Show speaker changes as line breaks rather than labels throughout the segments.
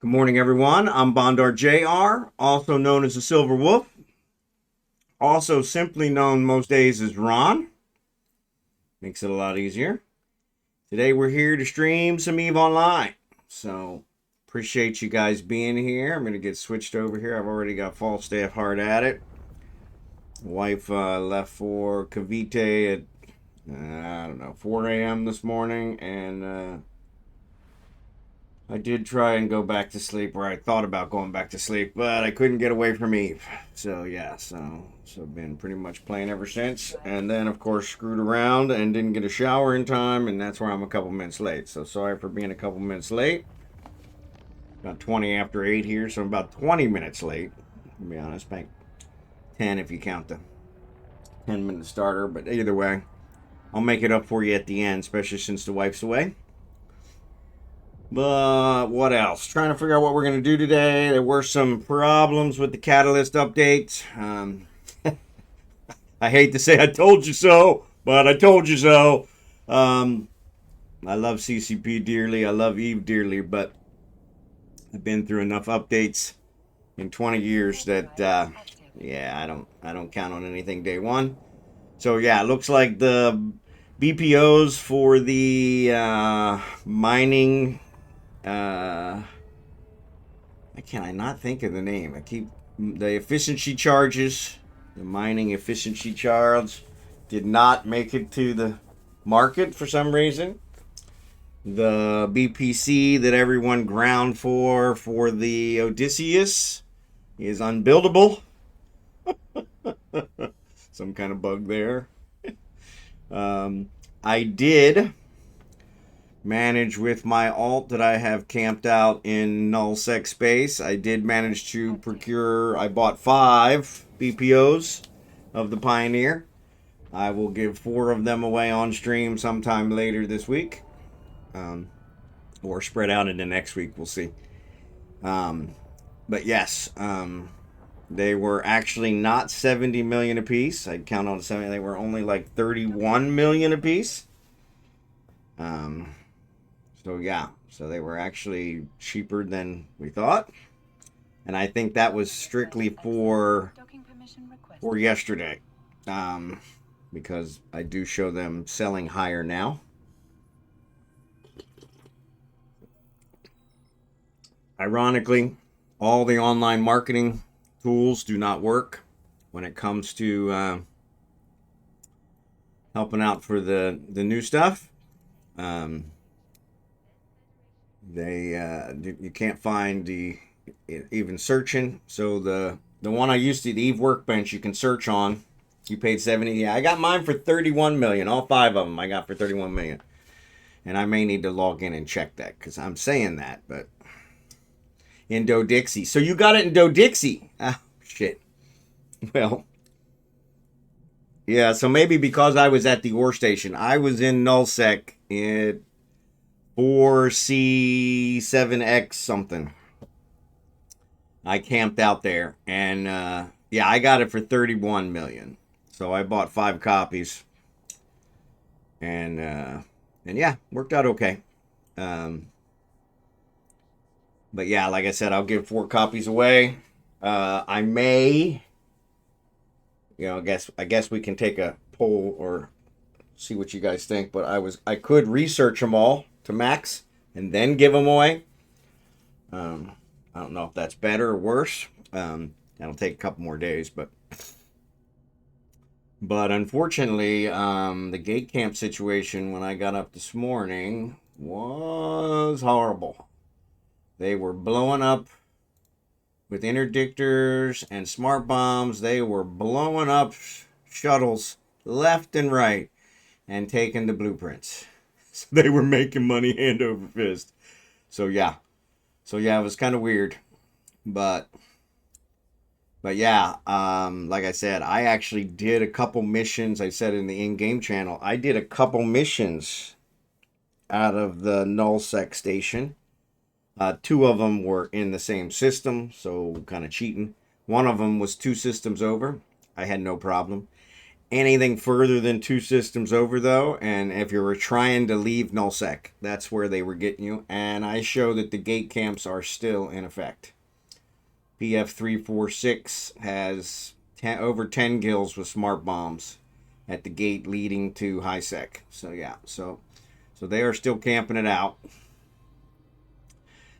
Good morning, everyone. I'm Bondar JR, also known as the Silver Wolf, also simply known most days as Ron. Makes it a lot easier. Today we're here to stream some EVE Online. So appreciate you guys being here. I'm going to get switched over here. I've already got Falstaff hard at it. Wife left for Cavite at, I don't know, 4 a.m. this morning, and I did try and go back to sleep, or I thought about going back to sleep, but I couldn't get away from Eve. So yeah, so been pretty much playing ever since. And then of course screwed around and didn't get a shower in time, and that's where I'm a couple minutes late. So sorry for being a couple minutes late. About 20 after 8 here, so I'm about 20 minutes late. To be honest, about 10 if you count the 10-minute starter. But either way, I'll make it up for you at the end, especially since the wife's away. But what else? Trying to figure out what we're going to do today. There were some problems with the catalyst update. I hate to say I told you so, but I told you so. I love CCP dearly. I love Eve dearly, but I've been through enough updates in 20 years that, yeah, I don't count on anything day one. So yeah, it looks like the BPOs for the mining. I not think of the name. I keep the efficiency charges. The mining efficiency charge did not make it to the market for some reason. The BPC that everyone ground for the Odysseus is unbuildable. Some kind of bug there. I did manage with my alt that I have camped out in Null Sec space. I did manage to procure, I bought 5 BPOs of the Pioneer. I will give 4 of them away on stream sometime later this week. Or spread out into next week, we'll see. But yes, they were actually not 70 million apiece. I'd count on 70. They were only like 31 million apiece. So yeah, so they were actually cheaper than we thought, and I think that was strictly for yesterday, because I do show them selling higher now. Ironically, all the online marketing tools do not work when it comes to helping out for the new stuff. You can't find the even searching. So the one I used to, the Eve Workbench, you can search on. You paid 70. Yeah, I got mine for 31 million. All 5 of them I got for 31 million. And I may need to log in and check that because I'm saying that, but in Dixie. So you got it in Dixie. Ah, shit. Well, yeah. So maybe because I was at the ore station, I was in Null Sec in 4C7X something. I camped out there, and yeah, I got it for 31 million. So I bought 5 copies, and yeah, worked out okay. But yeah, like I said, I'll give 4 copies away. I may, I guess we can take a poll or see what you guys think. But I could research them all to max and then give them away. I don't know if that's better or worse. That'll take a couple more days, but unfortunately, the gate camp situation when I got up this morning was horrible. They were blowing up with interdictors and smart bombs. They were blowing up shuttles left and right and taking the blueprints. So they were making money hand over fist. So yeah, it was kind of weird, but yeah, like I said, I actually did a couple missions. I said in the in-game channel, I did a couple missions out of the Null Sec station. 2 of them were in the same system, so kind of cheating. One of them was 2 systems over. I had no problem. anything further than 2 systems over, though. And if you were trying to leave Null Sec, that's where they were getting you. And I show that the gate camps are still in effect. PF346 has over 10 kills with smart bombs at the gate leading to high sec. So yeah, so they are still camping it out.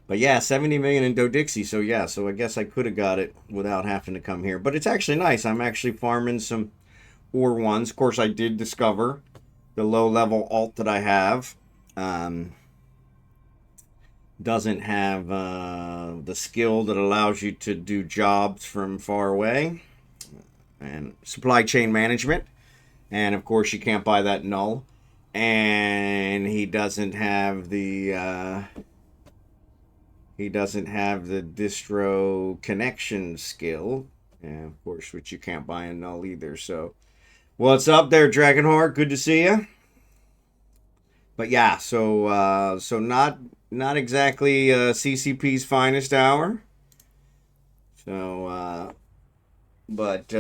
But yeah, 70 million in Dodixie. So yeah, so I guess I could have got it without having to come here. But it's actually nice. I'm actually farming some ore ones. Of course, I did discover the low-level alt that I have doesn't have the skill that allows you to do jobs from far away and supply chain management. And of course, you can't buy that null. And he doesn't have the distro connection skill, and of course, which you can't buy in null either. So, what's up there, Drachenhort? Good to see you. But yeah, so not exactly CCP's finest hour. So, but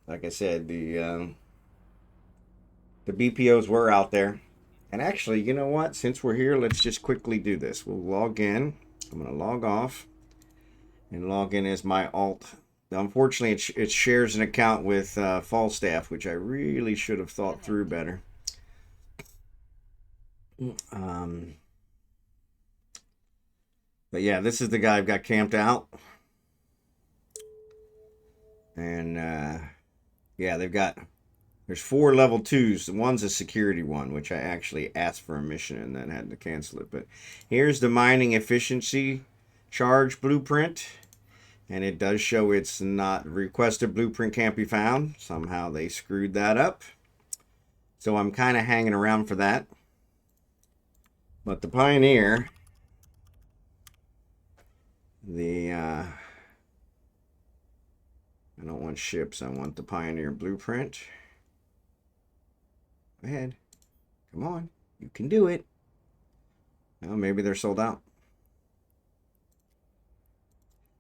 like I said, the BPOs were out there. And actually, you know what? Since we're here, let's just quickly do this. We'll log in. I'm going to log off and log in as my alt. Now, unfortunately, it shares an account with Falstaff, which I really should have thought through better. But yeah, this is the guy I've got camped out. And yeah, there's 4 level 2s. One's a security one, which I actually asked for a mission and then had to cancel it. But here's the mining efficiency charge blueprint. And it does show it's not requested blueprint can't be found. Somehow they screwed that up. So I'm kind of hanging around for that. But the Pioneer, I don't want ships. I want the Pioneer blueprint. Go ahead. Come on. You can do it. Well, maybe they're sold out.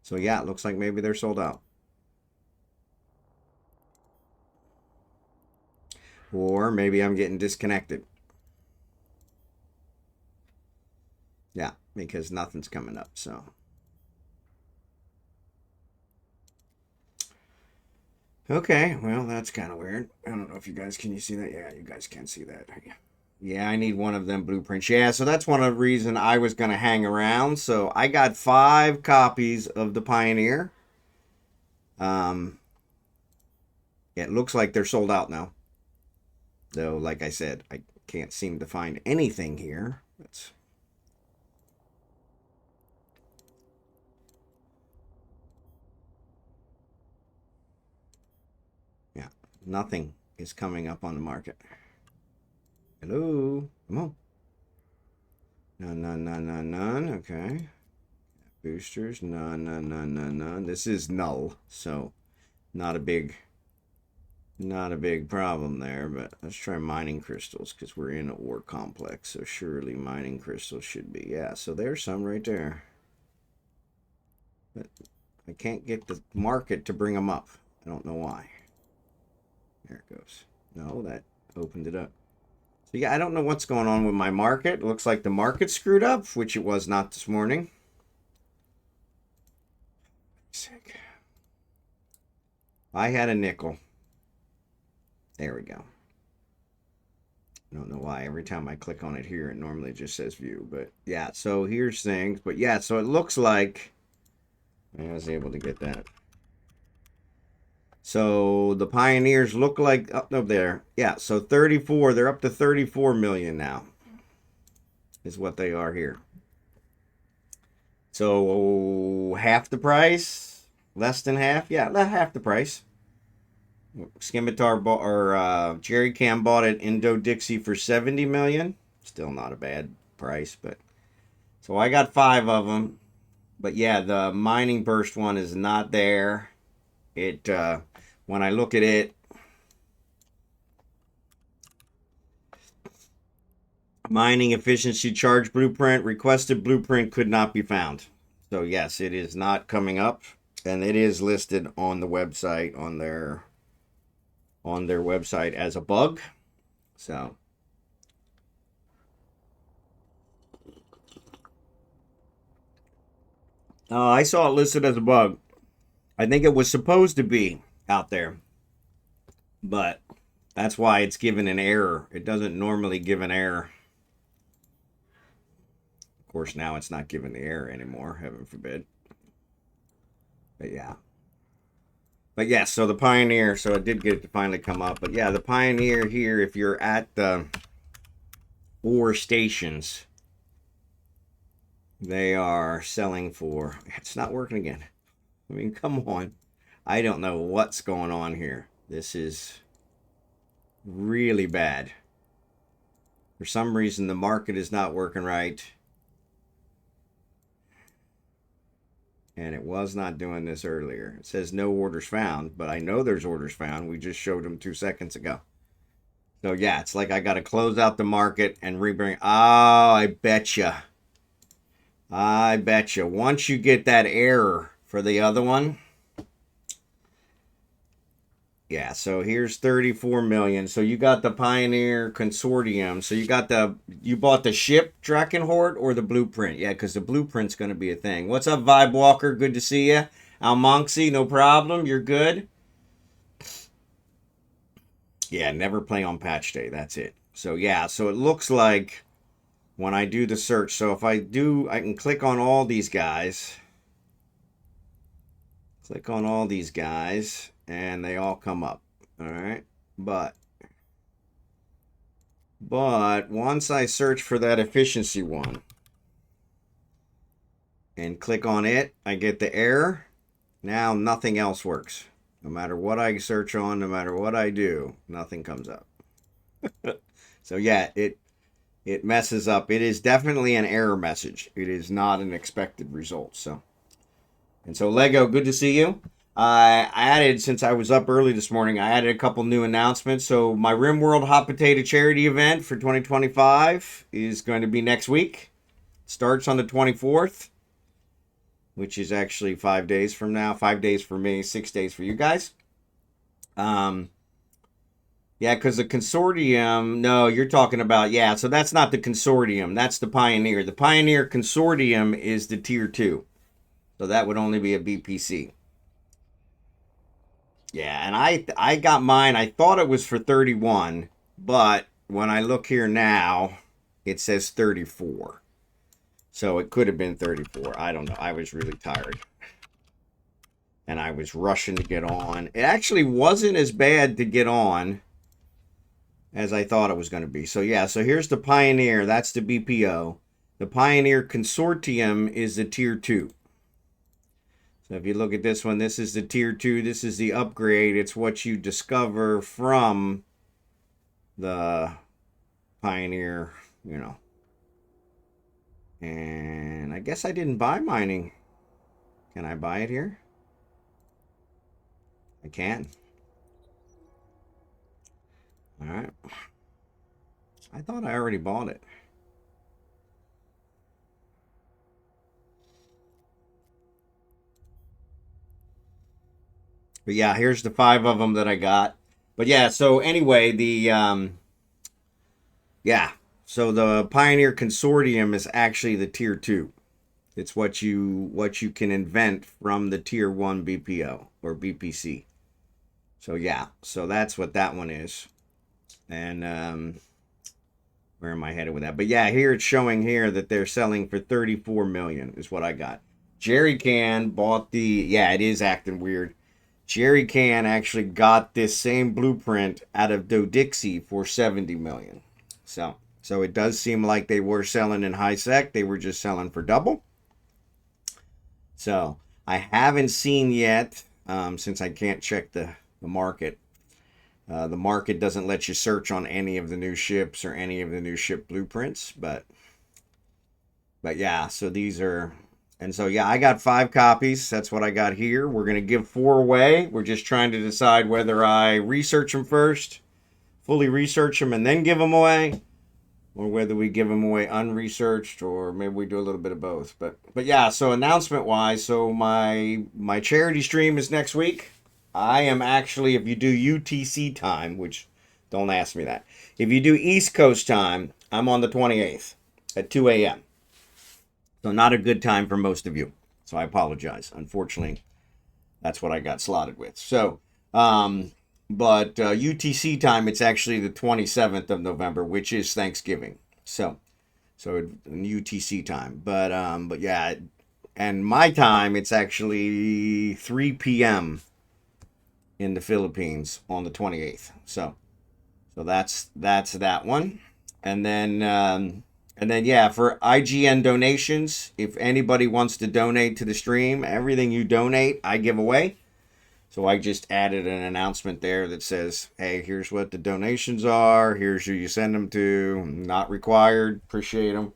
So yeah, it looks like maybe they're sold out. Or maybe I'm getting disconnected. Yeah, because nothing's coming up, so. Okay, well, that's kind of weird. I don't know if you guys, can you see that? Yeah, you guys can see that. Yeah, I need one of them blueprints. Yeah, so that's one of the reasons I was going to hang around. So I got 5 copies of the Pioneer. It looks like they're sold out now. Though, like I said, I can't seem to find anything here. Yeah, nothing is coming up on the market. Hello? Come on. None. Okay. Boosters. None. This is null, so not a big problem there. But let's try mining crystals because we're in a ore complex, so surely mining crystals should be. Yeah, so there's some right there. But I can't get the market to bring them up. I don't know why. There it goes. No, that opened it up. So yeah, I don't know what's going on with my market. It looks like the market screwed up, which it was not this morning. I had a nickel. There we go. I don't know why. Every time I click on it here, it normally just says view. But yeah, so here's things. But yeah, so it looks like I was able to get that. So the Pioneers look like up there. Yeah, so 34. They're up to 34 million now. Is what they are here. So half the price? Less than half? Yeah, half the price. Scimitar Jerry Cam bought it Indo Dixie for 70 million. Still not a bad price, but so I got 5 of them. But yeah, the mining burst one is not there. It when I look at it, mining efficiency charge blueprint, requested blueprint could not be found. So yes, it is not coming up, and it is listed on the website on their on their website as a bug. So I saw it listed as a bug. I think it was supposed to be out there, but that's why it's given an error. It doesn't normally give an error. Of course, now it's not giving the error anymore, heaven forbid. But yeah. But yeah, so the Pioneer, so it did get it to finally come up. But yeah, the Pioneer here, if you're at the ore stations, they are selling for, it's not working again. I mean, come on. I don't know what's going on here. This is really bad. For some reason, the market is not working right. And it was not doing this earlier. It says no orders found, but I know there's orders found. We just showed them 2 seconds ago. So yeah, it's like I got to close out the market and rebring. Oh, I betcha. I betcha. Once you get that error for the other one. Yeah, so here's 34 million. So you got the Pioneer Consortium. So you bought the ship Drachenhort or the blueprint? Yeah, because the blueprint's going to be a thing. What's up, VybeWalker? Good to see you. Almonxy, no problem. You're good. Yeah, never play on patch day. That's it. So yeah, so it looks like when I do the search. So if I can click on all these guys. Click on all these guys. And they all come up, all right? But once I search for that efficiency one and click on it, I get the error. Now nothing else works. No matter what I search on, no matter what I do, nothing comes up. So yeah, it messes up. It is definitely an error message. It is not an expected result. So Lego, good to see you. I added, since I was up early this morning, I added a couple new announcements. So my RimWorld Hot Potato Charity event for 2025 is going to be next week. It starts on the 24th, which is actually 5 days from now. 5 days for me, 6 days for you guys. Yeah, because the Consortium, no, you're talking about, yeah, so that's not the Consortium. That's the Pioneer. The Pioneer Consortium is the Tier 2. So that would only be a BPC. Yeah, and I got mine. I thought it was for 31, but when I look here now, it says 34. So it could have been 34. I don't know. I was really tired. And I was rushing to get on. It actually wasn't as bad to get on as I thought it was going to be. So yeah, so here's the Pioneer. That's the BPO. The Pioneer Consortium is the Tier 2. So if you look at this one, this is the Tier 2. This is the upgrade. It's what you discover from the Pioneer, you know. And I guess I didn't buy mining. Can I buy it here? I can. All right. I thought I already bought it. But yeah, here's the 5 of them that I got. But yeah, so anyway, yeah, so the Pioneer Consortium is actually the Tier 2. It's what you can invent from the Tier 1 BPO or BPC. So yeah, so that's what that one is. And where am I headed with that? But yeah, here it's showing here that they're selling for 34 million is what I got. Jerry Can bought the, yeah, it is acting weird. Jerry Can actually got this same blueprint out of Dodixie for 70 million. So it does seem like they were selling in high sec. They were just selling for double. So I haven't seen yet, since I can't check the market. The market doesn't let you search on any of the new ships or any of the new ship blueprints. But yeah, so these are... And so, yeah, I got 5 copies. That's what I got here. We're going to give 4 away. We're just trying to decide whether I research them first, fully research them, and then give them away, or whether we give them away unresearched, or maybe we do a little bit of both. But yeah, so announcement-wise, so my charity stream is next week. I am actually, if you do UTC time, which don't ask me that. If you do East Coast time, I'm on the 28th at 2 a.m. So not a good time for most of you. So I apologize. Unfortunately, that's what I got slotted with. So, but UTC time, it's actually the 27th of November, which is Thanksgiving. So in UTC time. But yeah, and my time, it's actually 3 p.m. in the Philippines on the 28th. So that's that one. And then yeah, for IGN donations, if anybody wants to donate to the stream, everything you donate, I give away. So I just added an announcement there that says, hey, here's what the donations are. Here's who you send them to. Not required. Appreciate them.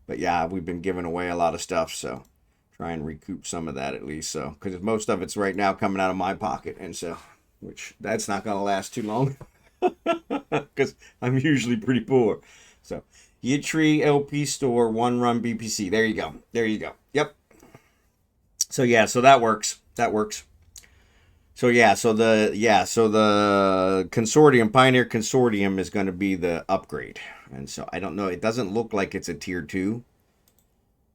But yeah, we've been giving away a lot of stuff, so try and recoup some of that at least. So, because most of it's right now coming out of my pocket, and so, which that's not going to last too long, because I'm usually pretty poor. So, Yitri LP Store, one run BPC. There you go. There you go. Yep. So yeah, so that works. That works. So yeah, so the consortium, Pioneer Consortium, is going to be the upgrade. And so I don't know, it doesn't look like it's a tier 2.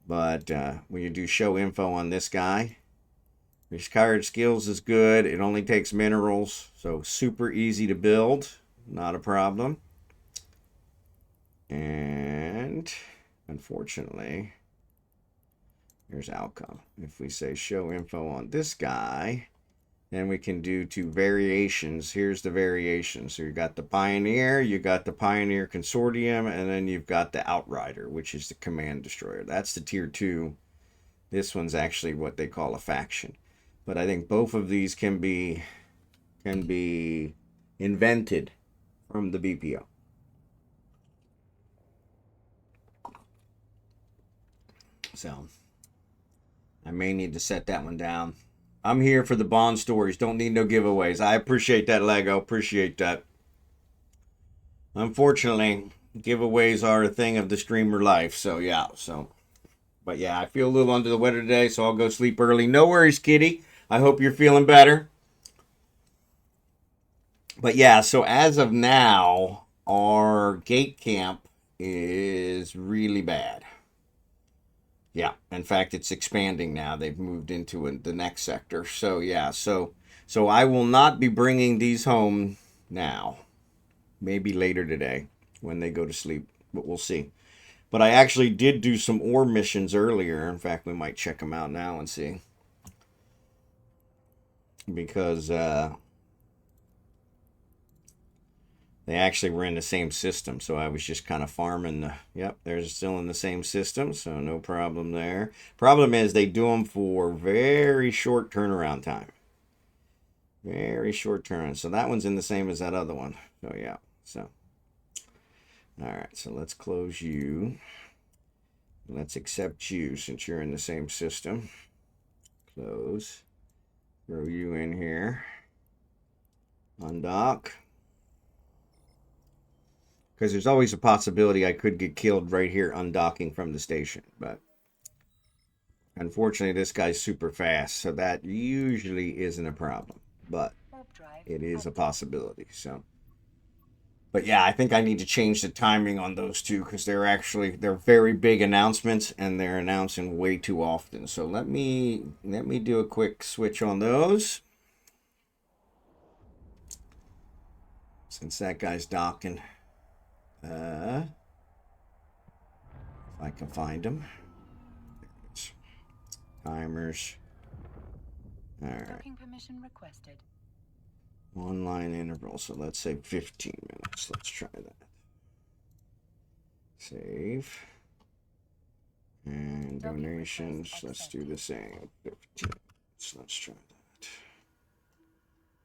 But when you do show info on this guy, required skills is good. It only takes minerals, so super easy to build. Not a problem. And unfortunately, here's outcome. If we say show info on this guy, then we can do 2 variations. Here's the variations. So you got the Pioneer, you got the Pioneer Consortium, and then you've got the Outrider, which is the Command Destroyer. That's the tier 2. This one's actually what they call a faction. But I think both of these can be invented from the BPO. So I may need to set that one down. I'm here for the Bond stories. Don't need no giveaways. I appreciate that, Lego. Appreciate that. Unfortunately, giveaways are a thing of the streamer life. So, yeah. But, yeah, I feel a little under the weather today, so I'll go sleep early. No worries, kitty. I hope you're feeling better. But, yeah, so as of now, our gate camp is really bad. Yeah, in fact, it's expanding now. They've moved into the next sector. So, yeah, so I will not be bringing these home now. Maybe later today when they go to sleep, but we'll see. But I actually did do some ore missions earlier. In fact, we might check them out now and see. Because they actually were in the same system, so I was just kind of farming. Yep, they're still in the same system, so no problem there. Problem is they do them for very short turnaround time. Very short turn. So that one's in the same as that other one. So yeah, so. All right, so let's close you. Let's accept you since you're in the same system. Close. Throw you in here. Undock. Because there's always a possibility I could get killed right here undocking from the station. But unfortunately, this guy's super fast. So that usually isn't a problem. But it is a possibility. So, but yeah, I think I need to change the timing on those two. Because they're very big announcements. And they're announcing way too often. So let me do a quick switch on those. Since that guy's docking. If I can find them. Timers. All right.
Docking permission requested.
Online interval. So let's say 15 minutes. Let's try that. Save. And donations. Let's do the same. 15 minutes. Let's try that.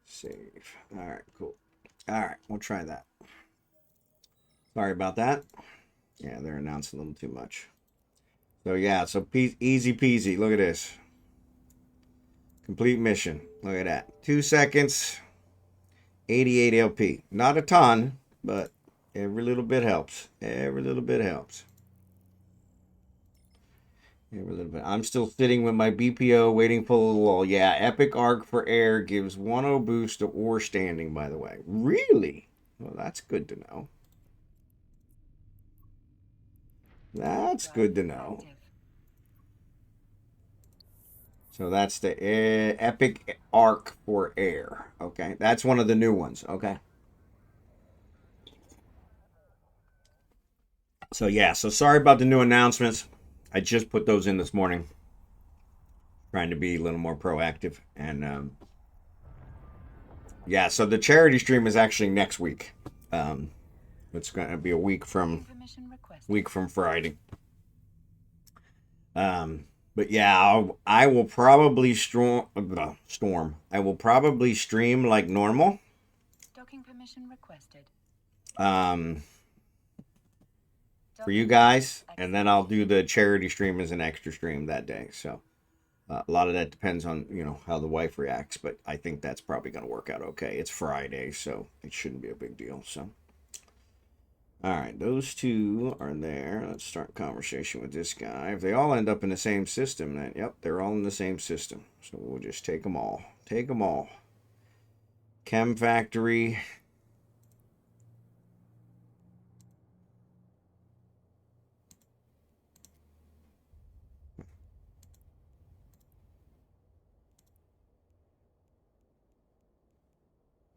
Save. All right, cool. All right, we'll try that. Sorry about that. Yeah, they're announcing a little too much. So yeah, so easy peasy. Look at this. Complete mission. Look at that. 2 seconds. 88 LP. Not a ton, but every little bit helps. Every little bit helps. I'm still sitting with my BPO waiting for a little lull. Yeah, Epic Arc for Air gives 1-0 boost to ore standing, by the way. Really? Well, that's good to know. That's good to know. So that's the Epic Arc for Air. Okay, that's one of the new ones. Okay. So yeah, so sorry about the new announcements. I just put those in this morning. Trying to be a little more proactive. And yeah, so the charity stream is actually next week. It's going to be a week from Friday. But yeah, I will probably storm. I will probably stream like normal. Docking permission requested. For you guys, and then I'll do the charity stream as an extra stream that day. So a lot of that depends on how the wife reacts, but I think that's probably going to work out okay. It's Friday, so it shouldn't be a big deal. So. All right, those two are there. Let's start conversation with this guy. If they all end up in the same system, then, yep, they're all in the same system. So we'll just take them all. Take them all. Chem Factory.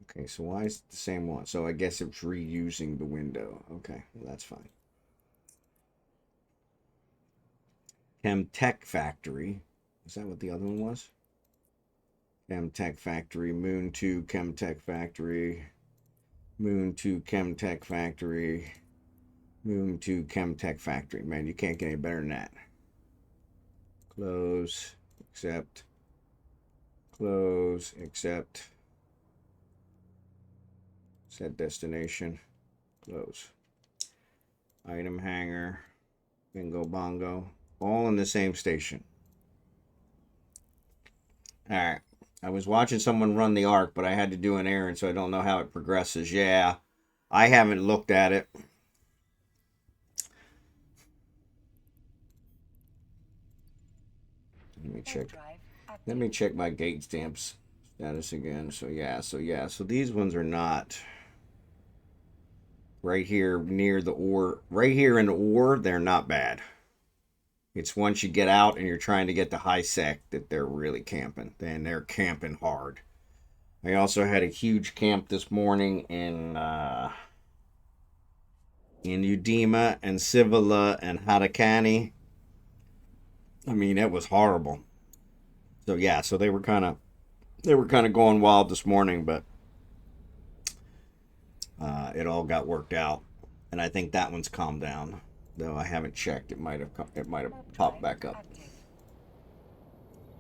Okay, so why is it the same one? So I guess it's reusing the window. Okay, well, that's fine. Chemtech Factory. Is that what the other one was? Chemtech Factory. Moon 2 Chemtech Factory. Moon 2 Chemtech Factory. Moon 2 Chemtech Factory. Man, you can't get any better than that. Close. Accept. Close. Accept. Set destination. Close. Item hanger. Bingo bongo. All in the same station. Alright. I was watching someone run the arc, but I had to do an errand, so I don't know how it progresses. Yeah. I haven't looked at it. Let me check. Let me check my gate stamps status again. So these ones are not right here near the ore. Right here in the ore, they're not bad. It's once you get out and you're trying to get the high sec that they're really camping. Then they're camping hard. I also had a huge camp this morning in Udema and Civila and Hatakani. I mean, it was horrible. So yeah, so they were kind of going wild this morning, but it all got worked out, and I think that one's calmed down. Though I haven't checked, it might have popped back up.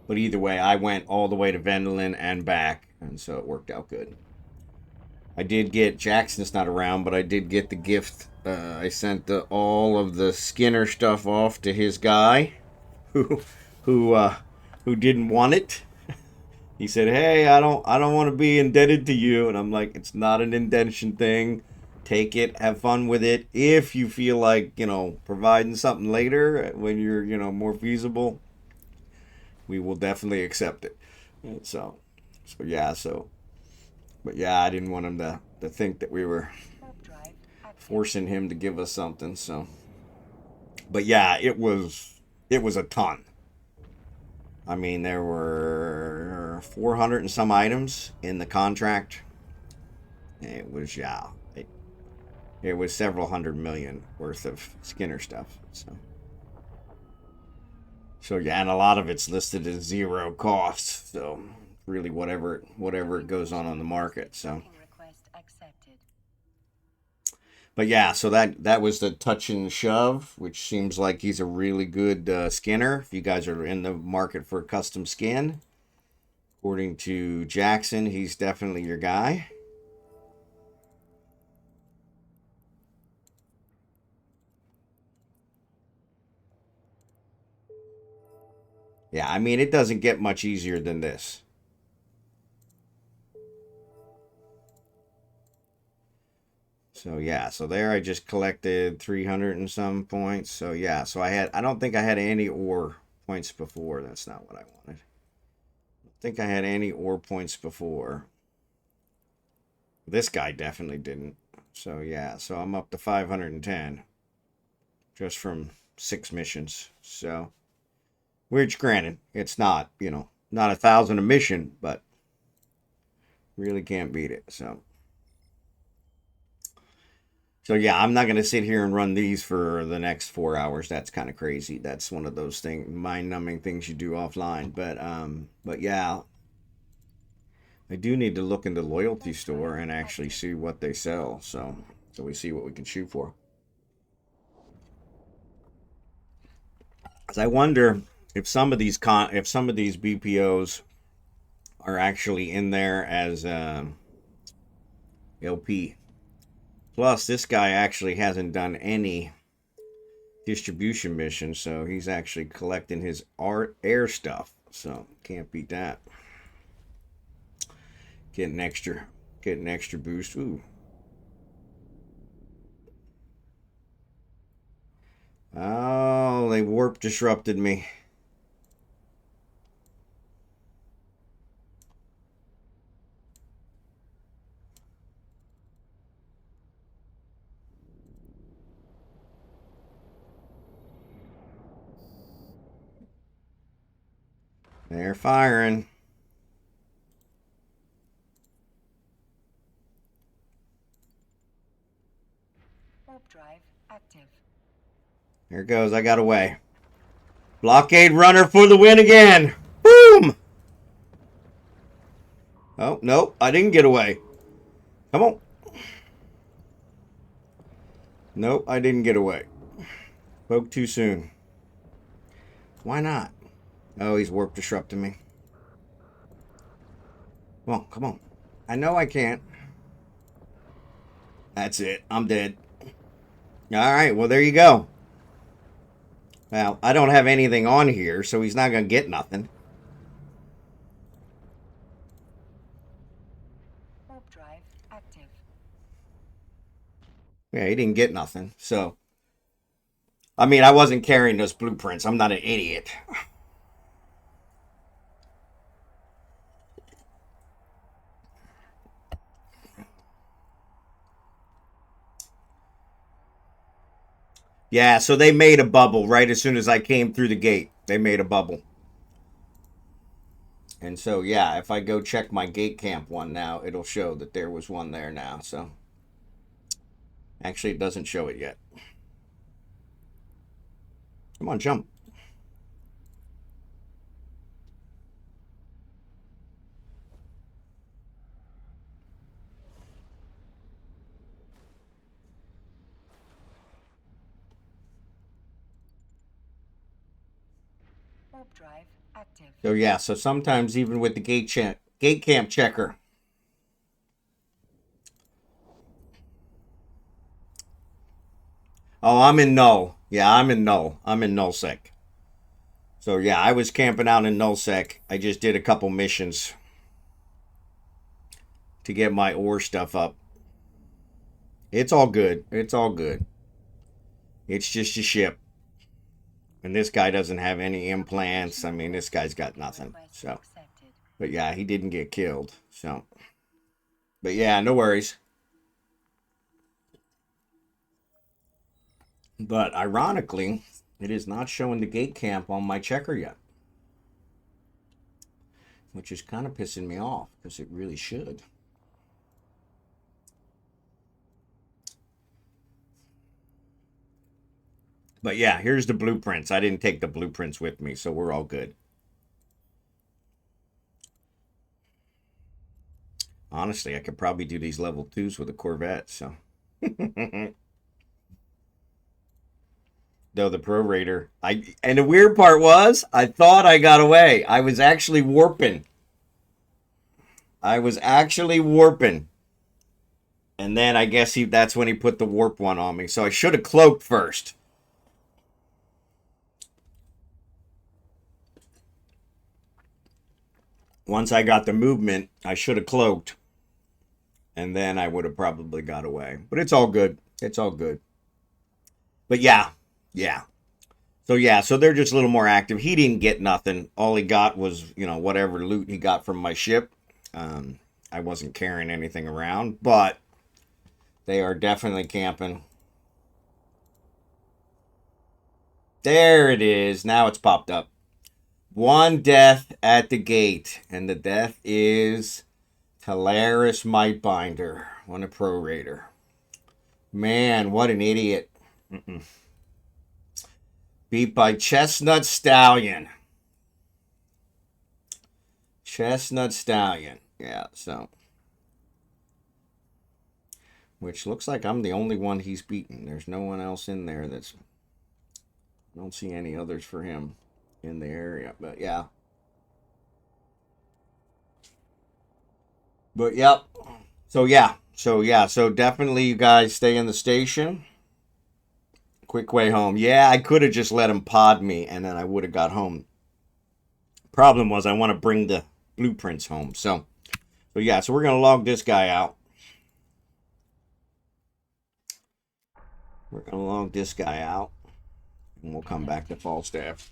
But either way, I went all the way to Vendelin and back, and so it worked out good. I did get, Jackson's not around, but I did get the gift. I sent all of the Skinner stuff off to his guy, who didn't want it. He said, "Hey, I don't want to be indebted to you," and I'm like, "It's not an indention thing. Take it, have fun with it. If you feel like providing something later when you're more feasible, we will definitely accept it." And but yeah, I didn't want him to think that we were forcing him to give us something. So, but yeah, it was a ton. I mean, there were 400 and some items in the contract. It was, yeah, it was several $100 million worth of Skinner stuff. So yeah, and a lot of it's listed as zero cost. So really, whatever it goes on the market. So. But yeah, so that was the touch and shove, which seems like he's a really good skinner. If you guys are in the market for a custom skin, according to Jackson, he's definitely your guy. Yeah, I mean, it doesn't get much easier than this. So yeah, so there I just collected 300 and some points. So yeah, so I don't think I had any ore points before. That's not what I wanted. I think I had any ore points before. This guy definitely didn't. So yeah, so I'm up to 510 just from 6 missions. So, which granted, it's not, you know, not 1,000 a mission, but really can't beat it. So yeah, I'm not going to sit here and run these for the next 4 hours. That's kind of crazy. That's one of those things, mind-numbing things you do offline. But yeah, I do need to look into the loyalty store and actually see what they sell. So we see what we can shoot for. 'Cause I wonder if some of these BPOs are actually in there as LP. Plus, this guy actually hasn't done any distribution missions, so he's actually collecting his air stuff. So can't beat that. Get an extra boost. Ooh. Oh, they warp disrupted me. They're firing.
Warp drive active.
There it goes. I got away. Blockade runner for the win again. Boom! Oh, no. I didn't get away. Come on. Nope, I didn't get away. Spoke too soon. Why not? Oh, he's warp disrupting me. Well, come on. I know I can't. That's it. I'm dead. Alright, well, there you go. Well, I don't have anything on here, so he's not going to get nothing.
Warp drive active.
Yeah, he didn't get nothing, so... I mean, I wasn't carrying those blueprints. I'm not an idiot. Yeah, so they made a bubble right as soon as I came through the gate. They made a bubble. And so, yeah, if I go check my gate camp one now, it'll show that there was one there now. So, actually, it doesn't show it yet. Come on, jump.
Warp drive active.
So, yeah, so sometimes even with the gate camp checker. Oh, I'm in Null. Yeah, I'm in Null. I'm in Null Sec. So, yeah, I was camping out in Null Sec. I just did a couple missions to get my ore stuff up. It's all good. It's all good. It's just a ship. And this guy doesn't have any implants. I mean, this guy's got nothing. So, but yeah, he didn't get killed. So, but yeah, no worries. But ironically, it is not showing the gate camp on my checker yet. Which is kind of pissing me off because it really should. But yeah, here's the blueprints. I didn't take the blueprints with me, so we're all good. Honestly, I could probably do these level 2s with a Corvette, so. Though the prorator, and the weird part was, I thought I got away. I was actually warping. And then I guess that's when he put the warp one on me. So I should have cloaked first. Once I got the movement, I should have cloaked. And then I would have probably got away. But it's all good. It's all good. But yeah. So yeah, so they're just a little more active. He didn't get nothing. All he got was, you know, whatever loot he got from my ship. I wasn't carrying anything around, but they are definitely camping. There it is. Now it's popped up. One death at the gate, and the death is Talaris Mightbinder, one a prorator. Man, what an idiot. Beat by Chestnut Stallion. Chestnut Stallion. Yeah, so. Which looks like I'm the only one he's beaten. There's no one else in there that's... I don't see any others for him in the area, but yeah. But yep. So yeah. So definitely you guys stay in the station. Quick way home. Yeah, I could have just let him pod me and then I would have got home. Problem was I want to bring the blueprints home. So yeah, so we're going to log this guy out. We're going to log this guy out. And we'll come back to Falstaff.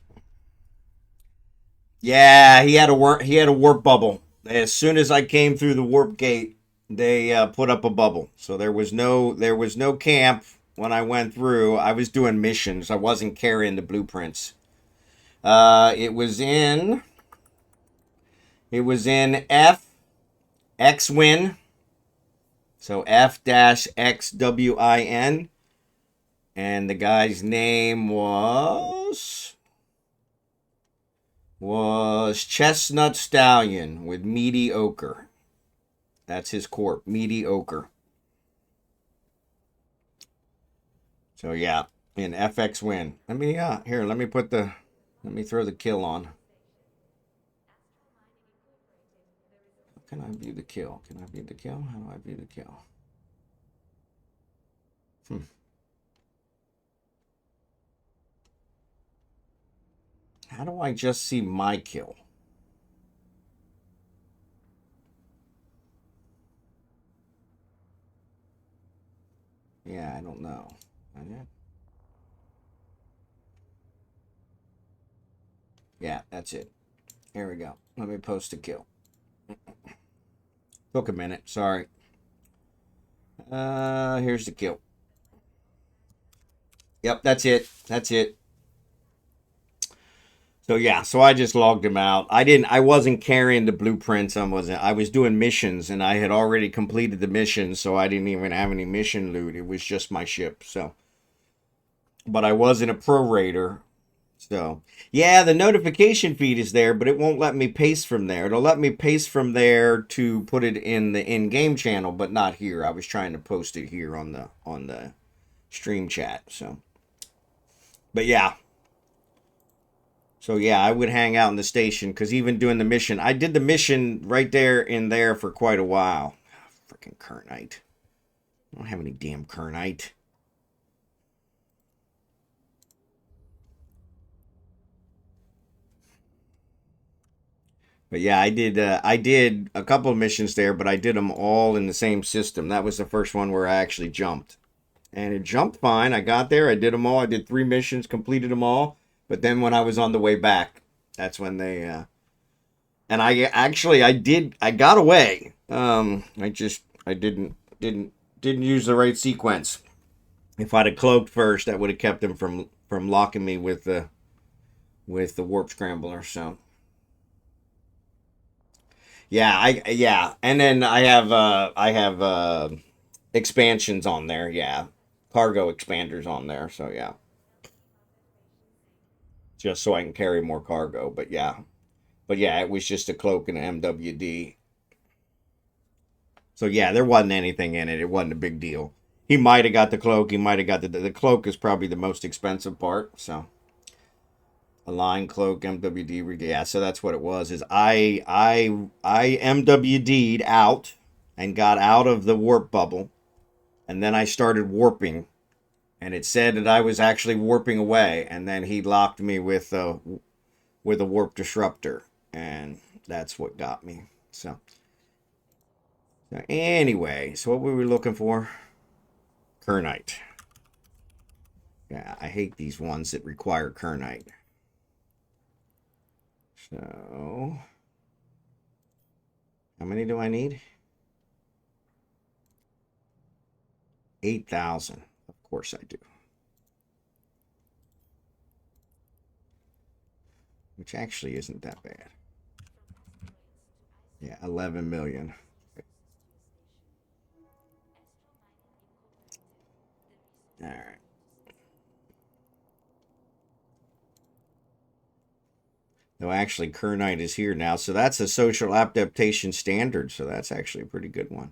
Yeah, he had a warp bubble. As soon as I came through the warp gate, they put up a bubble. So there was no camp when I went through. I was doing missions. I wasn't carrying the blueprints. It was in F X win. So F-XWIN. And the guy's name was Chestnut Stallion with Mediocre. That's his corp, Mediocre. So yeah, in FX win. Let me let me throw the kill on. How can I view the kill? Can I view the kill? How do I view the kill? How do I just see my kill? Yeah, I don't know. Yeah, that's it. Here we go. Let me post a kill. Took a minute. Sorry. Here's the kill. Yep, that's it. That's it. So yeah, so I just logged him out. I wasn't carrying the blueprints. I was doing missions and I had already completed the mission, so I didn't even have any mission loot. It was just my ship. So, but I was in a prorator. So yeah, the notification feed is there, but it won't let me paste from there. It'll let me paste from there to put it in the in-game channel, but not here. I was trying to post it here on the stream chat. So, but yeah. So yeah, I would hang out in the station because even doing the mission, I did the mission right there in there for quite a while. Freaking Kernite. I don't have any damn Kernite. But yeah, I did a couple of missions there, but I did them all in the same system. That was the first one where I actually jumped. And it jumped fine. I got there, I did them all. I did 3 missions, completed them all. But then when I was on the way back, that's when they and I got away. I didn't use the right sequence. If I'd have cloaked first, that would have kept them from locking me with the warp scrambler. So yeah, and then I have expansions on there. Yeah, cargo expanders on there. So yeah, just so I can carry more cargo. But yeah, it was just a cloak and an MWD. So yeah, there wasn't anything in it. It wasn't a big deal. He might have got the cloak. He might have got the cloak is probably the most expensive part. So a line cloak, MWD. Yeah, so that's what it was. Is I MWD'd out and got out of the warp bubble, and then I started warping, and it said that I was actually warping away, and then he locked me with a warp disruptor, and that's what got me. So anyway, so what were we looking for? Kernite. Yeah, I hate these ones that require kernite. So, how many do I need? 8,000. Of course I do. Which actually isn't that bad. Yeah, 11 million. All right. No, actually, kernite is here now. So that's a social adaptation standard. So that's actually a pretty good one.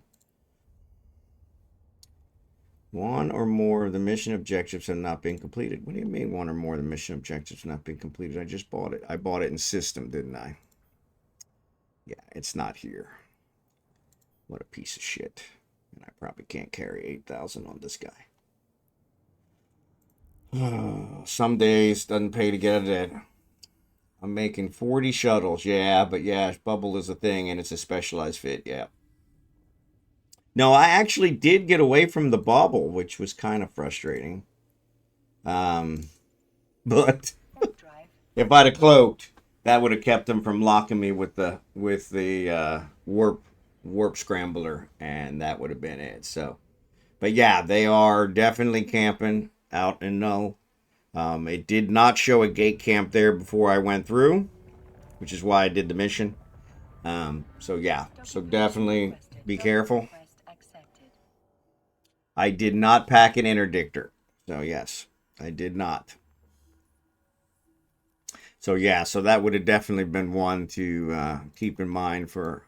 One or more of the mission objectives have not been completed. What do you mean one or more of the mission objectives have not been completed? I just bought it. I bought it in system, didn't I? Yeah, it's not here. What a piece of shit. And I probably can't carry 8,000 on this guy. Some days doesn't pay to get it. I'm making 40 shuttles. Yeah, but yeah, bubble is a thing and it's a specialized fit. Yeah. No, I actually did get away from the bubble, which was kind of frustrating. But if I'd have cloaked, that would have kept them from locking me with the warp scrambler, and that would have been it. So, but yeah, they are definitely camping out in Null. It did not show a gate camp there before I went through, which is why I did the mission. So yeah, so definitely be careful. I did not pack an interdictor. So yes, I did not. So yeah, so that would have definitely been one to keep in mind for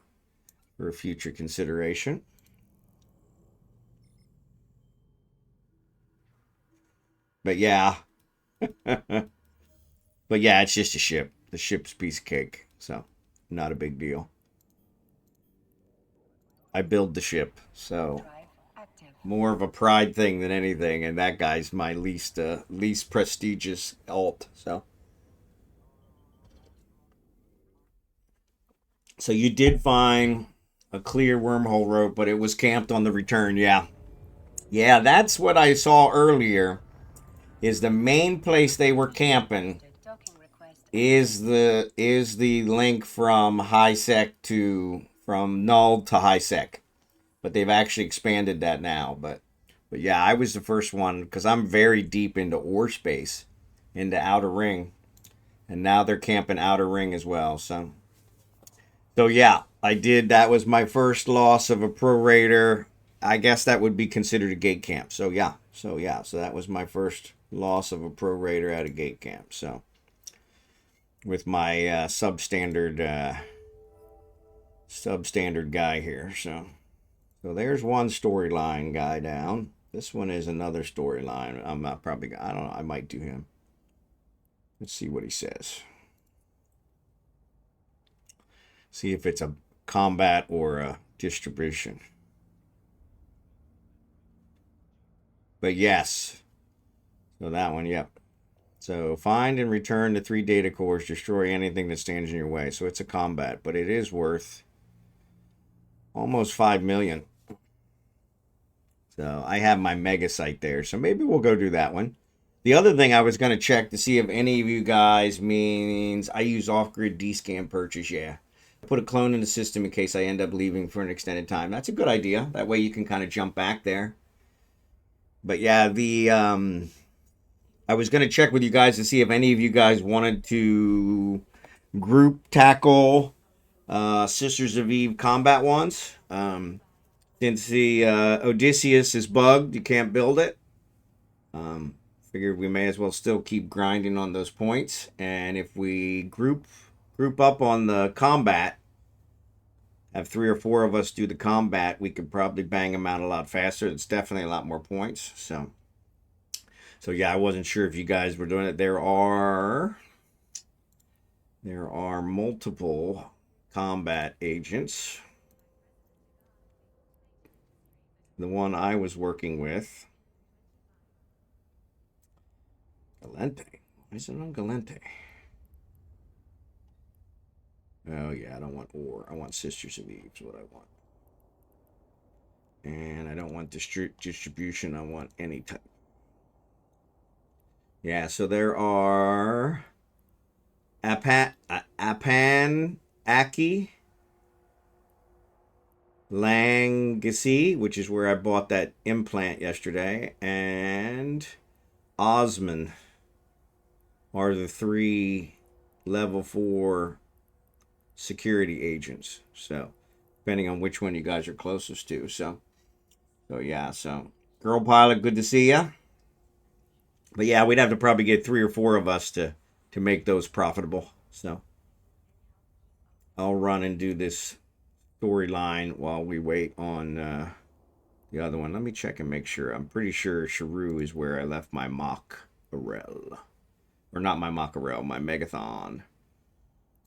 future consideration. But yeah. But yeah, it's just a ship. The ship's a piece of cake. So not a big deal. I build the ship. So more of a pride thing than anything. And that guy's my least prestigious alt. So you did find a clear wormhole rope, but it was camped on the return. Yeah. Yeah, that's what I saw earlier. Is the main place they were camping is the link from from Null to high sec, but they've actually expanded that now. But yeah, I was the first one because I'm very deep into ore space, into outer ring, and now they're camping outer ring as well. So yeah, I did. That was my first loss of a prorator. I guess that would be considered a gate camp. So that was my first loss of a prorator at a gate camp. So with my substandard guy here. So there's one storyline guy down. This one is another storyline. I'm not probably. I don't know. I might do him. Let's see what he says. See if it's a combat or a distribution. But yes. So that one, yep. So find and return the 3 data cores, destroy anything that stands in your way. So it's a combat, but it is worth almost 5 million. So I have my mega site there. So maybe we'll go do that one. The other thing I was going to check to see if any of you guys means I use off-grid D-scan purchase. Yeah. Put a clone in the system in case I end up leaving for an extended time. That's a good idea. That way you can kind of jump back there. But yeah, I was going to check with you guys to see if any of you guys wanted to group tackle Sisters of Eve combat ones. Since the Odysseus is bugged, you can't build it. Figured we may as well still keep grinding on those points. And if we group up on the combat, have 3 or 4 of us do the combat, we could probably bang them out a lot faster. It's definitely a lot more points. So yeah, I wasn't sure if you guys were doing it. There are multiple combat agents. The one I was working with, Galente. Why is it on Galente? Oh yeah, I don't want ore. I want Sisters of Eve is what I want. And I don't want distribution. I want any type. Yeah, so there are Apanaki, Langasi, which is where I bought that implant yesterday, and Osman are the 3 level 4 security agents. So, depending on which one you guys are closest to. So yeah, so girl pilot, good to see ya. But yeah, we'd have to probably get 3 or 4 of us to make those profitable. So I'll run and do this storyline while we wait on the other one. Let me check and make sure. I'm pretty sure Shrew is where I left my Mock-Arel. Or not my Mock-Arel, my Megathon.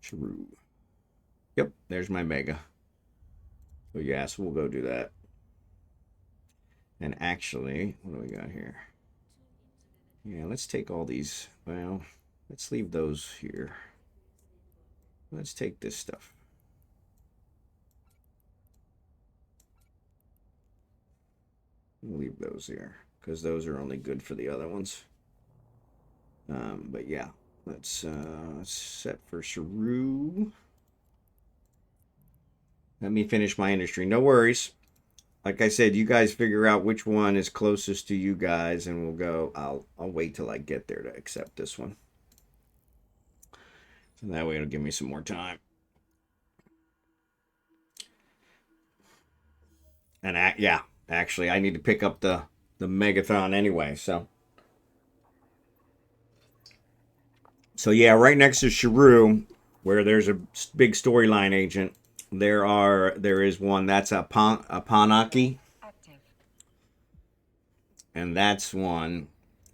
Shrew. Yep, there's my Mega. So yeah, so we'll go do that. And actually, what do we got here? Yeah, let's take all these. Well, let's leave those here. Let's take this stuff. We'll leave those here because those are only good for the other ones. But yeah, let's set for Shrew. Let me finish my industry. No worries. Like I said, you guys figure out which one is closest to you guys, and we'll go. I'll wait till I get there to accept this one. So that way it'll give me some more time. And yeah, actually, I need to pick up the Megathon anyway. So yeah, right next to Shrew, where there's a big storyline agent, there is one that's a Panaki, and that's one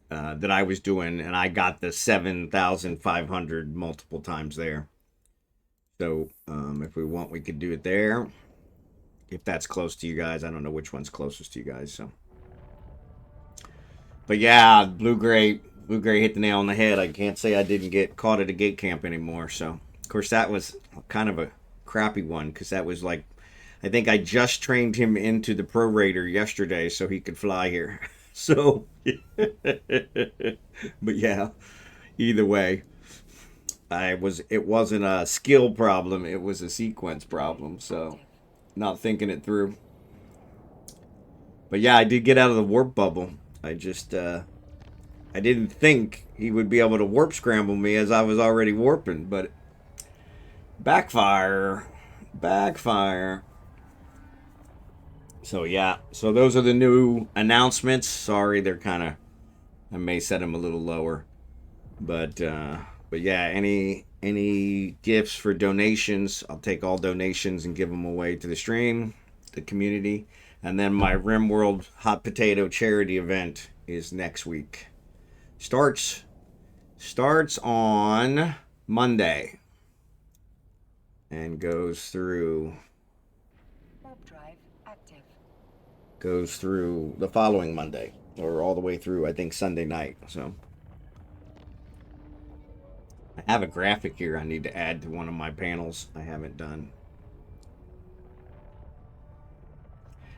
that I was doing, and I got the 7,500 multiple times there. So if we want, we could do it there. If that's close to you guys, I don't know which one's closest to you guys. So, but yeah, Blue Gray hit the nail on the head. I can't say I didn't get caught at a gate camp anymore. So, of course, that was kind of a crappy one because that was like, I think I just trained him into the prorator yesterday so he could fly here. So, but yeah, either way, it wasn't a skill problem, it was a sequence problem. So, not thinking it through. But yeah, I did get out of the warp bubble. I just I didn't think he would be able to warp scramble me as I was already warping, but backfire. So yeah, so those are the new announcements. Sorry, they're kind of, I may set them a little lower, but yeah, any gifts for donations, I'll take all donations and give them away to the stream, the community, and then my RimWorld Hot Potato charity event is next week. Starts on Monday and goes through the following Monday, or all the way through, I think, Sunday night. So I have a graphic here I need to add to one of my panels I haven't done.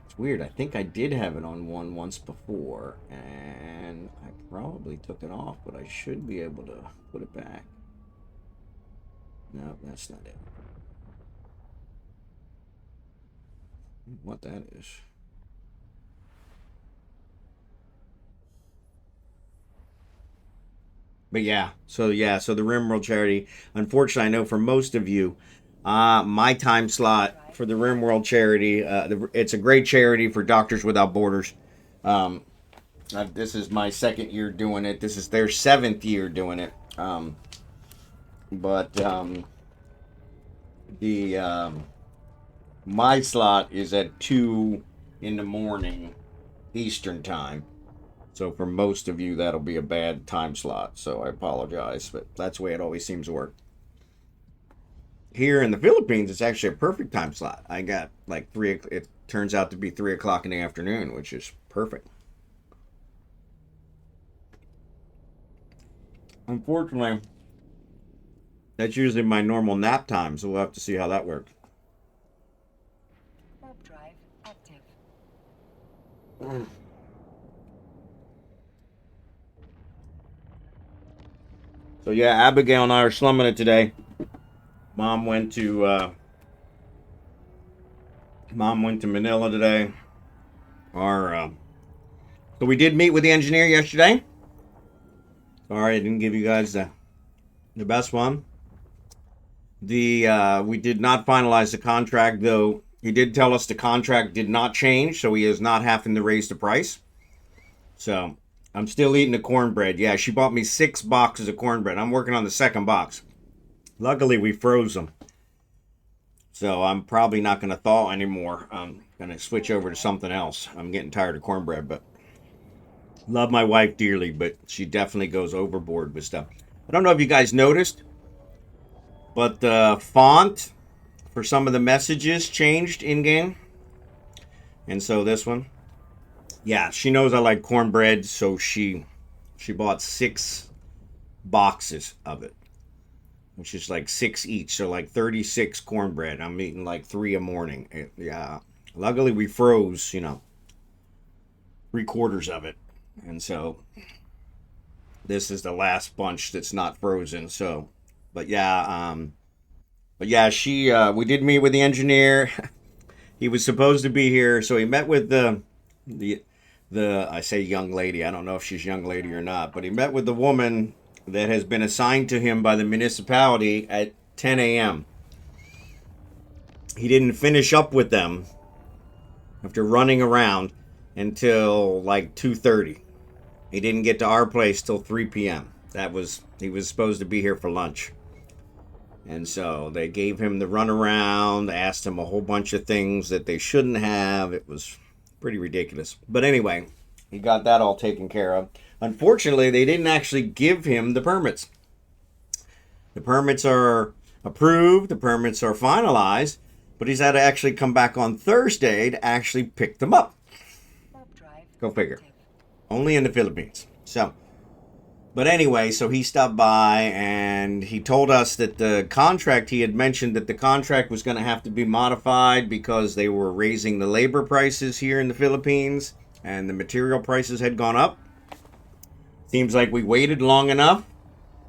It's weird. I think I did have it on one once before, and I probably took it off, but I should be able to put it back. No, that's not it. What that is. But yeah, so the RimWorld charity, unfortunately, I know for most of you, my time slot for the RimWorld charity, it's a great charity for Doctors Without Borders. This is my 2nd year doing it. This is their 7th year doing it. My slot is at 2 in the morning Eastern time. So for most of you, that'll be a bad time slot. So I apologize, but that's the way it always seems to work. Here in the Philippines, it's actually a perfect time slot. I got like 3. It turns out to be 3 o'clock in the afternoon, which is perfect. Unfortunately, that's usually my normal nap time, so we'll have to see how that works.
Warp drive active.
So yeah, Abigail and I are slumming it today. Mom went to Manila today. So we did meet with the engineer yesterday. Sorry, I didn't give you guys the best one. We did not finalize the contract, though. He did tell us the contract did not change, so he is not having to raise the price. So I'm still eating the cornbread. Yeah, she bought me 6 boxes of cornbread. I'm working on the second box. Luckily, we froze them. So I'm probably not going to thaw anymore. I'm going to switch over to something else. I'm getting tired of cornbread, but love my wife dearly, but she definitely goes overboard with stuff. I don't know if you guys noticed, but the font for some of the messages changed in-game. And so this one, yeah, she knows I like cornbread, so she bought 6 boxes of it, which is like 6 each, so like 36 cornbread. I'm eating like 3 a morning. Yeah, luckily we froze, 3/4 of it, and so this is the last bunch that's not frozen. So, but yeah, she we did meet with the engineer. He was supposed to be here, so he met with the I say young lady. I don't know if she's young lady or not, but he met with the woman that has been assigned to him by the municipality at 10 a.m. He didn't finish up with them after running around until like 2:30. He didn't get to our place till 3 p.m. He was supposed to be here for lunch. And so they gave him the runaround, asked him a whole bunch of things that they shouldn't have. It was pretty ridiculous. But anyway, he got that all taken care of. Unfortunately, they didn't actually give him the permits. The permits are approved, the permits are finalized, but he's had to actually come back on Thursday to actually pick them up. Go figure. Only in the Philippines. So, but anyway, so he stopped by and he told us that the contract, he had mentioned that the contract was going to have to be modified because they were raising the labor prices here in the Philippines and the material prices had gone up. Seems like we waited long enough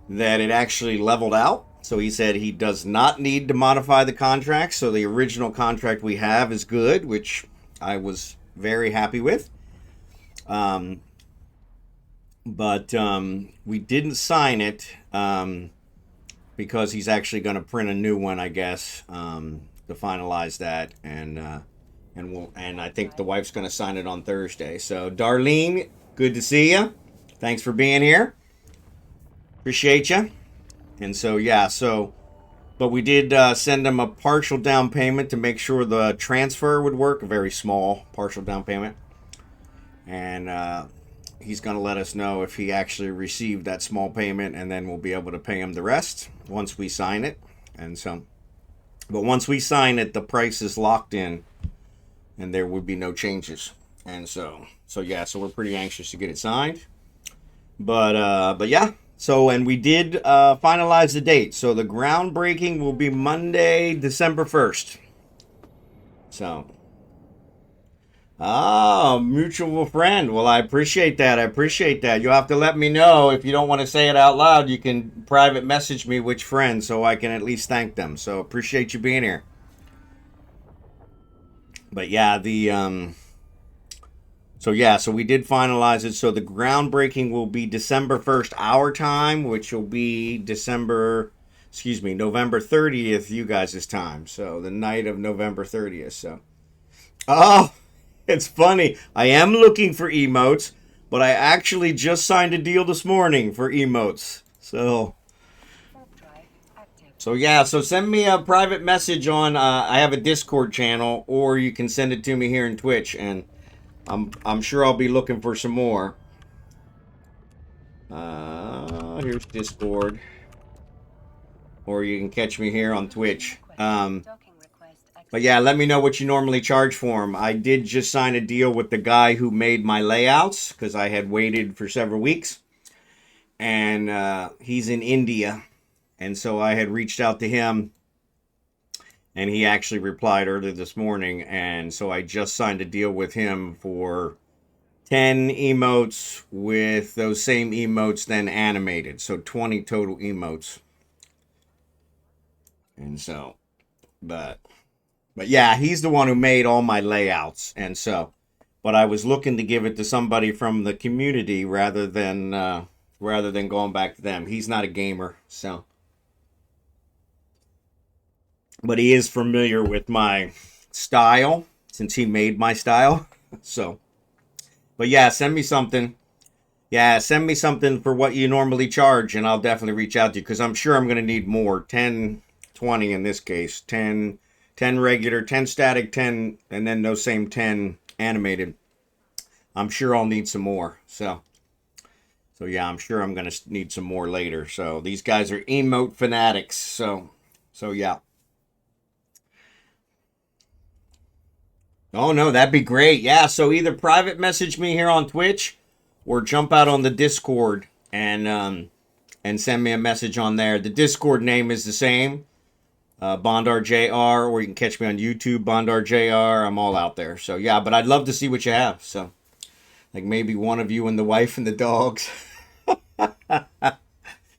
that it actually leveled out. So he said he does not need to modify the contract. So the original contract we have is good, which I was very happy with. But we didn't sign it because he's actually going to print a new one, I guess, to finalize that, and I think the wife's going to sign it on Thursday. So, Darlene, good to see you. Thanks for being here. Appreciate you. And so, yeah, but we did send him a partial down payment to make sure the transfer would work, a very small partial down payment, and he's going to let us know if he actually received that small payment, and then we'll be able to pay him the rest once we sign it. And so, but once we sign it, the price is locked in, and there would be no changes. And so yeah, so we're pretty anxious to get it signed. But yeah, so, and we did finalize the date. So the groundbreaking will be Monday, December 1st. So. Oh, mutual friend. Well, I appreciate that. You'll have to let me know. If you don't want to say it out loud, you can private message me which friend so I can at least thank them. So appreciate you being here. But yeah, so we did finalize it. So the groundbreaking will be December 1st our time, which will be November 30th you guys' time. So the night of November 30th. So, oh, it's funny. I am looking for emotes, but I actually just signed a deal this morning for emotes. So yeah, so send me a private message on, I have a Discord channel, or you can send it to me here in Twitch, and I'm sure I'll be looking for some more. Here's Discord, or you can catch me here on Twitch. But yeah, let me know what you normally charge for them. I did just sign a deal with the guy who made my layouts because I had waited for several weeks. And he's in India. And so I had reached out to him. And he actually replied earlier this morning. And so I just signed a deal with him for 10 emotes with those same emotes then animated. So 20 total emotes. And so, but yeah, he's the one who made all my layouts. And so, but I was looking to give it to somebody from the community rather than going back to them. He's not a gamer, so. But he is familiar with my style since he made my style. So, but yeah, send me something. Yeah, send me something for what you normally charge, and I'll definitely reach out to you because I'm sure I'm going to need more. 10, 20 in this case. 10 regular, 10 static, 10, and then those same 10 animated. I'm sure I'll need some more. So yeah, I'm sure I'm going to need some more later. So these guys are emote fanatics. So yeah. Oh, no, that'd be great. Yeah, so either private message me here on Twitch or jump out on the Discord and send me a message on there. The Discord name is the same, BondarJR, or you can catch me on YouTube, BondarJR. I'm all out there. So, yeah, but I'd love to see what you have. So, like maybe one of you and the wife and the dogs.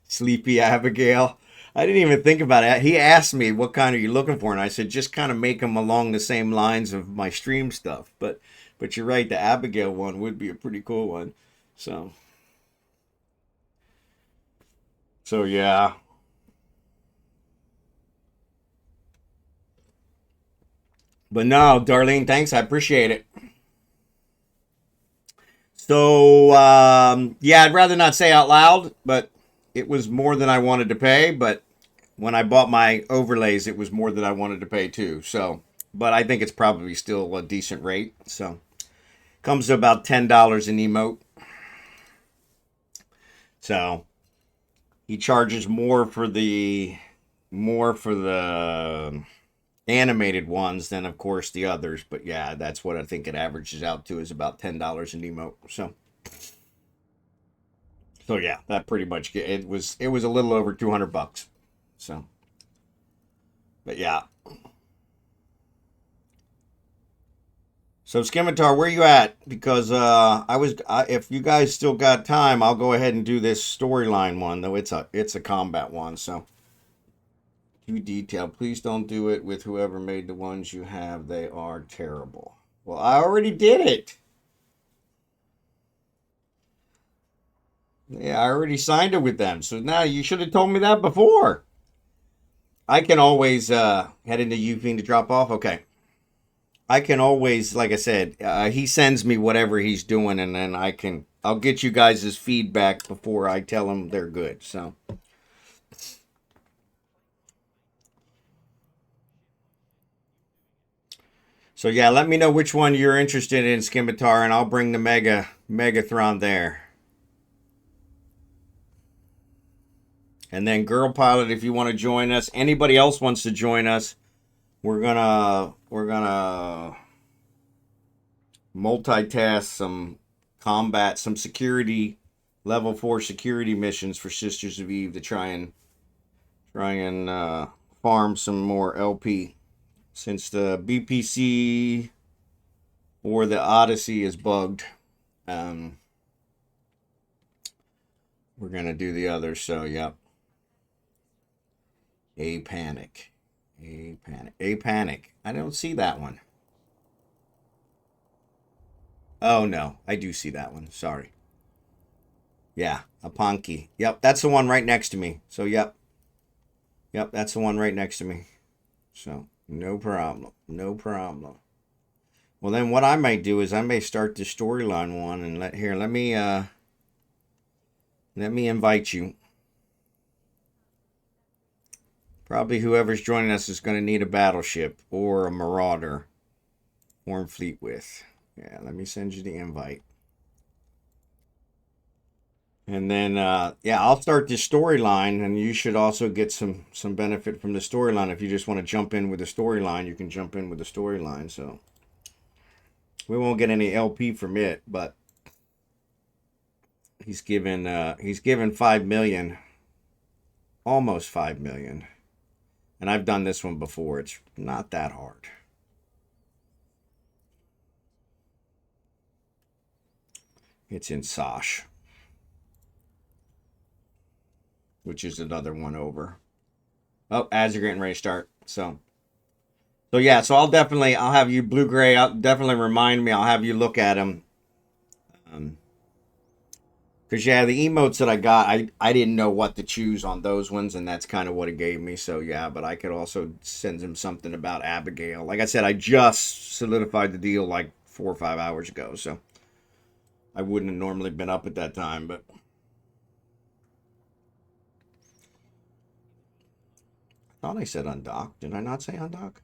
Sleepy Abigail. I didn't even think about it. He asked me, what kind are you looking for? And I said, just kind of make them along the same lines of my stream stuff. But you're right, the Abigail one would be a pretty cool one. So yeah. But no, Darlene, thanks. I appreciate it. So, yeah, I'd rather not say out loud, but it was more than I wanted to pay. But when I bought my overlays, it was more than I wanted to pay too. So, but I think it's probably still a decent rate. So, comes to about $10 an emote. So, he charges more for the animated ones than, of course, the others. But yeah, that's what I think it averages out to, is about $10 an emote. So yeah, that pretty much it was a little over $200. So, but yeah. So Scimitar, where you at? Because if you guys still got time, I'll go ahead and do this storyline one, though it's a combat one. So too detailed. Please don't do it with whoever made the ones you have. They are terrible. Well, I already did it. Yeah, I already signed it with them. So now you should have told me that before. I can always head into UV to drop off. Okay. I can always, like I said, he sends me whatever he's doing, and then I'll get you guys' feedback before I tell him they're good. So yeah, let me know which one you're interested in, Scimitar, and I'll bring the Megathron there. And then Girl Pilot, if you want to join us. Anybody else wants to join us, we're gonna multitask some combat, some security, level 4 security missions for Sisters of Eve to try and farm some more LP, since the BPC or the Odyssey is bugged. We're gonna do the others. So yep. A panic. I don't see that one. Oh no, I do see that one. Sorry. Yeah, a Ponky. Yep, that's the one right next to me. So yep, that's the one right next to me. So no problem. Well, then what I might do is I may start the storyline one and let me invite you. Probably whoever's joining us is going to need a battleship or a marauder. Form fleet with. Yeah, let me send you the invite. And then, yeah, I'll start this storyline, and you should also get some benefit from the storyline. If you just want to jump in with the storyline, you can jump in with the storyline. So we won't get any LP from it, but he's given 5 million, almost 5 million. And I've done this one before. It's not that hard. It's in Sosh, which is another one over. Oh, ads are getting ready to start. So yeah, so I'll have you, Blue Gray, I'll definitely remind me. I'll have you look at them. Because, yeah, the emotes that I got, I didn't know what to choose on those ones, and that's kind of what it gave me. So, yeah, but I could also send him something about Abigail. Like I said, I just solidified the deal like 4 or 5 hours ago, so I wouldn't have normally been up at that time, but... I thought I said undock. Did I not say undock?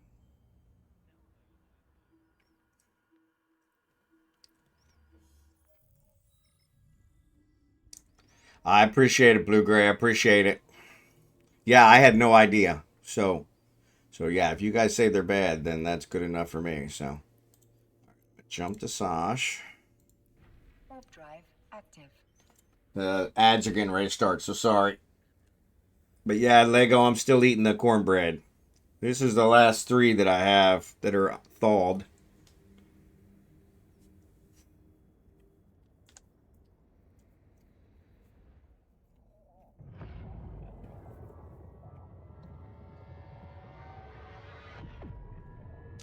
I appreciate it, Blue Gray. I appreciate it. Yeah, I had no idea. So yeah, if you guys say they're bad, then that's good enough for me. So jump to Sosh.
Warp drive active.
The ads are getting ready to start, so sorry. But yeah, Lego, I'm still eating the cornbread. This is the last 3 that I have that are thawed.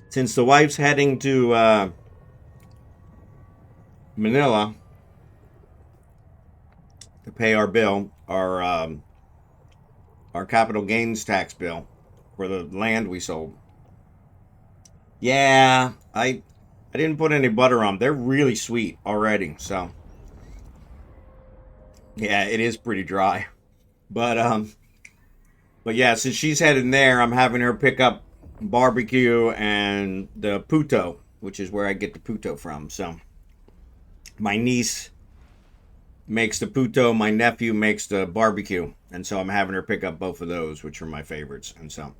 Since the wife's heading to Manila to pay our bill, our capital gains tax bill for the land we sold. Yeah, I didn't put any butter on them. They're really sweet already, so yeah, it is pretty dry. But yeah, since she's heading there, I'm having her pick up barbecue and the puto, which is where I get the puto from. So my niece makes the puto, my nephew makes the barbecue, and so I'm having her pick up both of those, which are my favorites. And so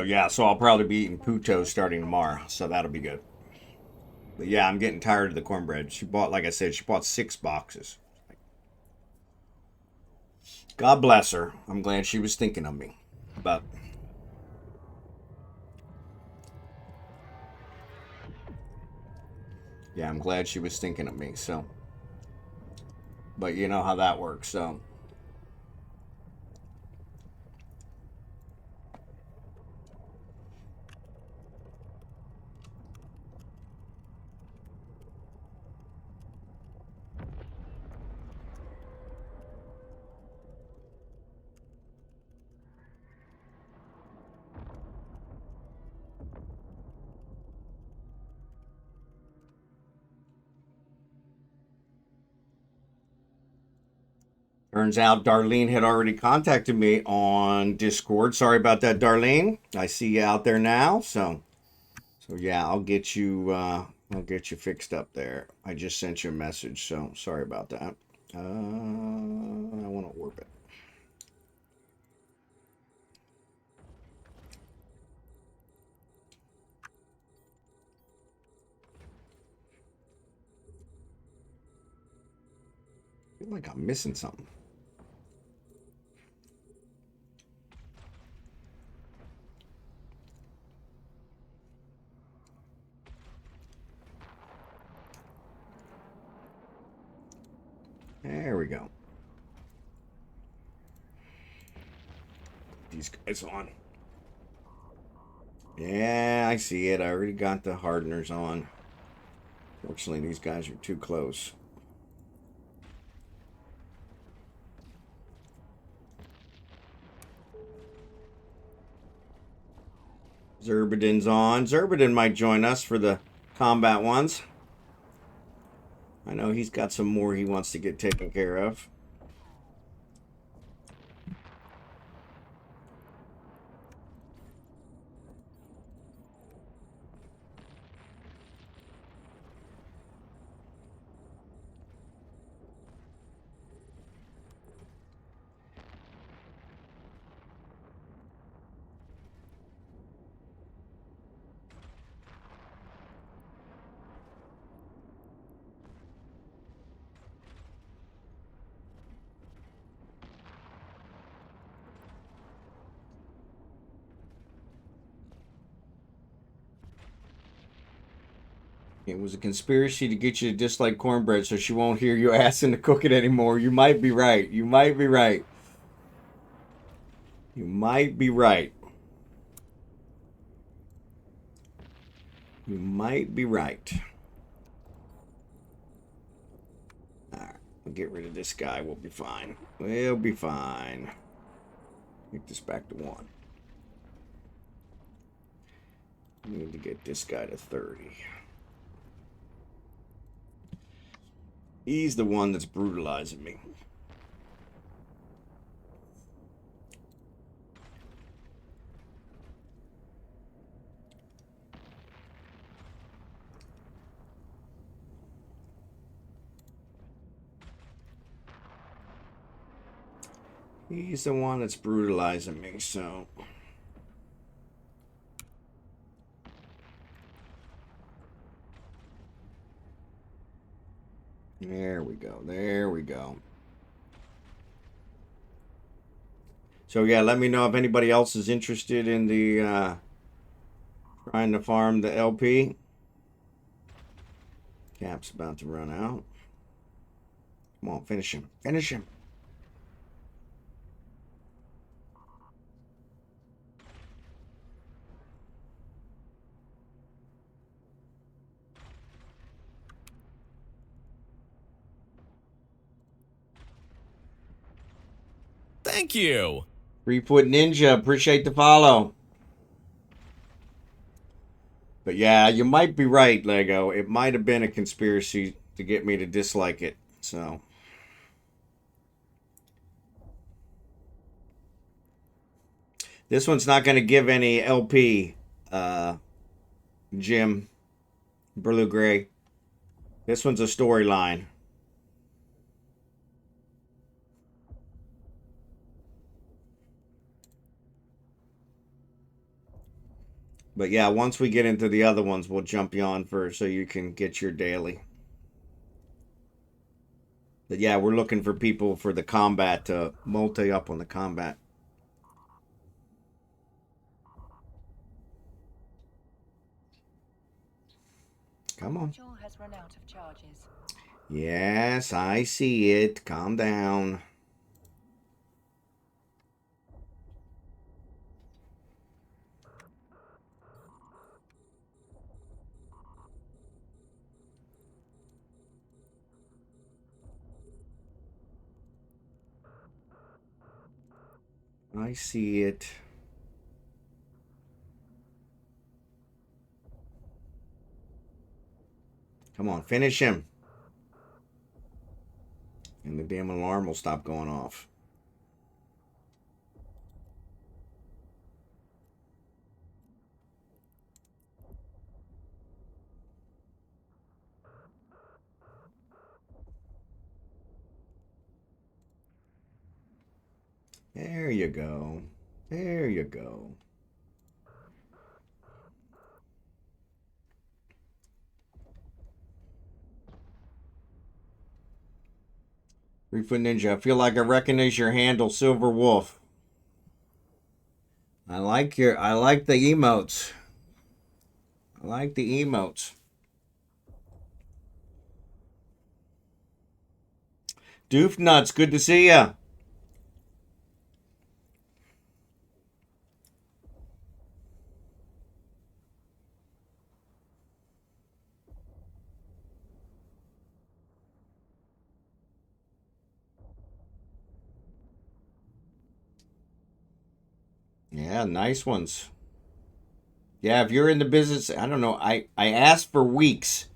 yeah, so I'll probably be eating puto starting tomorrow, so that'll be good. But yeah, I'm getting tired of the cornbread. She bought, like I said, she bought 6 boxes. God bless her. I'm glad she was thinking of me. But yeah, I'm glad she was thinking of me. So, but you know how that works. So, turns out Darlene had already contacted me on Discord. Sorry about that, Darlene. I see you out there now. So yeah, I'll get you fixed up there. I just sent you a message, so sorry about that. I want to warp it. I feel like I'm missing something. There we go. These guys on. Yeah, I see it. I already got the hardeners on. Fortunately, these guys are too close. Xurdaben's on. Xurdaben might join us for the combat ones. I know he's got some more he wants to get taken care of. It was a conspiracy to get you to dislike cornbread so she won't hear you asking to cook it anymore. You might be right. You might be right. You might be right. You might be right. Alright, we'll get rid of this guy. We'll be fine. We'll be fine. Take this back to 1. We need to get this guy to 30. He's the one that's brutalizing me. He's the one that's brutalizing me, so... There we go. There we go. So yeah, let me know if anybody else is interested in the trying to farm the LP. Cap's about to run out. Come on, finish him. Finish him.
Thank you.
3-Foot Ninja, appreciate the follow. But yeah, you might be right, Lego. It might have been a conspiracy to get me to dislike it. So this one's not going to give any LP, Jim, Blue Gray. This one's a storyline. But yeah, once we get into the other ones, we'll jump you on first so you can get your daily. But yeah, we're looking for people for the combat to multi up on the combat. Come on.
Fuel has run out of charges.
Yes, I see it. Calm down. I see it. Come on, finish him. And the damn alarm will stop going off. There you go. There you go. Three-Foot Ninja, I feel like I recognize your handle, Silver Wolf. I like the emotes. I like the emotes. Doofnuts, good to see ya. Yeah, nice ones. Yeah, if you're in the business, I don't know. I asked for weeks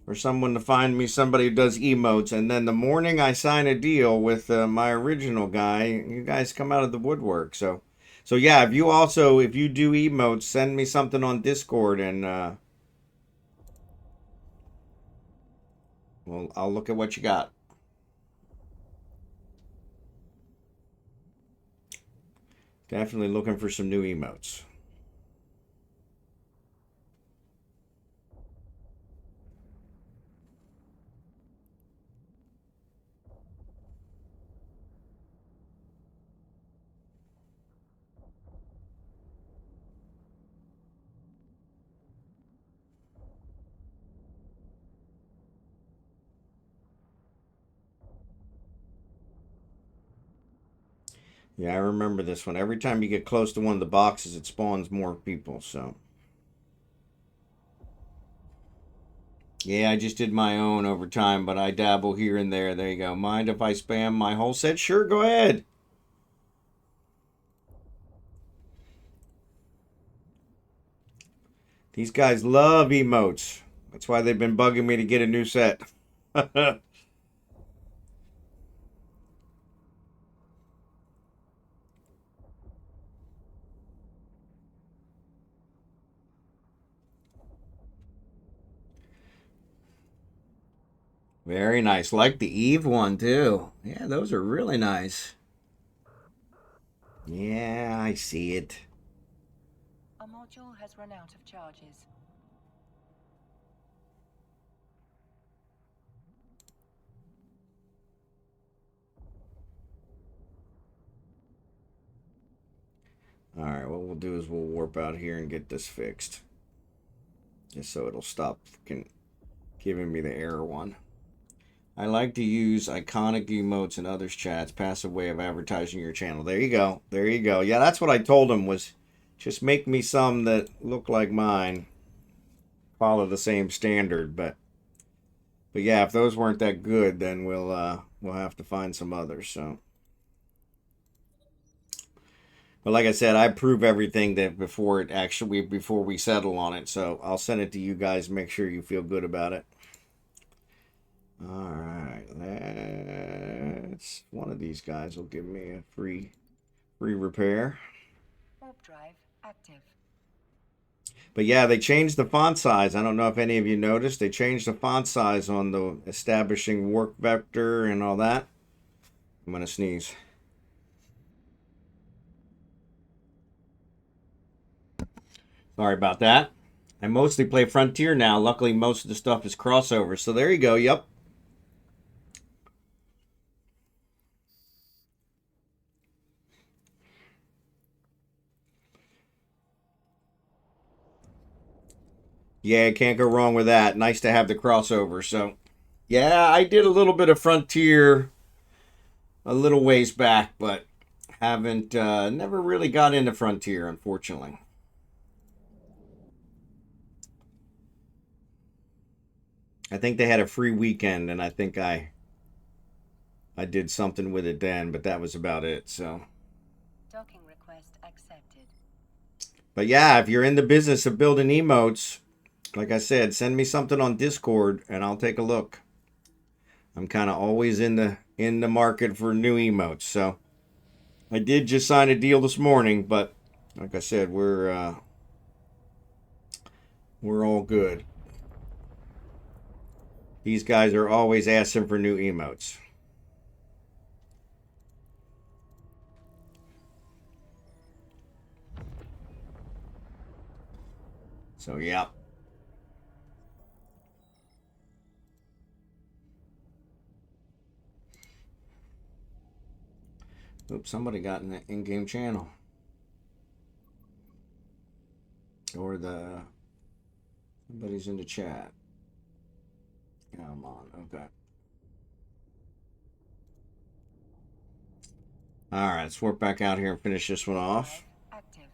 for someone to find me somebody who does emotes, and then the morning I sign a deal with my original guy, you guys come out of the woodwork. So yeah, if you do emotes, send me something on Discord, and well, I'll look at what you got. Definitely looking for some new emotes. Yeah, I remember this one. Every time you get close to one of the boxes, it spawns more people, so. Yeah, I just did my own over time, but I dabble here and there. There you go. Mind if I spam my whole set? Sure, go ahead. These guys love emotes. That's why they've been bugging me to get a new set. Very nice. Like the Eve one, too. Yeah, those are really nice. Yeah, I see it.
A module has run out of charges.
Alright, what we'll do is we'll warp out here and get this fixed. Just so it'll stop freaking giving me the error one. I like to use iconic emotes in others' chats. Passive way of advertising your channel. There you go. There you go. Yeah, that's what I told him was just make me some that look like mine. Follow the same standard, but yeah, if those weren't that good, then we'll have to find some others. So, but like I said, I approve everything that before we settle on it. So I'll send it to you guys. Make sure you feel good about it. All right, that's one of these guys will give me a free repair.
Warp drive active.
But yeah, they changed the font size. I don't know if any of you noticed. They changed the font size on the establishing work vector and all that. I'm gonna sneeze. Sorry about that. I mostly play Frontier now. Luckily, most of the stuff is crossover. So there you go. Yep. Yeah, can't go wrong with that. Nice to have the crossover. So, yeah, I did a little bit of Frontier a little ways back, but haven't, never really got into Frontier, unfortunately. I think they had a free weekend, and I think I did something with it then, but that was about it, so.
Docking request accepted.
But yeah, if you're in the business of building emotes, like I said, send me something on Discord and I'll take a look. I'm kind of always in the market for new emotes. So I did just sign a deal this morning, but like I said, we're all good. These guys are always asking for new emotes. So yeah. Oops, somebody got in the in-game channel. Or somebody's in the chat. Come on, okay. Alright, let's warp back out here and finish this one off.
Active.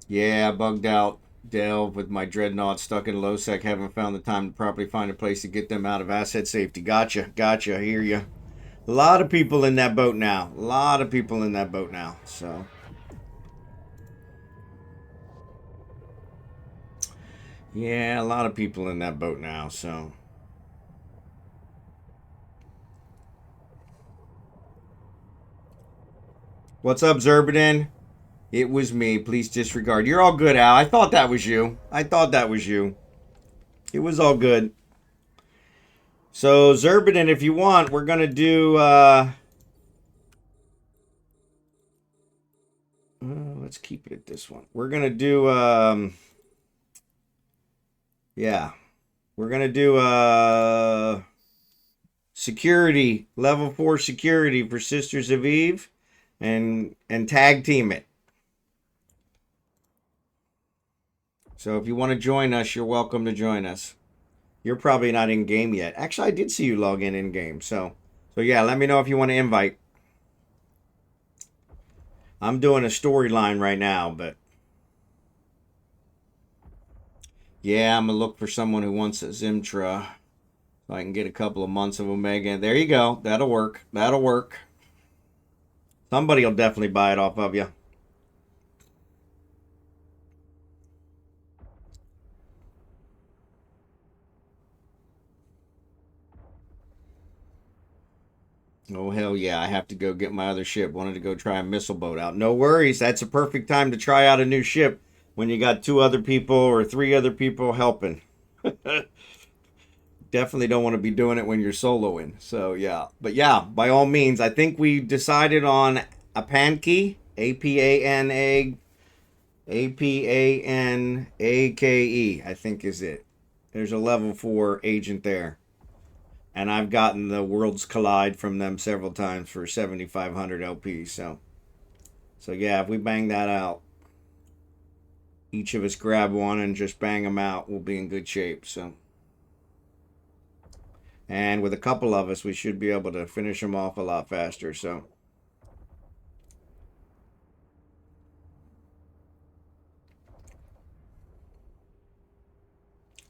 Yeah, I bugged out Delve with my dreadnought stuck in low sec. Haven't found the time to properly find a place to get them out of asset safety. Gotcha. I hear you. A lot of people in that boat now. So. Yeah, a lot of people in that boat now, so. What's up, Xurdaben? It was me. Please disregard. You're all good, Al. I thought that was you. It was all good. So, Xurdaben, if you want, we're going to do... let's keep it at this one. We're going to do... yeah. We're going to do... security. Level 4 security for Sisters of Eve. And tag team it. So if you want to join us, you're welcome to join us. You're probably not in game yet. Actually, I did see you log in game. So yeah, let me know if you want to invite. I'm doing a storyline right now, but yeah, I'm gonna look for someone who wants a Zimtra so I can get a couple of months of Omega. There you go. That'll work. That'll work. Somebody will definitely buy it off of you. Oh, hell yeah. I have to go get my other ship. Wanted to go try a missile boat out. No worries. That's a perfect time to try out a new ship when you got 2 other people or 3 other people helping. Definitely don't want to be doing it when you're soloing. So, yeah. But, yeah, by all means, I think we decided on a Panke. A-P-A-N-A. A-P-A-N-A-K-E, I think is it. There's a level 4 agent there. And I've gotten the Worlds Collide from them several times for 7,500 LP. So yeah, if we bang that out, each of us grab one and just bang them out, we'll be in good shape. So, and with a couple of us, we should be able to finish them off a lot faster. So.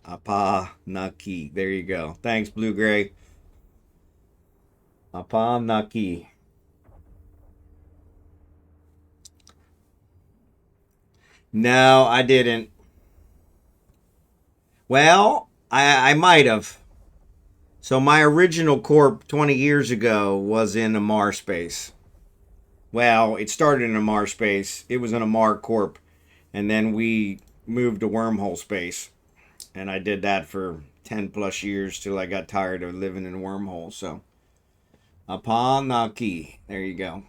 Apa Naki. There you go. Thanks, Blue Gray. Apa Naki. No, I didn't. Well, I might have. So my original corp 20 years ago was in a Mar space. Well, it started in a Mar space. It was in a Mar corp. And then we moved to wormhole space. And I did that for 10 plus years till I got tired of living in wormholes. So, Apa Naki. There you go.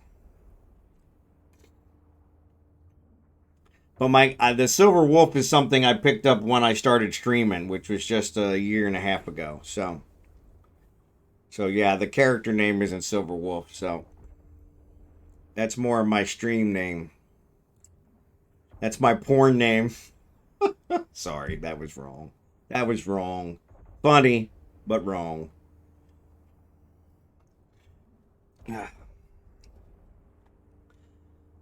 But the Silver Wolf is something I picked up when I started streaming, which was just a year and a half ago. So yeah, the character name isn't Silver Wolf. So that's more of my stream name. That's my porn name. Sorry, that was wrong. That was wrong. Funny, but wrong.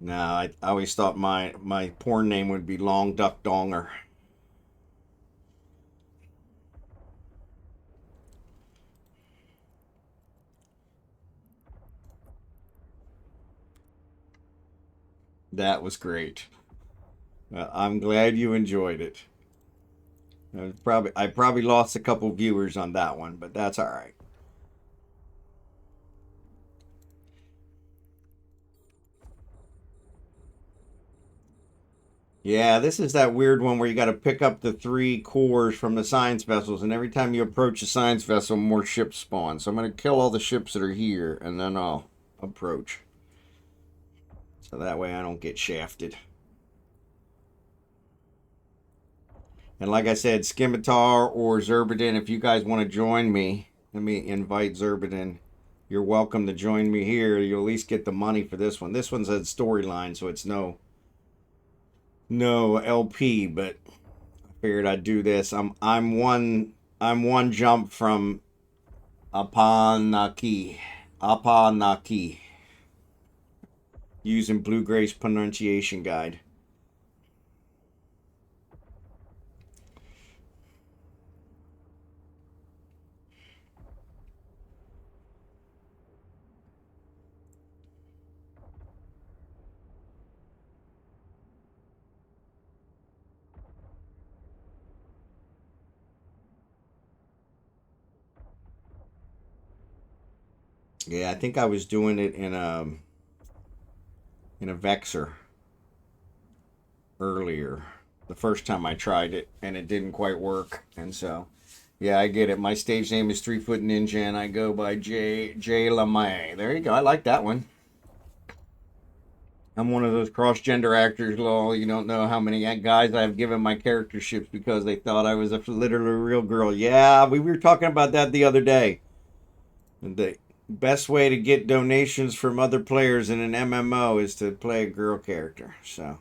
No, I always thought my porn name would be Long Duck Donger. That was great. I'm glad you enjoyed it. I probably lost a couple viewers on that one, but that's all right. Yeah, this is that weird one where you got to pick up the 3 cores from the science vessels, and every time you approach a science vessel, more ships spawn. So I'm going to kill all the ships that are here, and then I'll approach. So that way I don't get shafted. And like I said, Scimitar or Xurdaben, if you guys want to join me, let me invite Xurdaben. You're welcome to join me here. You'll at least get the money for this one. This one's a storyline, so it's no LP, but I figured I'd do this. I'm one jump from Apa Naki. Using Blue Gray's pronunciation guide. Yeah, I think I was doing it in a Vexer earlier. The first time I tried it, and it didn't quite work. And so, yeah, I get it. My stage name is 3 Foot Ninja, and I go by J Lamay. There you go. I like that one. I'm one of those cross-gender actors, lol. You don't know how many guys I've given my character ships because they thought I was literally a real girl. Yeah, we were talking about that the other day. The best way to get donations from other players in an MMO is to play a girl character. So,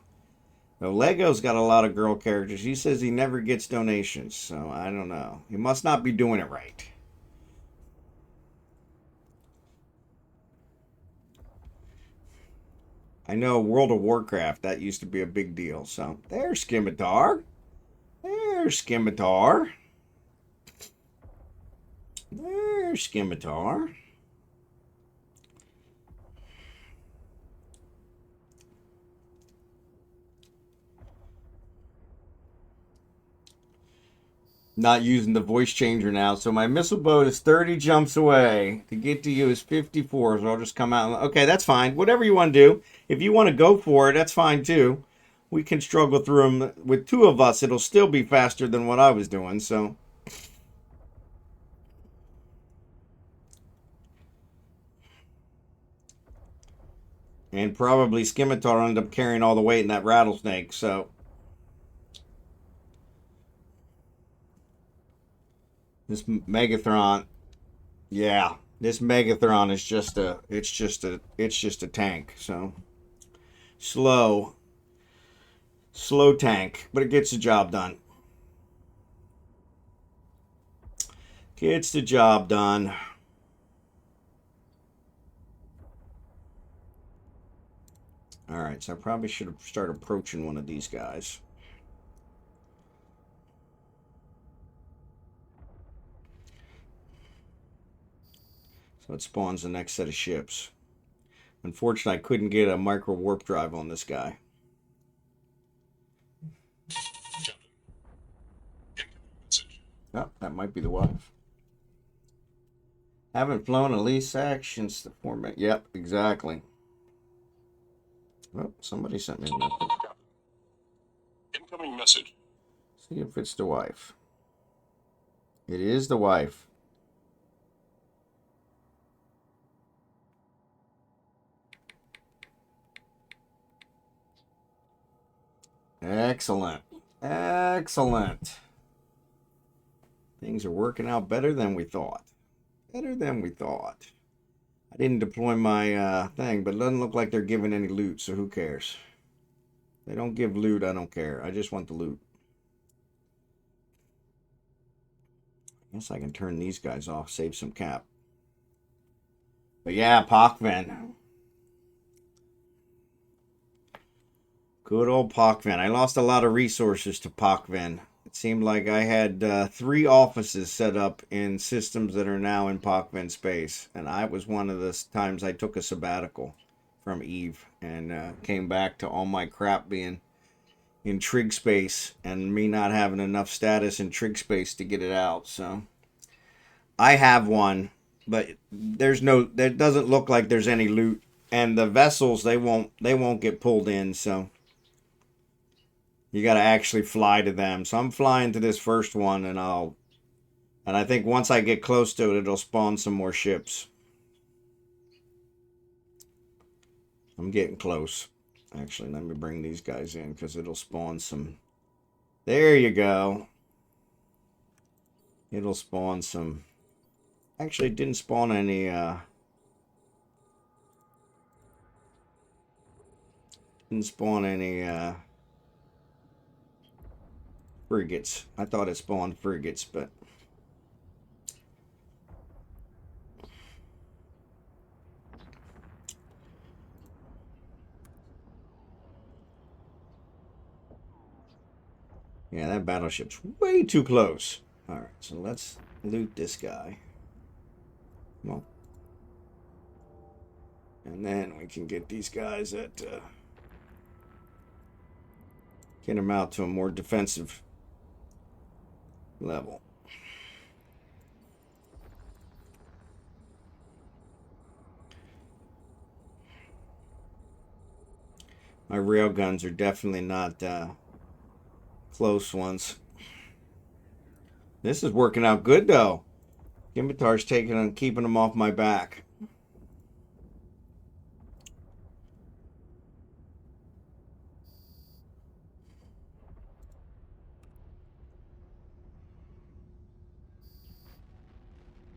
So Lego's got a lot of girl characters. He says he never gets donations, so I don't know. He must not be doing it right. I know World of Warcraft, that used to be a big deal. So there's Scimitar. There's Scimitar. There's Scimitar. Not using the voice changer now. So my missile boat is 30 jumps away. To get to you is 54. So I'll just come out. Okay, that's fine. Whatever you want to do. If you want to go for it, that's fine too. We can struggle through them. With two of us, it'll still be faster than what I was doing. So. And probably Scimitar ended up carrying all the weight in that rattlesnake. So. This Megathron, yeah, this Megathron is just a tank. So slow tank, but it gets the job done. Gets the job done. All right, so I probably should have started approaching one of these guys. So it spawns the next set of ships. Unfortunately, I couldn't get a micro warp drive on this guy. Oh, that might be the wife. Haven't flown a lease action since the format. Yep, exactly. Oh, somebody sent me a message.
Incoming message.
See if it's the wife. It is the wife. Excellent. Excellent. Things are working out better than we thought. Better than we thought. I didn't deploy my thing, but it doesn't look like they're giving any loot, so who cares? They don't give loot, I don't care. I just want the loot. I guess I can turn these guys off, save some cap. But yeah, Pokven. Good old Pokven. I lost a lot of resources to Pokven. It seemed like I had 3 offices set up in systems that are now in Pokven space. And I was one of the times I took a sabbatical from Eve and came back to all my crap being in trig space and me not having enough status in trig space to get it out. So I have one, but there doesn't look like there's any loot, and the vessels they won't get pulled in, so you got to actually fly to them. So I'm flying to this first one, and I think once I get close to it, it'll spawn some more ships. I'm getting close. Actually, let me bring these guys in because it'll spawn some. There you go. It'll spawn some. Actually, it didn't spawn any. Didn't spawn any frigates. I thought it spawned frigates, but. Yeah, that battleship's way too close. Alright, so let's loot this guy. Come on. And then we can get these guys at... get them out to a more defensive level. My railguns are definitely not... close ones. This is working out good though. Scimitar's taking and keeping them off my back.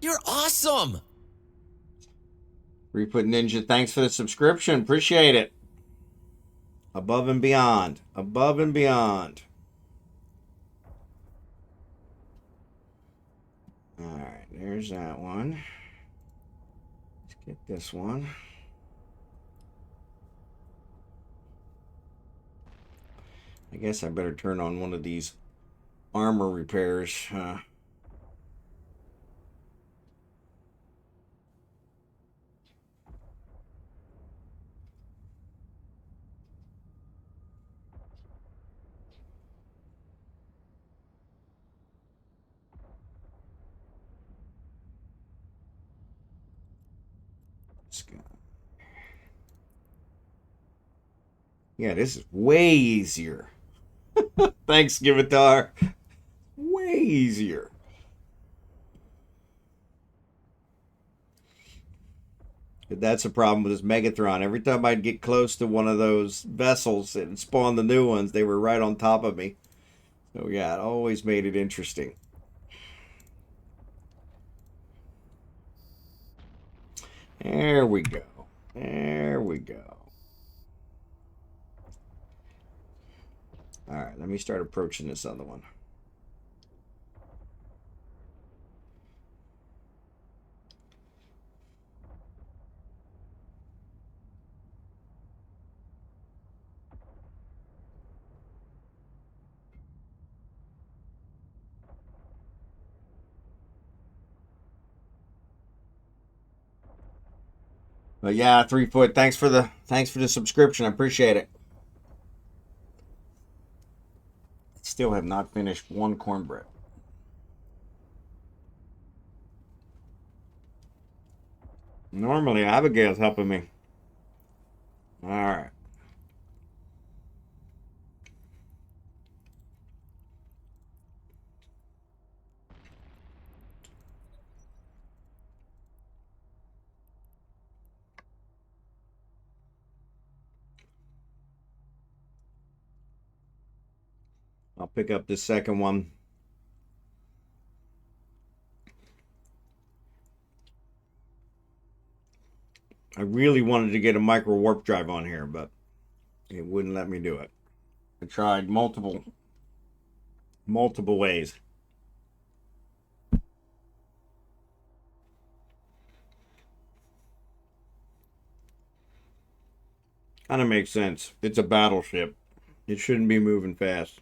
You're awesome!
Reput Ninja, thanks for the subscription. Appreciate it. Above and beyond. Above and beyond. Alright, there's that one. Let's get this one. I guess I better turn on one of these armor repairs. Yeah, this is way easier. Thanks, Givitar. Way easier. But that's a problem with this Megatron. Every time I'd get close to one of those vessels and spawn the new ones, they were right on top of me. So yeah, it always made it interesting. There we go. There we go. All right, let me start approaching this other one. But yeah, 3 foot. Thanks for the subscription. I appreciate it. Still have not finished one cornbread. Normally, Abigail's helping me. All right. I'll pick up this second one. I really wanted to get a micro warp drive on here, but it wouldn't let me do it. I tried multiple ways. Kind of makes sense. It's a battleship. It shouldn't be moving fast.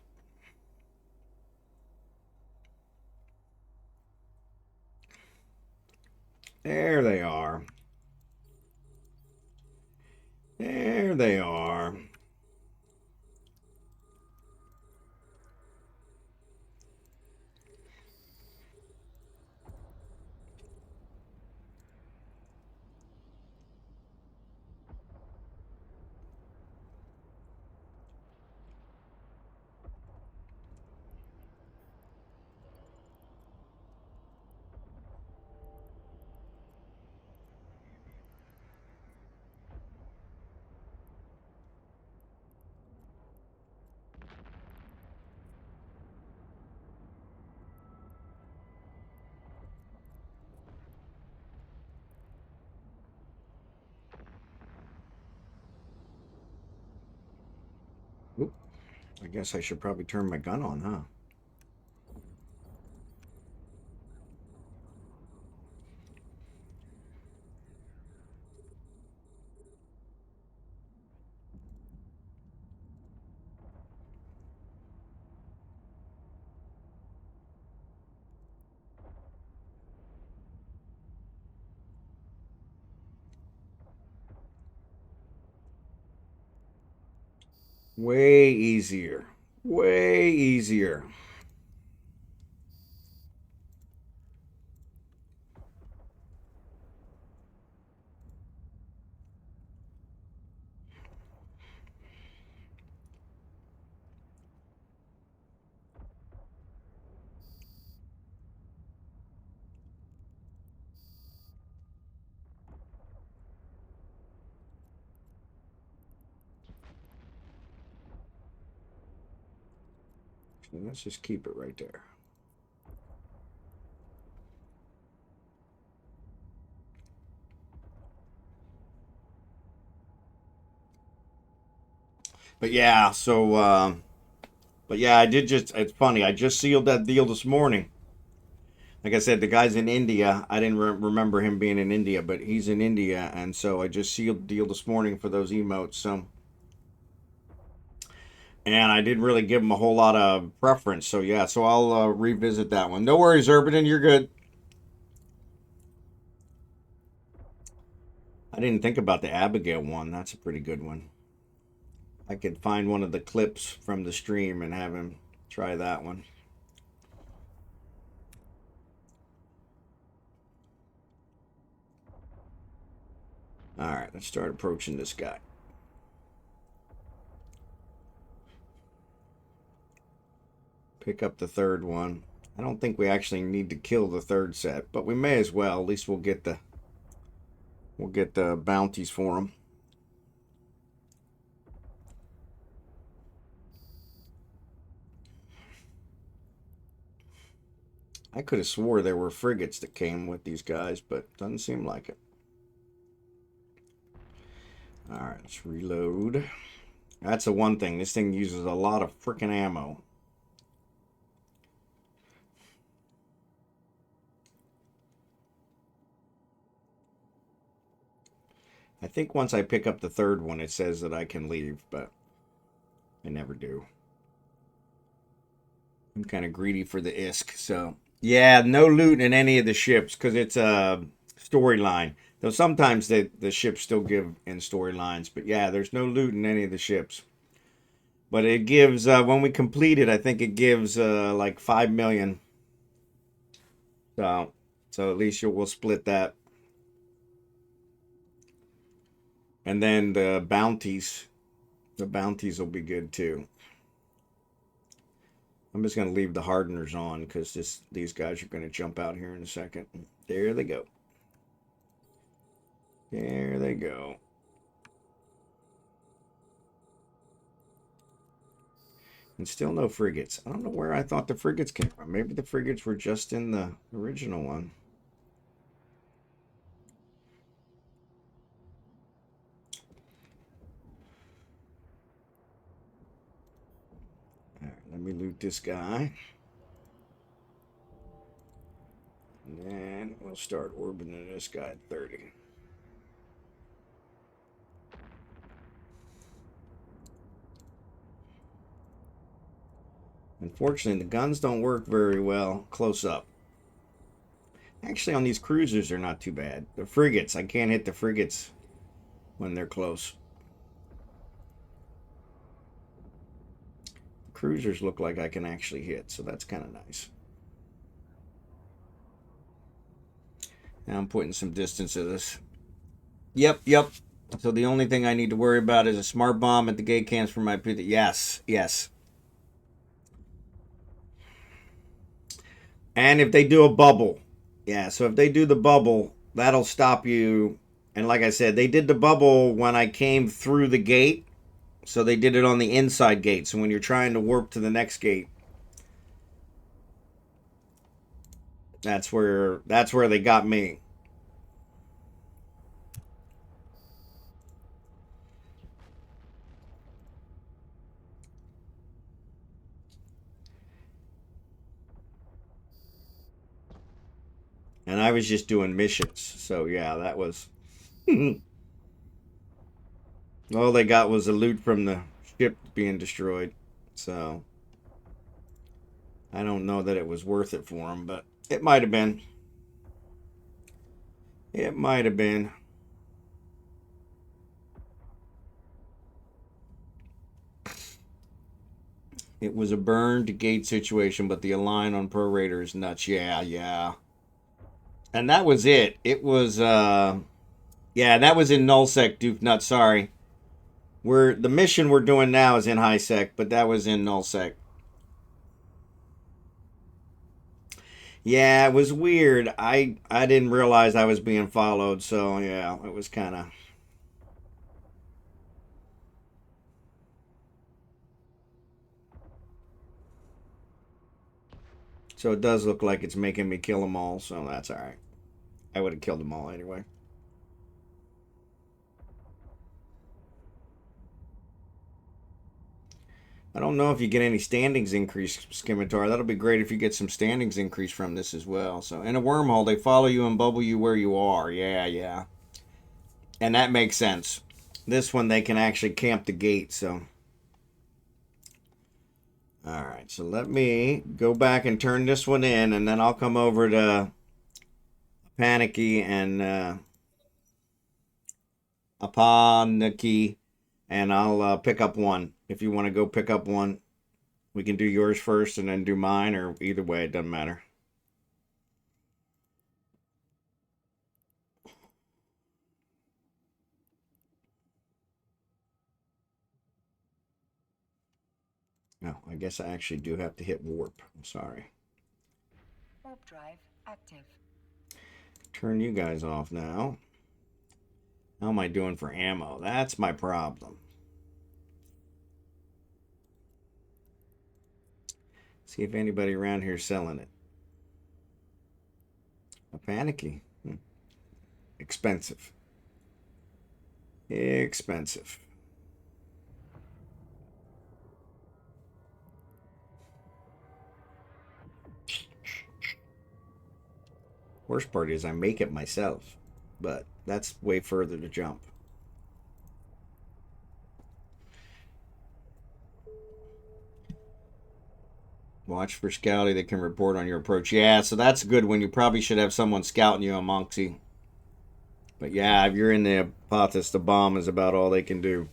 There they are. There they are. Oop. I guess I should probably turn my gun on, huh? Way easier. Way easier. So let's just keep it right there. But yeah, so but yeah, I did just. It's funny. I just sealed that deal this morning. Like I said, the guy's in India. I didn't remember him being in India, but he's in India, and so I just sealed the deal this morning for those emotes. So, and I didn't really give him a whole lot of preference. So yeah, so I'll revisit that one. No worries, Urban, you're good. I didn't think about the Abigail one. That's a pretty good one. I could find one of the clips from the stream and have him try that one. All right, let's start approaching this guy. Pick up the third one. I don't think we actually need to kill the third set, but we may as well. At least we'll get the bounties for them. I could have swore there were frigates that came with these guys, but doesn't seem like it. All right, let's reload. That's the one thing. This thing uses a lot of freaking ammo. I think once I pick up the third one, it says that I can leave, but I never do. I'm kind of greedy for the ISK, so... Yeah, no loot in any of the ships, because it's a storyline. Though sometimes the ships still give in storylines, but yeah, there's no loot in any of the ships. But it gives, when we complete it, I think it gives like 5 million. So at least we'll split that. And then the bounties will be good too. I'm just going to leave the hardeners on because these guys are going to jump out here in a second. There they go. There they go. And still no frigates. I don't know where I thought the frigates came from. Maybe the frigates were just in the original one. Alright, let me loot this guy. And then we'll start orbiting this guy at 30. Unfortunately, the guns don't work very well close up. Actually, on these cruisers, they're not too bad. The frigates, I can't hit the frigates when they're close. The cruisers look like I can actually hit, so that's kind of nice. Now I'm putting some distance to this. Yep. So the only thing I need to worry about is a smart bomb at the gate cans for my pit. Yes. And if they do a bubble. Yeah, so if they do the bubble, that'll stop you. And like I said, they did the bubble when I came through the gate. So they did it on the inside gate. So when you're trying to warp to the next gate, that's where they got me. And I was just doing missions. So yeah, that was... All they got was the loot from the ship being destroyed. So I don't know that it was worth it for them, but it might have been. It might have been. It was a burn to gate situation, but the align on prorator is nuts. Yeah. And that was it. It was, yeah, that was in Null Sec, Doofnuts, sorry. The mission we're doing now is in High Sec, but that was in Null Sec. Yeah, it was weird. I didn't realize I was being followed, so yeah, it was kind of... So it does look like it's making me kill them all, so that's alright. I would have killed them all anyway. I don't know if you get any standings increase, Scimitar. That'll be great if you get some standings increase from this as well. So, in a wormhole, they follow you and bubble you where you are. Yeah, yeah. And that makes sense. This one, they can actually camp the gate, so. Alright, so let me go back and turn this one in, and then I'll come over to Panicky and Apanaki, and I'll pick up one. If you want to go pick up one, we can do yours first and then do mine, or either way, it doesn't matter. No, I guess I actually do have to hit warp. I'm sorry.
Warp drive active.
Turn you guys off now. How am I doing for ammo? That's my problem. See if anybody around here is selling it. A panicky. Expensive. Expensive. Worst part is I make it myself, but that's way further to jump. Watch for scouting that can report on your approach. Yeah, so that's good when you probably should have someone scouting you, almonxy. But yeah, if you're in the Apothis, the bomb is about all they can do.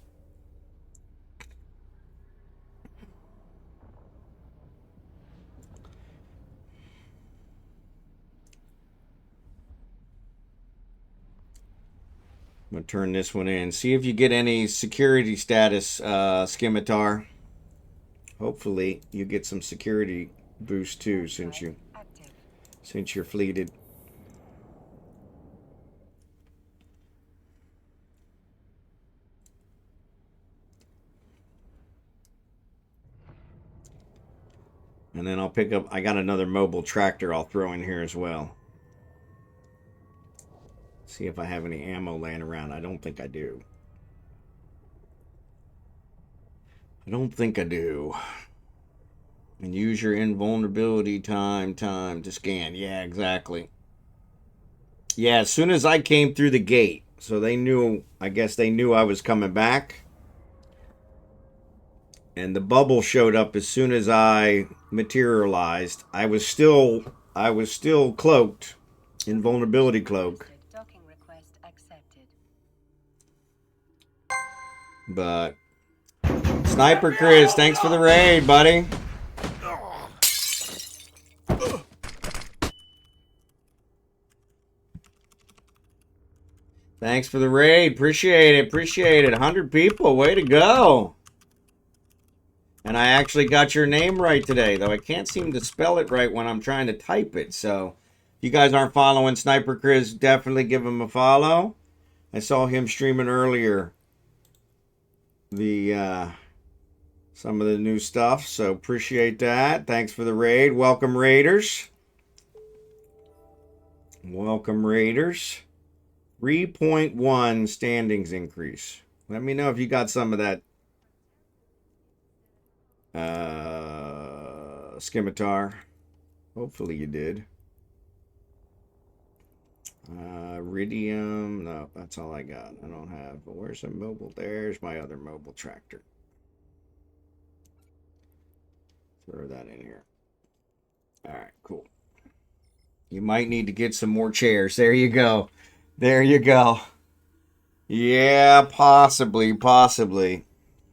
I'm going to turn this one in. See if you get any security status, Scimitar. Hopefully you get some security boost too, since you're fleeted. And then I'll pick up, I got another mobile tractor I'll throw in here as well. See if I have any ammo laying around. I don't think I do. I don't think I do. And use your invulnerability time to scan. Yeah, exactly. Yeah, as soon as I came through the gate, so they knew, I guess they knew I was coming back. And the bubble showed up as soon as I materialized. I was still cloaked, invulnerability cloak.
Docking request accepted.
But SniperKrizz, thanks for the raid, buddy. Thanks for the raid. Appreciate it. Appreciate it. 100 people. Way to go. And I actually got your name right today, though I can't seem to spell it right when I'm trying to type it. So if you guys aren't following SniperKrizz, definitely give him a follow. I saw him streaming earlier the some of the new stuff, so appreciate that. Thanks for the raid. Welcome, Raiders. Welcome, Raiders. 3.1 standings increase. Let me know if you got some of that Scimitar. Hopefully you did. Iridium. No, that's all I got. I don't have. But where's the mobile? There's my other mobile tractor. Throw that in here. All right, cool. You might need to get some more chairs. There you go. There you go. Yeah, possibly.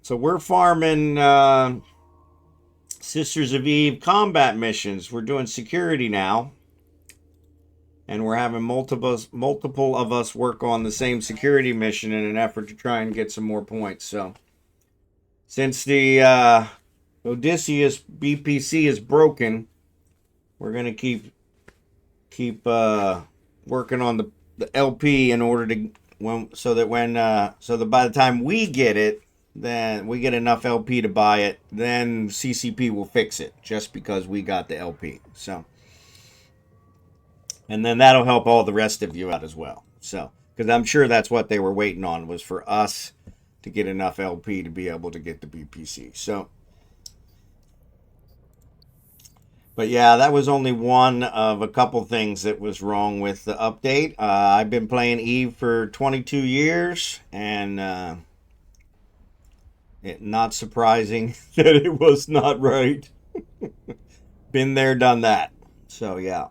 So we're farming Sisters of Eve combat missions. We're doing security now. And we're having multiple of us work on the same security mission in an effort to try and get some more points. So since the Odysseus BPC is broken, we're gonna keep working on the LP in order to so that by the time we get it, then we get enough LP to buy it, then CCP will fix it just because we got the LP. So, and then that'll help all the rest of you out as well. So, because I'm sure that's what they were waiting on, was for us to get enough LP to be able to get the BPC. So But yeah, that was only one of a couple things that was wrong with the update. I've been playing Eve for 22 years, and not surprising that it was not right. Been there, done that. So yeah.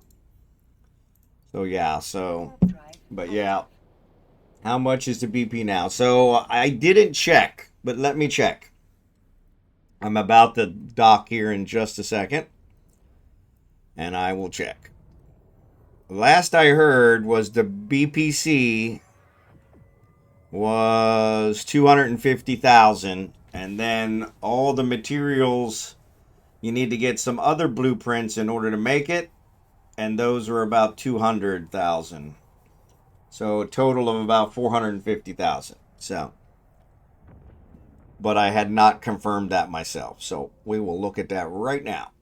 But yeah. How much is the BP now? So I didn't check, but let me check. I'm about to dock here in just a second, and I will check. Last I heard was the BPC was 250,000, and then all the materials, you need to get some other blueprints in order to make it, and those were about 200,000. So a total of about 450,000. So, but I had not confirmed that myself. So we will look at that right now.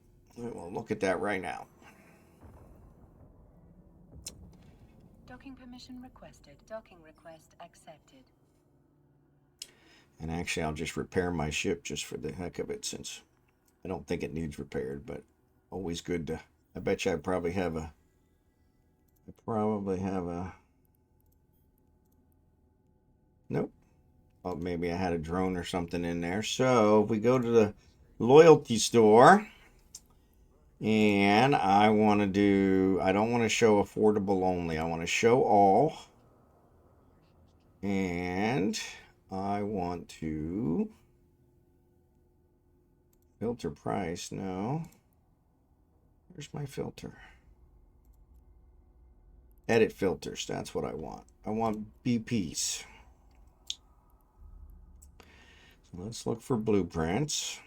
Docking permission requested. Docking request accepted.
And actually, I'll just repair my ship just for the heck of it, since I don't think it needs repaired, but always good to... I bet you I probably have a... Nope. Oh, maybe I had a drone or something in there. So if we go to the loyalty store, and I want to do... I don't want to show affordable only. I want to show all. And I want to... Filter price, no. Where's my filter? Edit filters, that's what I want. I want BPs. So let's look for blueprints.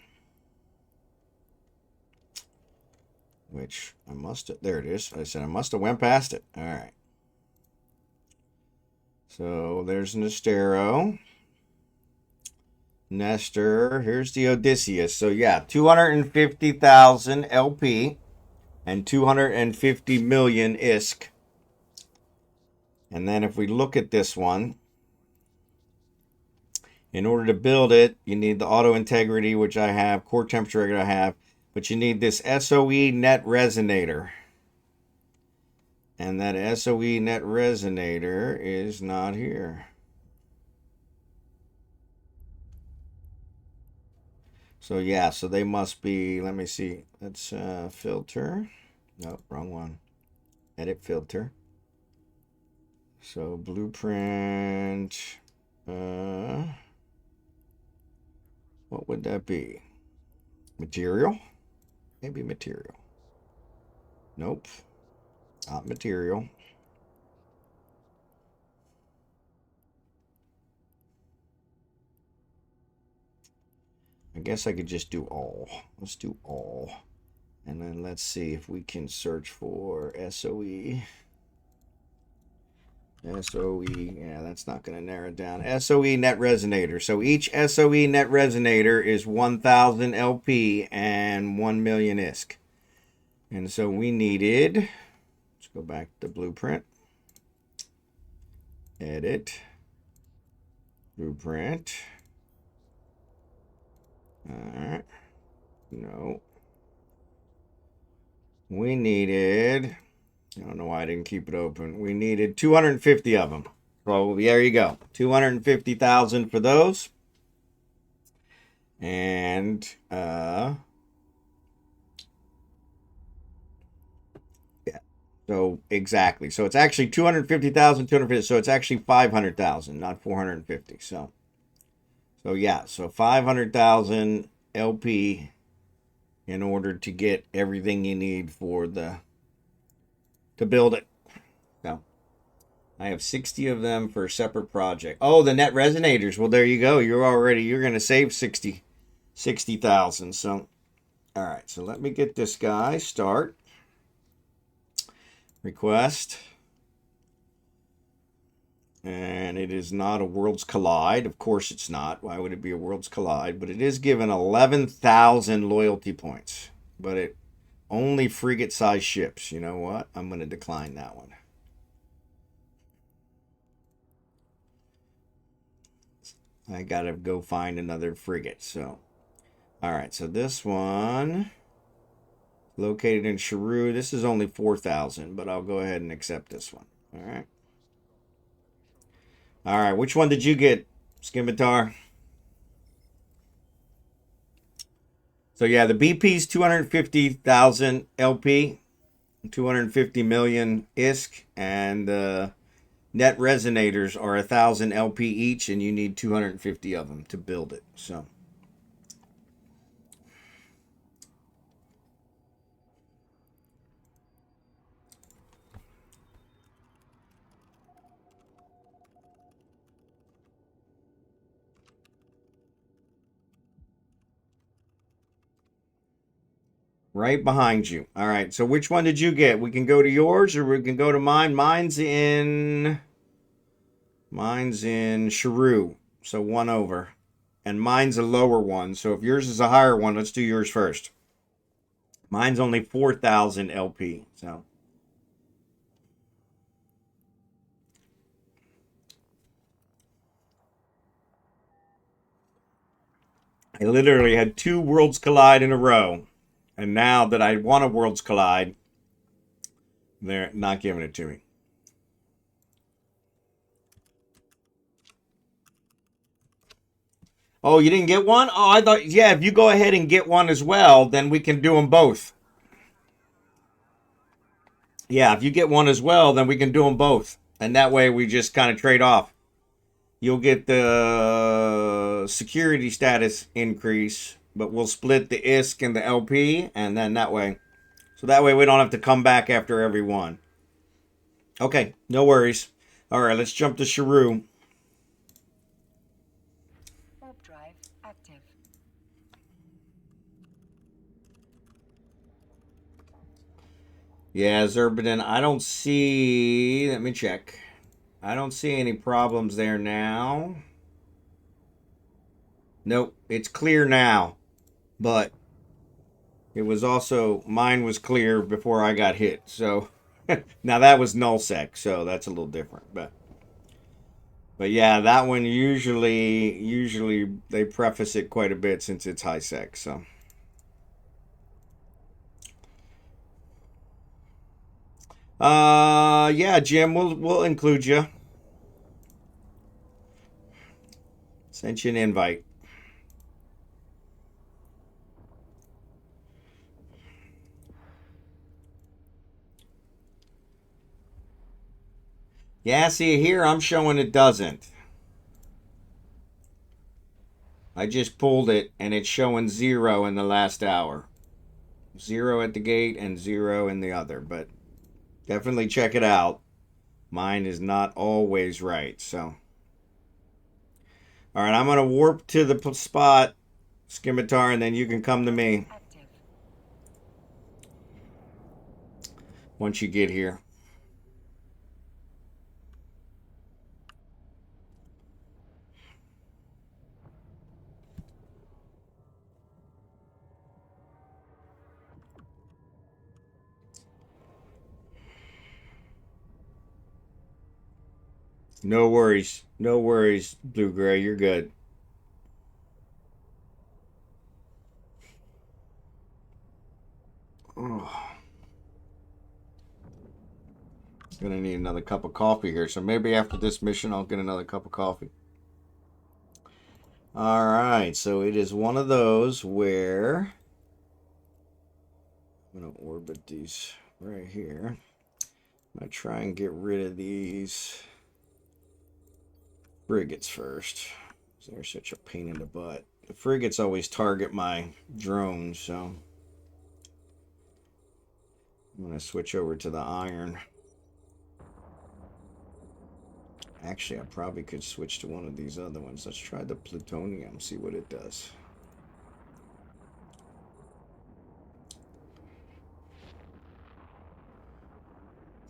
Which I must have, there it is. I said I must have went past it. All right. So there's Nestero. Nestor, here's the Odysseus. So yeah, 250,000 LP and 250 million ISK. And then if we look at this one, in order to build it, you need the auto integrity, which I have, core temperature regulator I have, but you need this SoE net resonator. And that SoE net resonator is not here. So yeah, so they must be, let me see, let's filter. Nope, wrong one. Edit filter. So blueprint, what would that be? Material? Maybe material. Nope, not material. I guess I could just do all. Let's do all. And then let's see if we can search for SoE. SoE, yeah, that's not going to narrow it down. SoE net resonator. So each SoE net resonator is 1,000 LP and 1 million ISK. And so we needed, let's go back to blueprint. Edit. Blueprint. Alright. No. We needed, I don't know why I didn't keep it open. We needed 250 of them. So there you go. 250,000 for those. And yeah. So exactly. So it's actually 250,000, 250. So it's actually 500,000, not 450. So yeah, so 500,000 LP in order to get everything you need for the to build it. So I have 60 of them for a separate project. Oh, the net resonators. Well, there you go. You're going to save 60,000. So all right. So let me get this guy start. Request. And it is not a Worlds Collide. Of course it's not. Why would it be a Worlds Collide? But it is given 11,000 loyalty points. But it only frigate-sized ships. You know what? I'm going to decline that one. I got to go find another frigate. So, all right. So this one, Located in Shrew. This is only 4,000, but I'll go ahead and accept this one. All right. All right. Which one did you get, Scimitar? So yeah, the BP's 250,000 LP, 250 million ISK, and net resonators are 1,000 LP each, and you need 250 of them to build it. So. Right behind you. All right. So which one did you get? We can go to yours or we can go to mine. Mine's in Shrew. So one over. And mine's a lower one. So if yours is a higher one, let's do yours first. Mine's only 4,000 LP. So I literally had 2 Worlds Collide in a row. And now that I want a Worlds Collide, they're not giving it to me. Oh, you didn't get one? Oh, I thought, yeah, if you go ahead and get one as well, then we can do them both. Yeah, if you get one as well, then we can do them both. And that way we just kind of trade off. You'll get the security status increase, but we'll split the ISK and the LP, and then that way. So that way we don't have to come back after every one. Okay, no worries. All right, let's jump to Shrew.
Warp drive active.
Yeah, Xurdaben, I don't see... Let me check. I don't see any problems there now. Nope, it's clear now. But it was also... Mine was clear before I got hit, so... Now that was Null Sec, so that's a little different, but yeah, that one usually they preface it quite a bit since it's high sec, so. Yeah, Jim, we'll include you. Sent you an invite. Yeah, see here I'm showing it doesn't. I just pulled it and it's showing 0 in the last hour. 0 at the gate and 0 in the other, but definitely check it out. Mine is not always right, so. All right, I'm going to warp to the spot, Scimitar, and then you can come to me once you get here. No worries. No worries, Blue Gray. You're good. Oh. Gonna need another cup of coffee here, so maybe after this mission I'll get another cup of coffee. Alright, so it is one of those where I'm gonna orbit these right here. I'm gonna try and get rid of these frigates first. They're such a pain in the butt. The frigates always target my drones, so I'm gonna switch over to the iron. Actually, I probably could switch to one of these other ones. Let's try the plutonium, see what it does.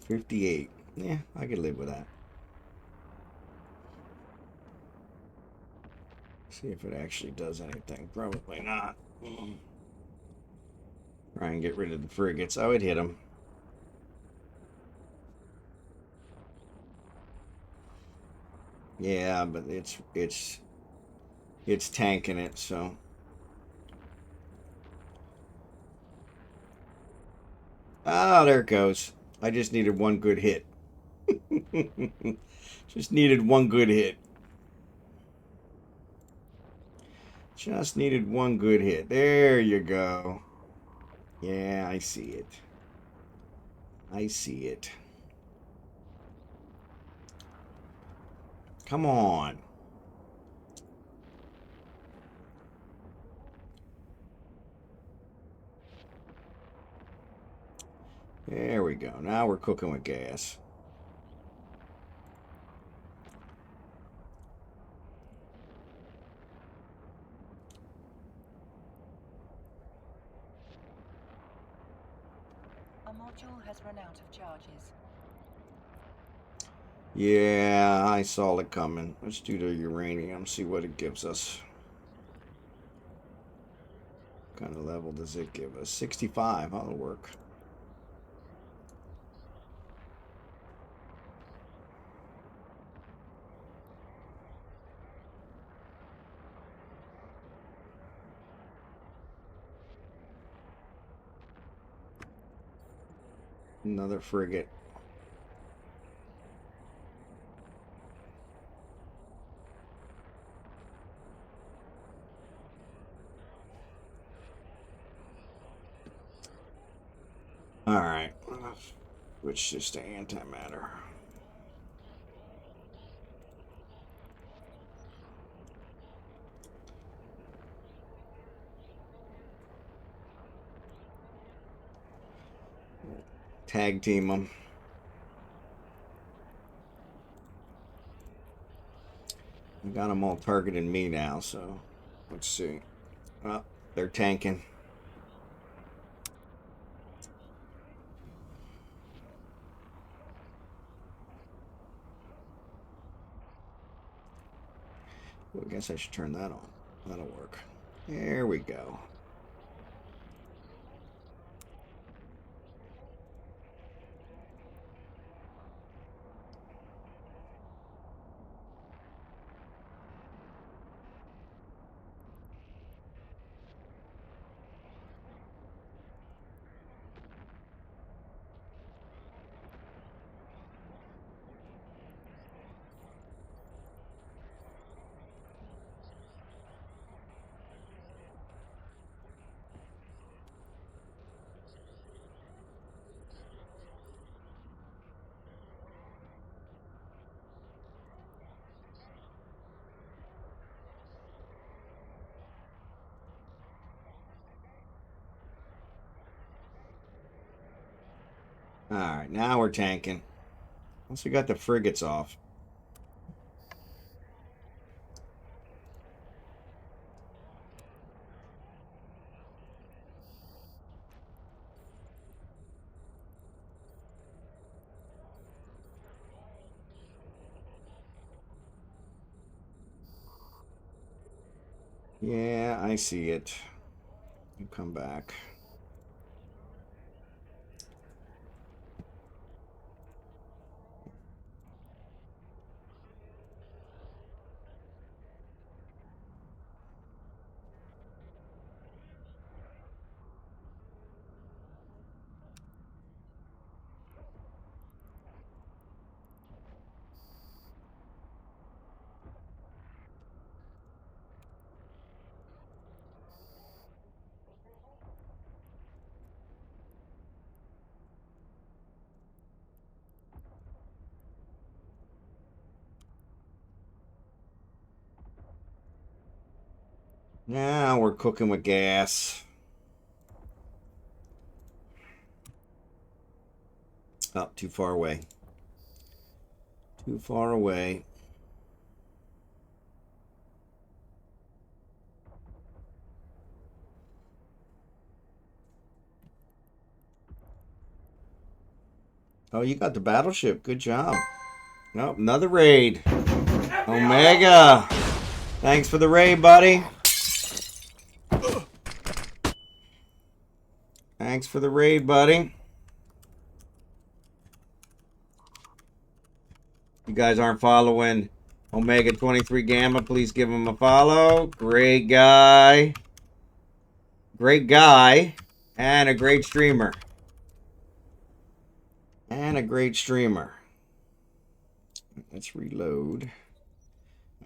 $58. Yeah, I could live with that. See if it actually does anything. Probably not. Try and get rid of the frigates. I would hit them. Yeah, but it's tanking it, so. Ah, there it goes. I just needed one good hit. Just needed one good hit. Just needed one good hit. There you go. Yeah, I see it. I see it. Come on. There we go. Now we're cooking with gas.
A module has run out of charges.
Yeah, I saw it coming. Let's do the uranium, see what it gives us. What kind of level does it give us? 65. That'll work. Another frigate. All right, switch this to antimatter. Tag team them. I got them all targeting me now, so let's see. Well, they're tanking. Well, I guess I should turn that on. That'll work. There we go. Alright, now we're tanking. Once we got the frigates off. Yeah, I see it. You come back. Now we're cooking with gas. Oh, too far away. Too far away. Oh, you got the battleship. Good job. Oh, another raid. Omega. Thanks for the raid, buddy. Thanks for the raid, buddy. You guys aren't following Omega 23 Gamma, please give him a follow. Great guy. Great guy. And a great streamer. and a great streamer. Let's reload.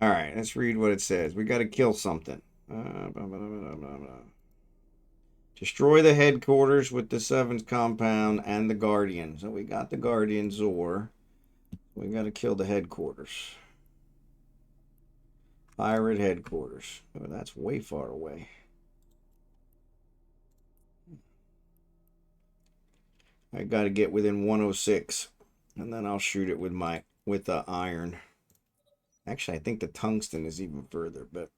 All right, let's read what it says. We got to kill something. Destroy the headquarters with the 7th compound and the Guardian. So we got the Guardian Zor. We got to kill the headquarters. Pirate headquarters. Oh, that's way far away. I got to get within 106, and then I'll shoot it with the iron. Actually, I think the tungsten is even further, but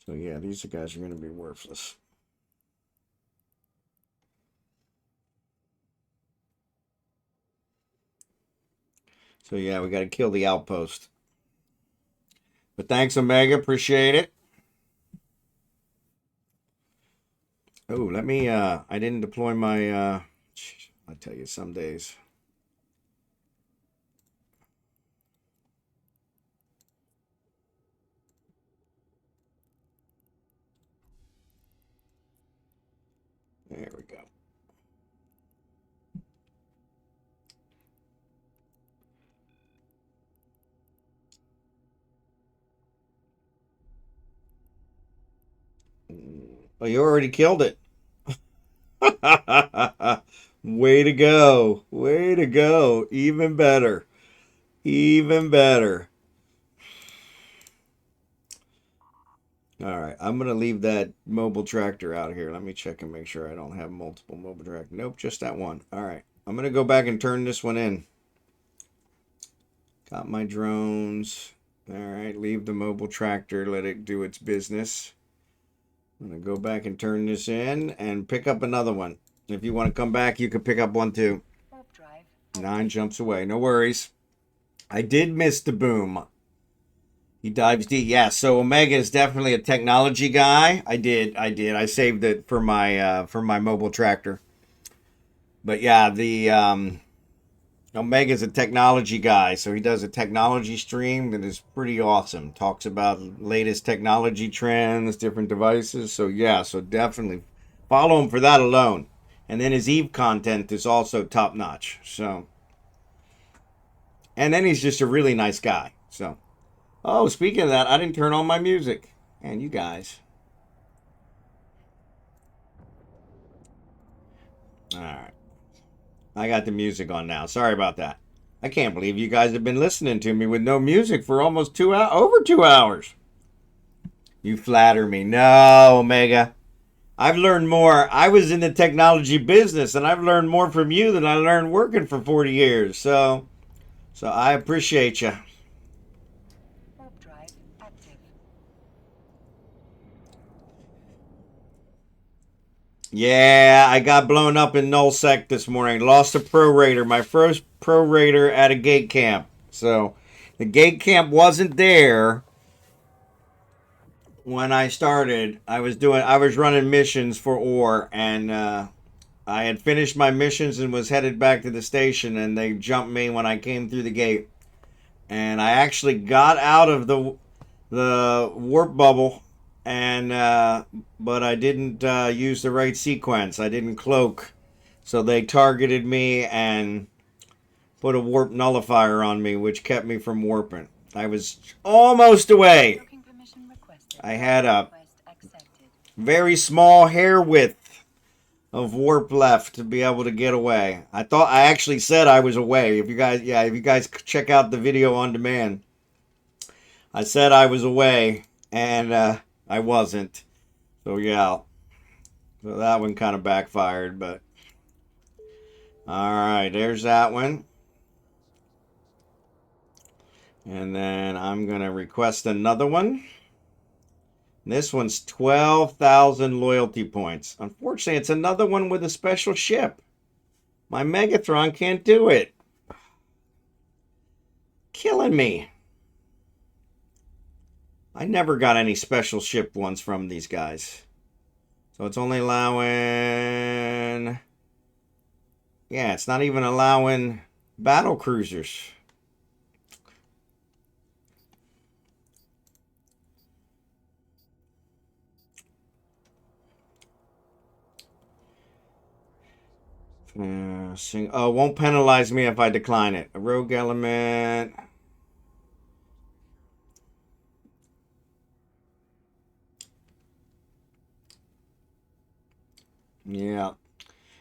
so yeah, these guys are going to be worthless. So yeah, we got to kill the outpost. But thanks, Omega. Appreciate it. Oh, let me, I didn't deploy my, I tell you, some days. There we go. Oh, you already killed it. Way to go. Way to go. Even better. Even better. All right. I'm going to leave that mobile tractor out here. Let me check and make sure I don't have multiple mobile tractors. Nope, just that one. All right. I'm going to go back and turn this one in. Got my drones. All right. Leave the mobile tractor. Let it do its business. I'm going to go back and turn this in and pick up another one. If you want to come back, you can pick up one too. 9 jumps away. No worries. I did miss the boom. He dives deep. Yeah, so Omega is definitely a technology guy. I did. I saved it for my mobile tractor. But yeah, the Omega's a technology guy, so he does a technology stream that is pretty awesome. Talks about latest technology trends, different devices. So yeah, so definitely follow him for that alone. And then his Eve content is also top notch. So, and then he's just a really nice guy. So, oh, speaking of that, I didn't turn on my music. And you guys. All right. I got the music on now. Sorry about that. I can't believe you guys have been listening to me with no music for almost 2 hours, over 2 hours. You flatter me. No, Omega. I've learned more. I was in the technology business, and I've learned more from you than I learned working for 40 years. So I appreciate you.
Warp drive active.
Yeah, I got blown up in Null Sec this morning. Lost a prorator, my first prorator at a gate camp. So the gate camp wasn't there when I started. I was running missions for ore, and I had finished my missions and was headed back to the station, and they jumped me when I came through the gate. And I actually got out of the warp bubble, and but I didn't use the right sequence. I didn't cloak, so they targeted me and put a warp nullifier on me, which kept me from warping. I was almost away.
Docking permission requested.
I had a
Request accepted.
very small hair width of warp left to be able to get away. I actually said I was away. If you guys check out the video on demand, I said I was away, and I wasn't. So yeah, so that one kind of backfired, but all right, there's that one. And then I'm gonna request another one. This one's 12,000 loyalty points. Unfortunately, it's another one with a special ship. My Megatron can't do it. Killing me. I never got any special ship ones from these guys. So it's only allowing... Yeah, it's not even allowing battle cruisers. Oh, won't penalize me if I decline it. A rogue element. Yeah.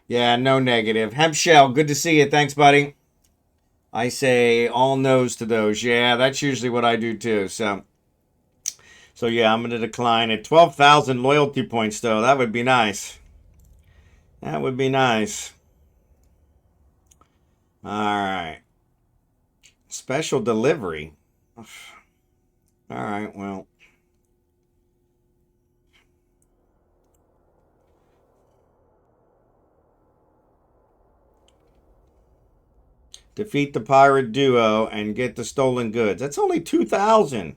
Yeah, no negative. Hemp Shell, good to see you. Thanks, buddy. I say all no's to those. Yeah, that's usually what I do too. So yeah, I'm going to decline it. 12,000 loyalty points, though. That would be nice. That would be nice. All right. Special delivery. All right, well. Defeat the pirate duo and get the stolen goods. That's only 2,000.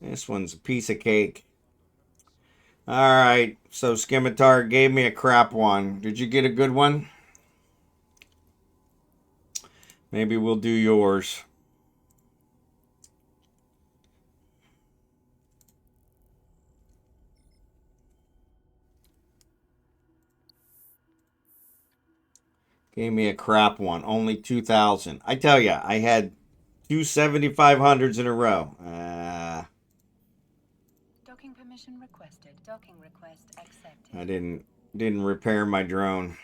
This one's a piece of cake. All right, so Scimitar gave me a crap one. Did you get a good one? Maybe we'll do yours. Gave me a crap one. Only 2,000. I tell you, I had two 7,500s in a row.
Docking permission requested. Docking request accepted.
I didn't repair my drone.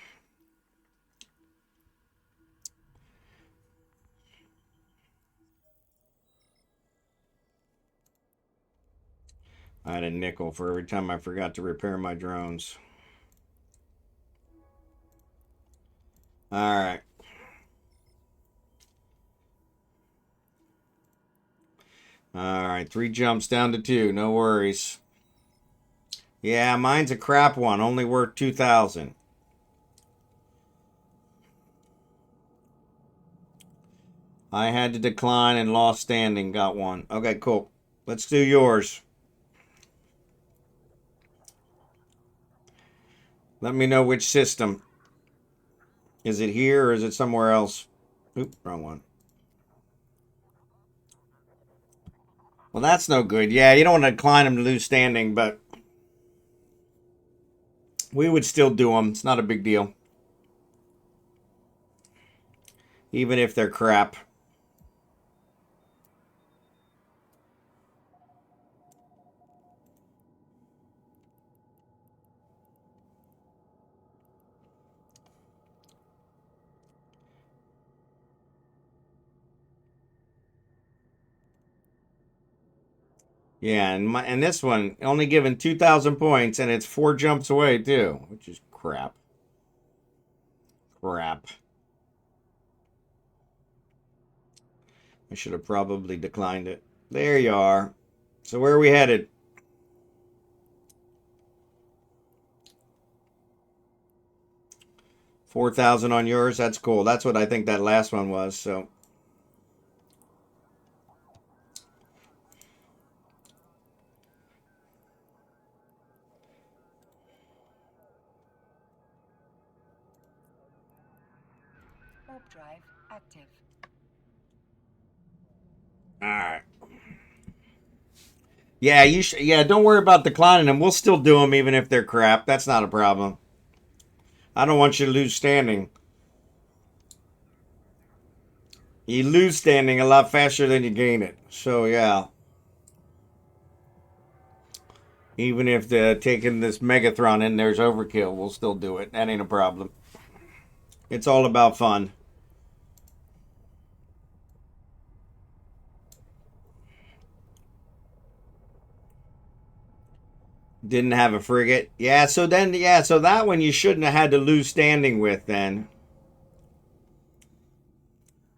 I had a nickel for every time I forgot to repair my drones. All right. All right, 3 jumps down to 2. No worries. Yeah, mine's a crap one. Only worth 2,000. I had to decline and lost standing. Got one. Okay, cool. Let's do yours. Let me know which system. Is it here or is it somewhere else? Oop, wrong one. Well, that's no good. Yeah, you don't want to decline them to lose standing, but we would still do them. It's not a big deal. Even if they're crap. Yeah, and this one only given 2,000 points, and it's 4 jumps away too, which is crap. Crap. I should have probably declined it. There you are. So where are we headed? $4,000 on yours. That's cool. That's what I think that last one was. So.
Warp drive active.
All right. Yeah, yeah, don't worry about declining them. We'll still do them even if they're crap. That's not a problem. I don't want you to lose standing. You lose standing a lot faster than you gain it. So, yeah. Even if taking this Megathron in there's overkill, we'll still do it. That ain't a problem. It's all about fun. Didn't have a frigate. Yeah, so that one you shouldn't have had to lose standing with then.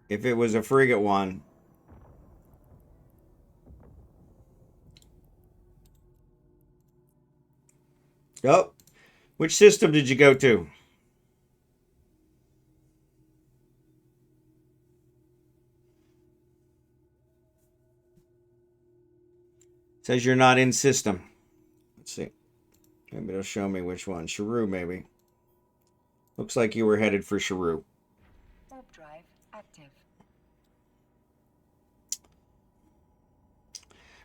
If it was a frigate one. Oh, which system did you go to? Says you're not in system. Let's see. Maybe it'll show me which one. Shrew, maybe. Looks like you were headed for Shrew.
Warp drive active.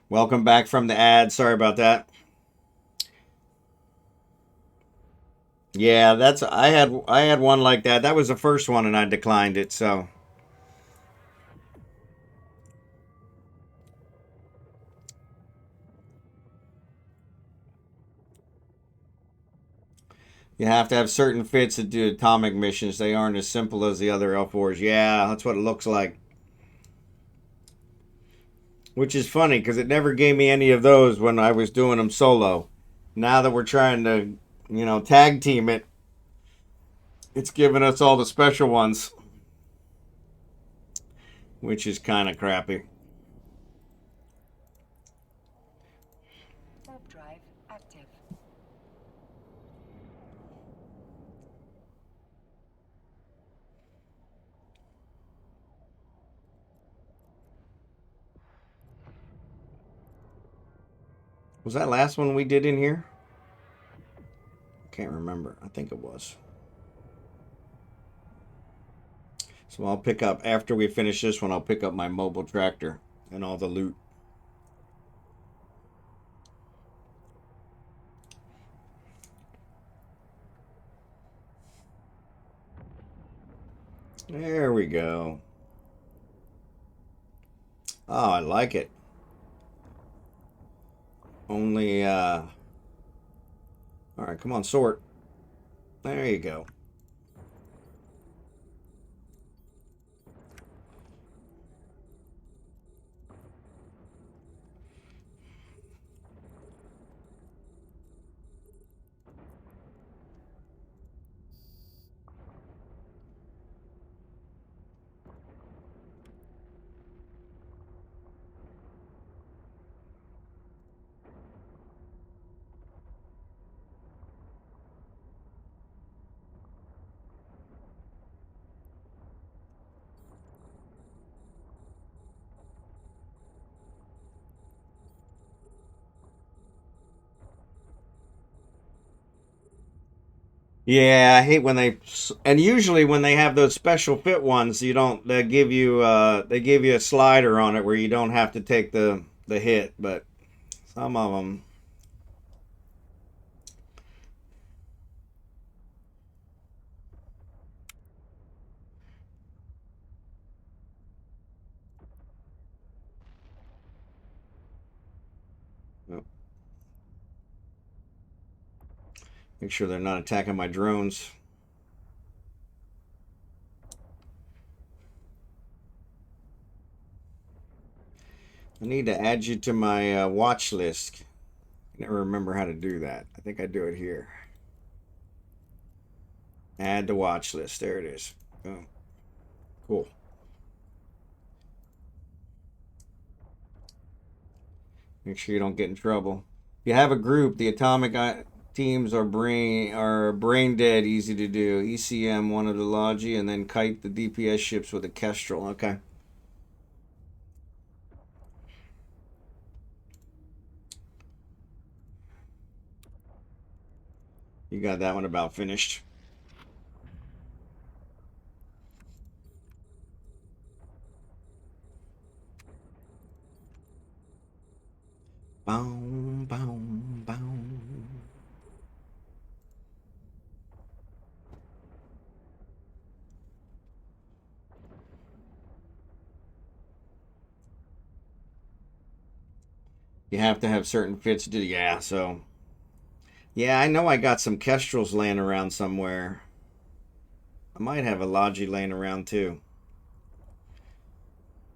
Welcome back from the ad. Sorry about that. Yeah, that's I had one like that. That was the first one and I declined it, so you have to have certain fits to do atomic missions. They aren't as simple as the other L4s. Yeah, that's what it looks like. Which is funny because it never gave me any of those when I was doing them solo. Now that we're trying to, tag team it, it's giving us all the special ones, which is kind of crappy.
Warp drive active.
Was that last one we did in here? Can't remember. I think it was. So I'll pick up, after we finish this one, I'll pick up my mobile tractor and all the loot. There we go. Oh, I like it. Only, all right, come on, sort. There you go. Yeah, I hate when and usually when they have those special fit ones, you don't, they give you a slider on it where you don't have to take the hit, but some of them. Oh, make sure they're not attacking my drones. I need to add you to my watch list. I never remember how to do that. I think I do it here. Add to watch list. There it is. Boom. Cool. Make sure you don't get in trouble. If you have a group, the atomic teams are brain dead, easy to do. ECM, one of the Logi, and then kite the DPS ships with a Kestrel. Okay. You got that one about finished. Boom, boom, boom. You have to have certain fits to do. Yeah, so. Yeah, I know I got some Kestrels laying around somewhere. I might have a Logi laying around too.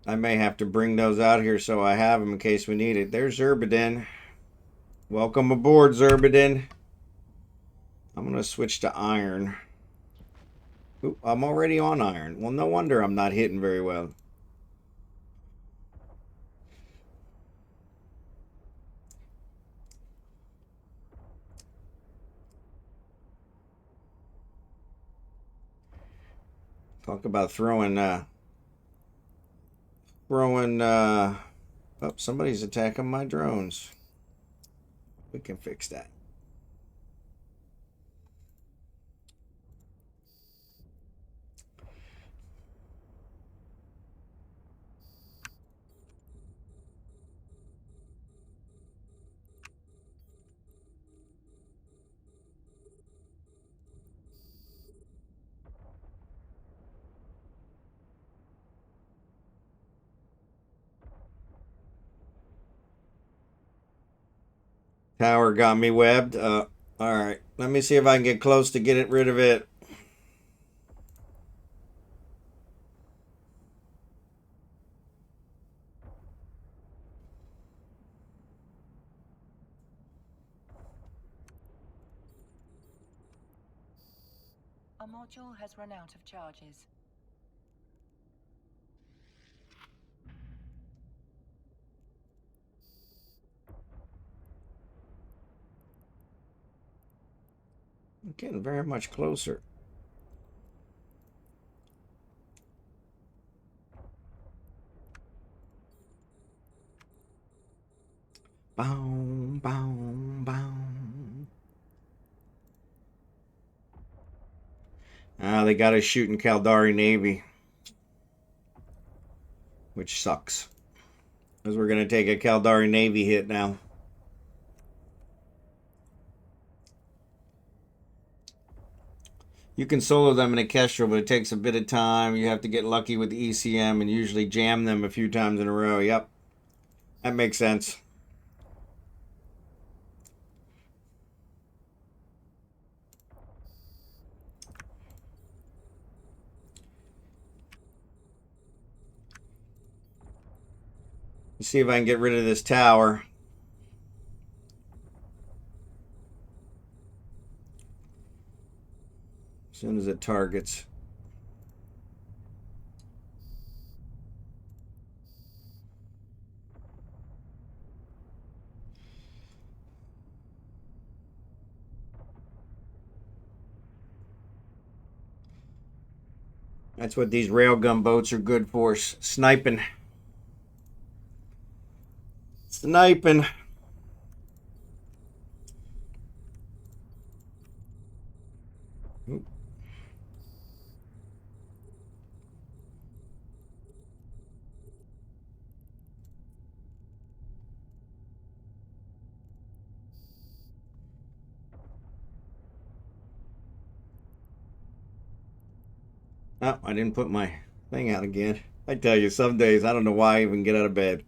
I may have to bring those out here so I have them in case we need it. There's Xurdaben. Welcome aboard, Xurdaben. I'm going to switch to iron. Oop, I'm already on iron. Well, no wonder I'm not hitting very well. Talk about throwing, oh, somebody's attacking my drones. We can fix that. Tower got me webbed. Alright. Let me see if I can get close to get rid of it.
A module has run out of charges.
I'm getting very much closer. Boom, boom, boom. Ah, they got us shooting Caldari Navy. Which sucks. Because we're going to take a Caldari Navy hit now. You can solo them in a Kestrel, but it takes a bit of time. You have to get lucky with the ECM and usually jam them a few times in a row. Yep. That makes sense. Let's see if I can get rid of this tower. As soon as it targets. That's what these railgun boats are good for. Sniping. Sniping. Oop. Oh, I didn't put my thing out again. I tell you, some days I don't know why I even get out of bed.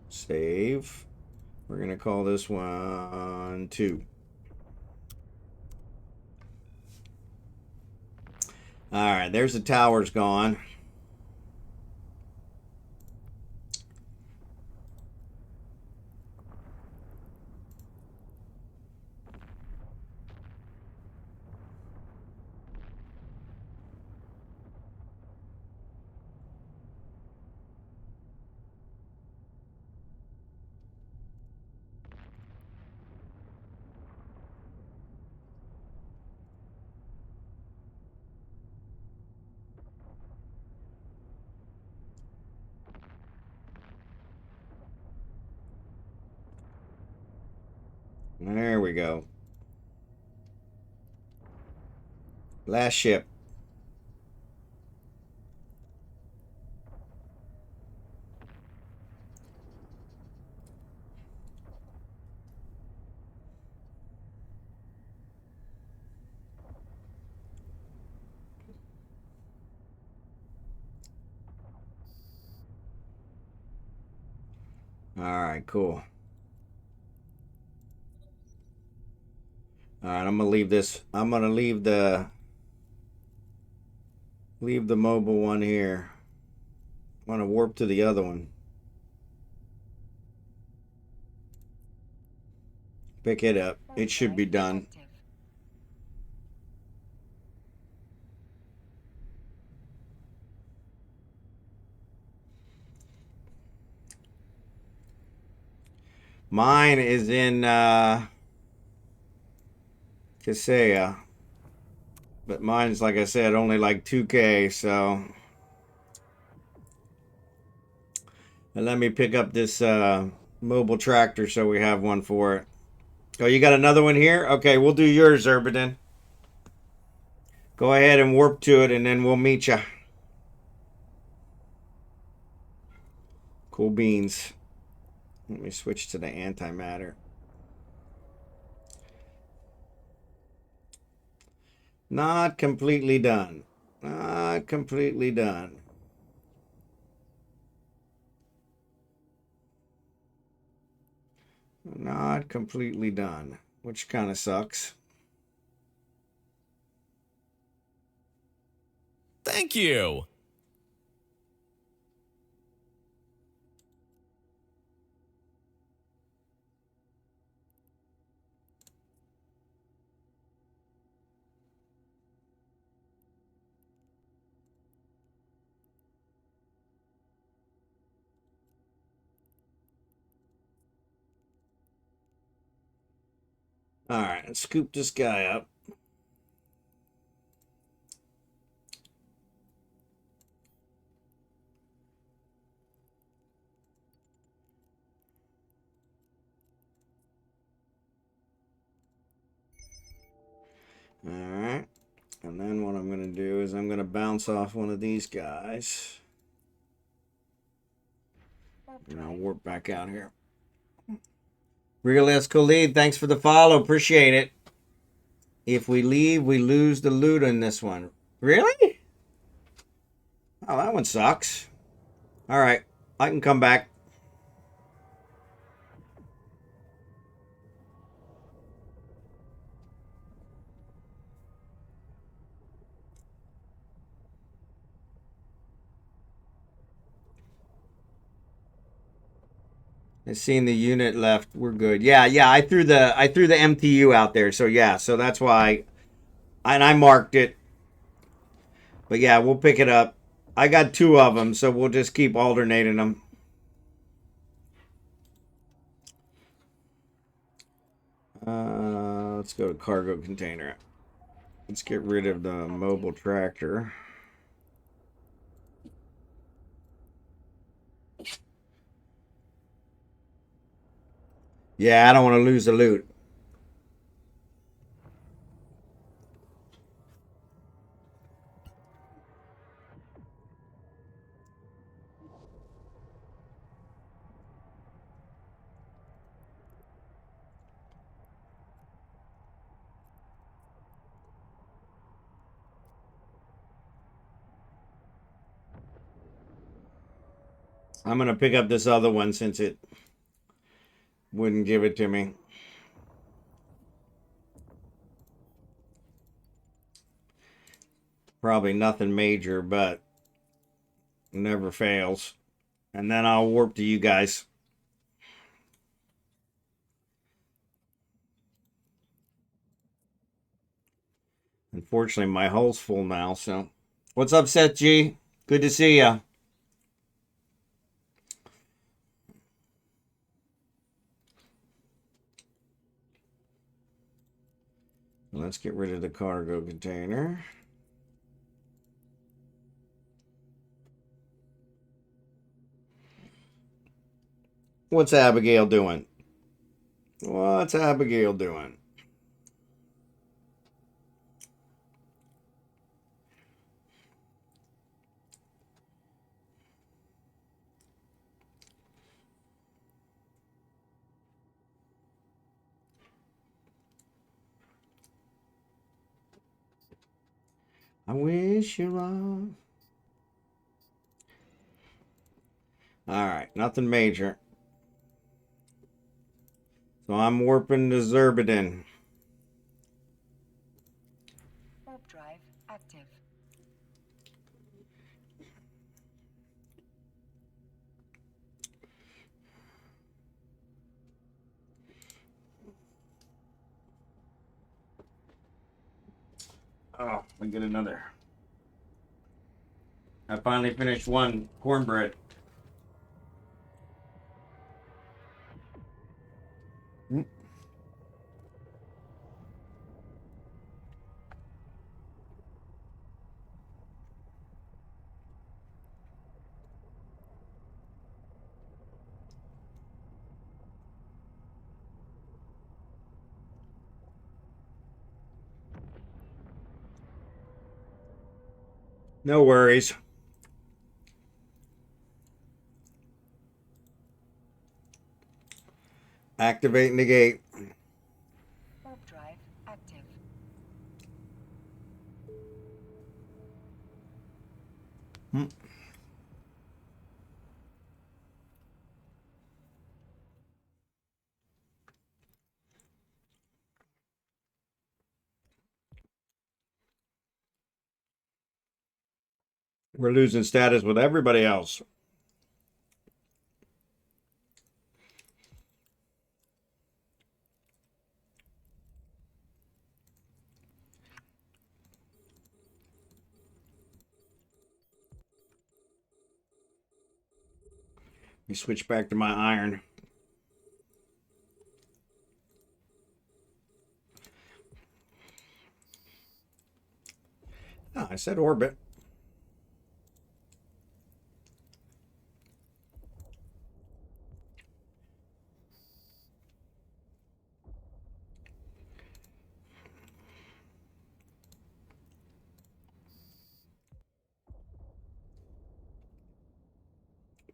Save. We're going to call this one 2. All right, there's the towers gone. There we go. Last ship. All right, cool. All right, I'm gonna leave this. I'm gonna leave the mobile one here. I'm gonna warp to the other one. Pick it up. It should be done. Mine is in Kaseya. But mine's, like I said, only like 2K, so. And let me pick up this mobile tractor so we have one for it. Oh, you got another one here? Okay, we'll do yours, Xurdaben. Go ahead and warp to it, and then we'll meet ya. Cool beans. Let me switch to the antimatter. Not completely done. Not completely done. Not completely done, which kind of sucks.
Thank you.
All right, let's scoop this guy up. All right, and then what I'm going to do is I'm going to bounce off one of these guys. And I'll warp back out here. SniperKrizz, thanks for the follow. Appreciate it. If we leave, we lose the loot in this one. Really? Oh, that one sucks. All right, I can come back. I seen the unit left. We're good. Yeah. I threw the MTU out there. So yeah. So that's why, and I marked it. But yeah, we'll pick it up. I got 2 of them, so we'll just keep alternating them. Let's go to cargo container. Let's get rid of the mobile tractor. Yeah, I don't want to lose the loot. I'm going to pick up this other one since it wouldn't give it to me. Probably nothing major, but never fails. And then I'll warp to you guys. Unfortunately, my hull's full now, so. What's up, Seth G? Good to see ya. Let's get rid of the cargo container. What's Abigail doing? What's Abigail doing? I wish you luck. All right, nothing major. So I'm warping to Xurdaben.
Warp drive active.
Oh, we get another. I finally finished one cornbread. No worries. Activating the gate.
Warp drive active.
We're losing status with everybody else. We switch back to my iron. I said orbit.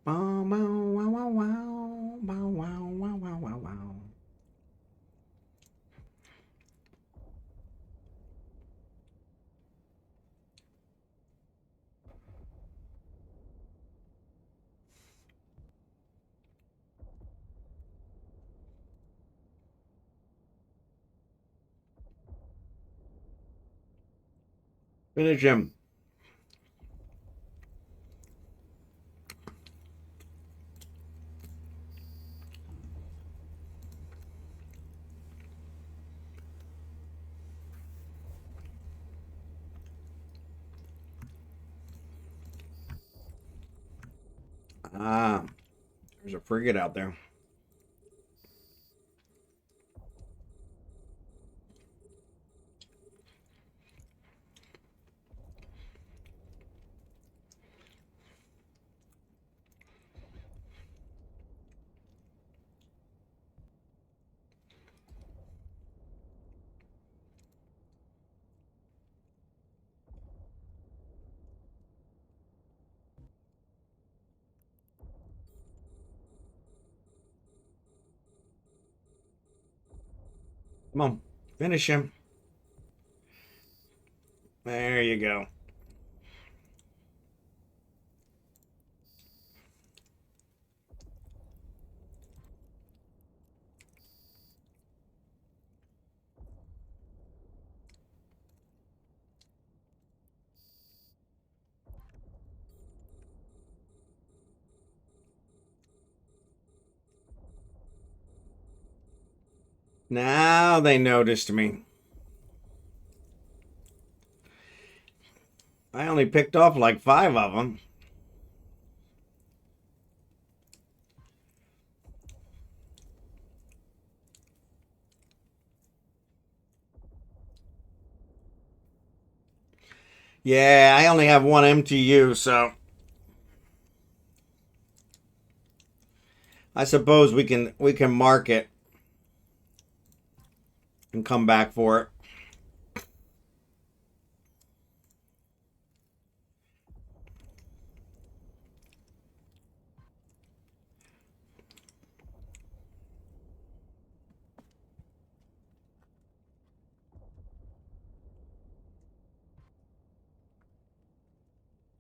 Bow, bow, wow, wow, wow. Bow, wow, wow, wow, wow, wow. Finish him. Ah, there's a frigate out there. Come on, finish him. There you go. Now they noticed me. I only picked off like 5 of them. Yeah, I only have 1 MTU, so I suppose we can mark it and come back for it.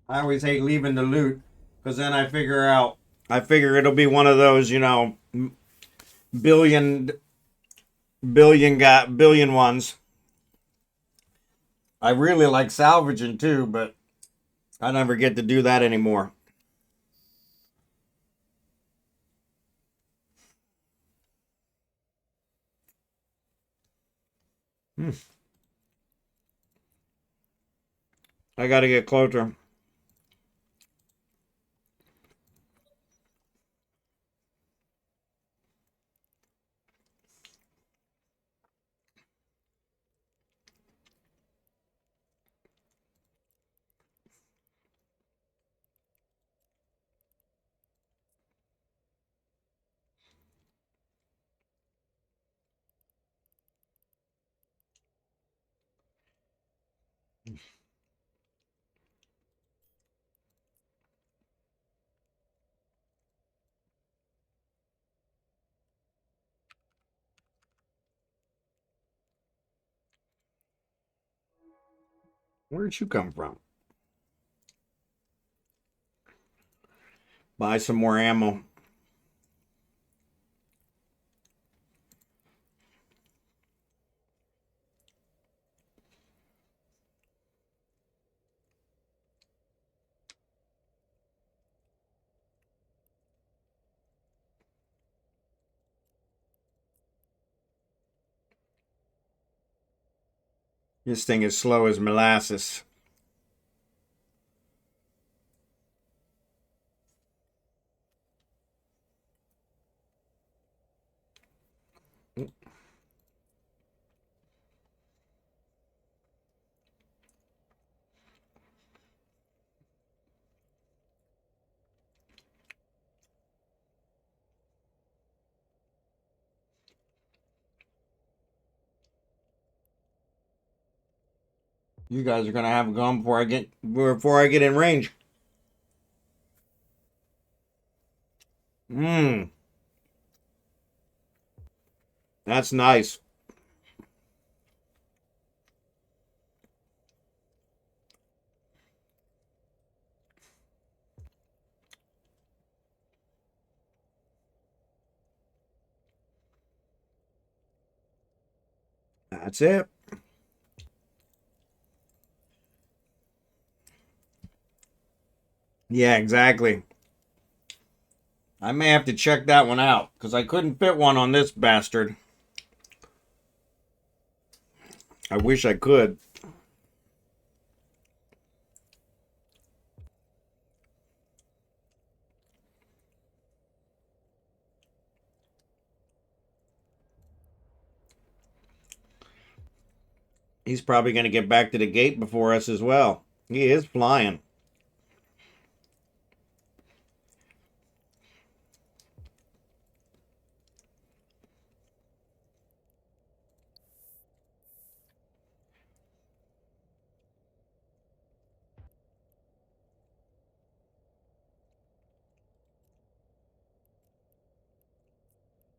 I always hate leaving the loot because then I figure it'll be one of those, billion billion ones. I really like salvaging too, but I never get to do that anymore. I got to get closer. Where'd you come from? Buy some more ammo. This thing is slow as molasses. You guys are gonna have it gone before I get in range. Mmm. That's nice. That's it. Yeah, exactly. I may have to check that one out because I couldn't fit one on this bastard. I wish I could. He's probably going to get back to the gate before us as well. He is flying.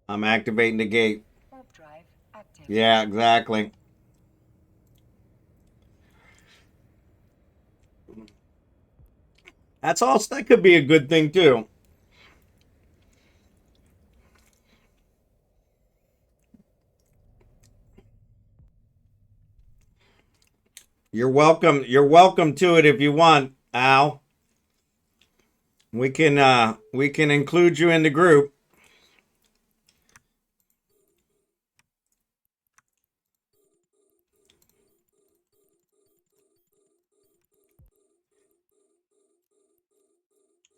I'm activating the gate.
Warp drive active.
Yeah, exactly. That's all. That could be a good thing too. You're welcome. You're welcome to it if you want, Al. We can include you in the group.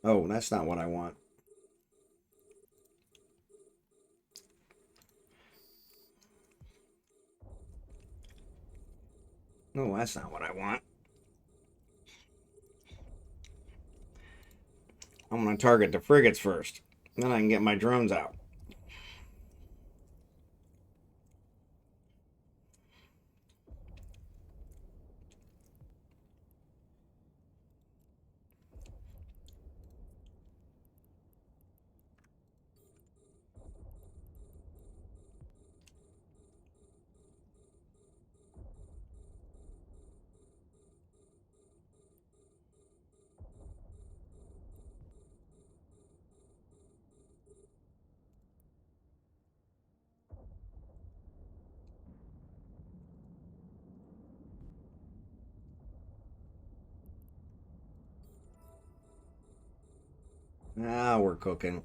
Oh, that's not what I want. No, that's not what I want. I'm going to target the frigates first. Then I can get my drones out. Now we're cooking.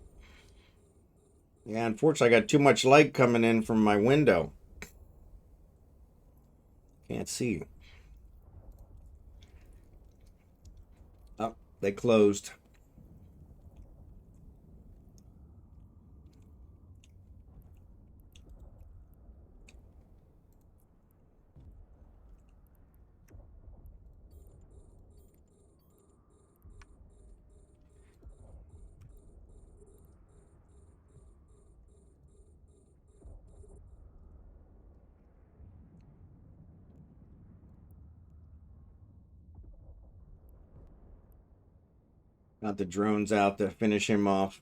Yeah, unfortunately, I got too much light coming in from my window. Can't see. Oh, they closed. Got the drones out to finish him off.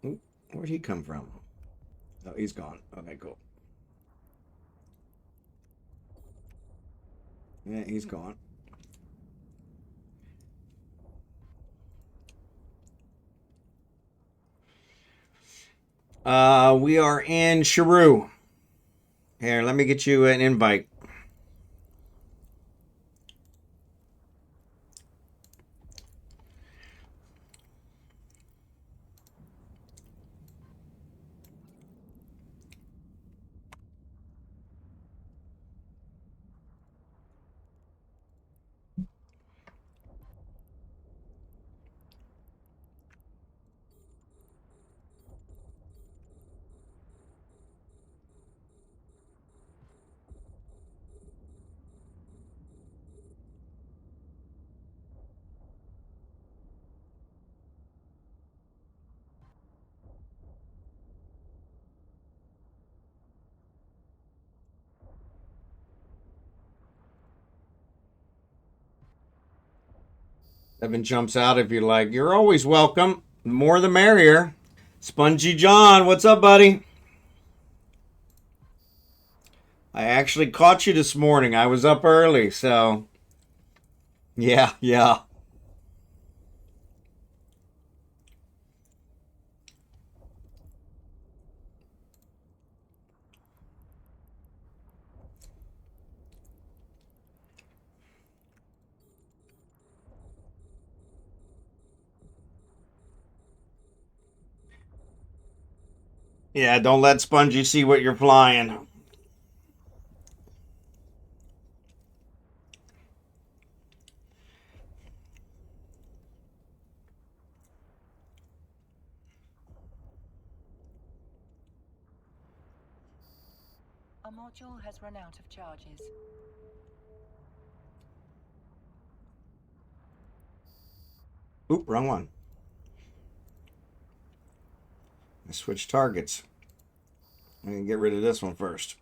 Ooh, where'd he come from? Oh, he's gone. Okay, cool. Yeah, he's gone. We are in Sharu. Here, let me get you an invite. Evan jumps out if you like. You're always welcome. The more the merrier. SpongeyJon, what's up, buddy? I actually caught you this morning. I was up early, so yeah. Yeah, don't let Spongy see what you're flying.
A module has run out of charges.
Oop, wrong one. I switched targets. I'm going to get rid of this one first.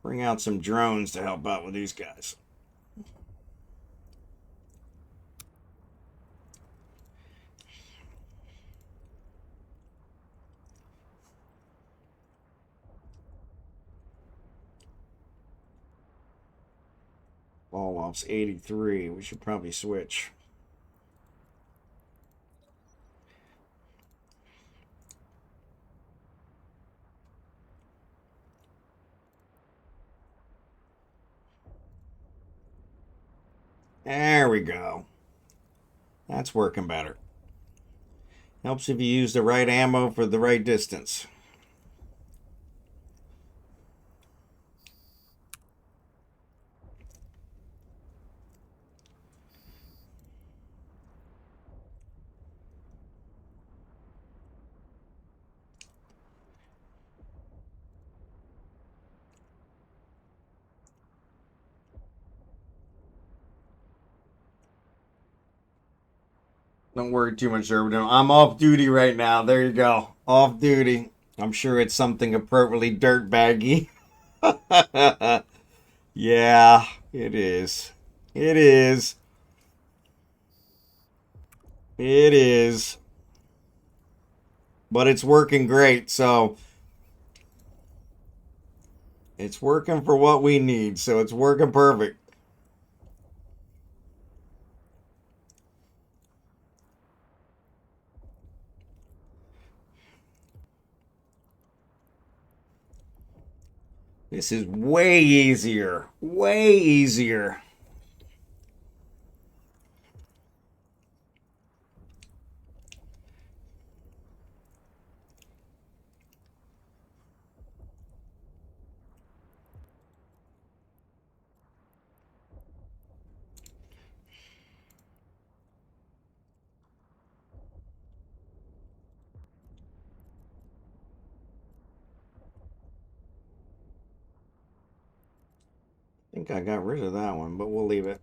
Bring out some drones to help out with these guys. Ballwalp's 83. We should probably switch. There we go. That's working better. Helps if you use the right ammo for the right distance. Don't worry too much, Xurdaben. I'm off duty right now. There you go. Off duty. I'm sure it's something appropriately dirtbaggy. Yeah, it is. It is. It is. But it's working great, so it's working for what we need, so it's working perfect. This is way easier. Way easier. I think I got rid of that one, but we'll leave it.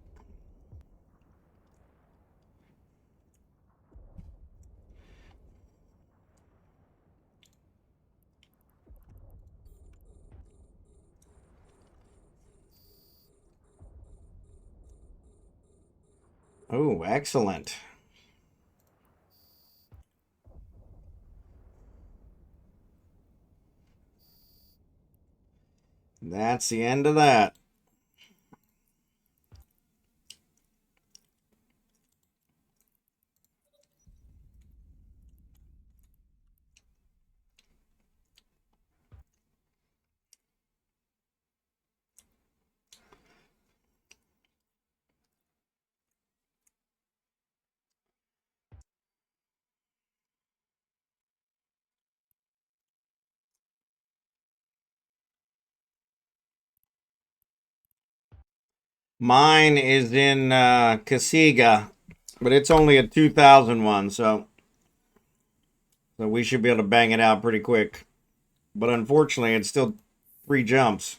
Oh, excellent. That's the end of that. Mine is in Kasiga, but it's only a 2001, so we should be able to bang it out pretty quick. But unfortunately, it's still 3 jumps.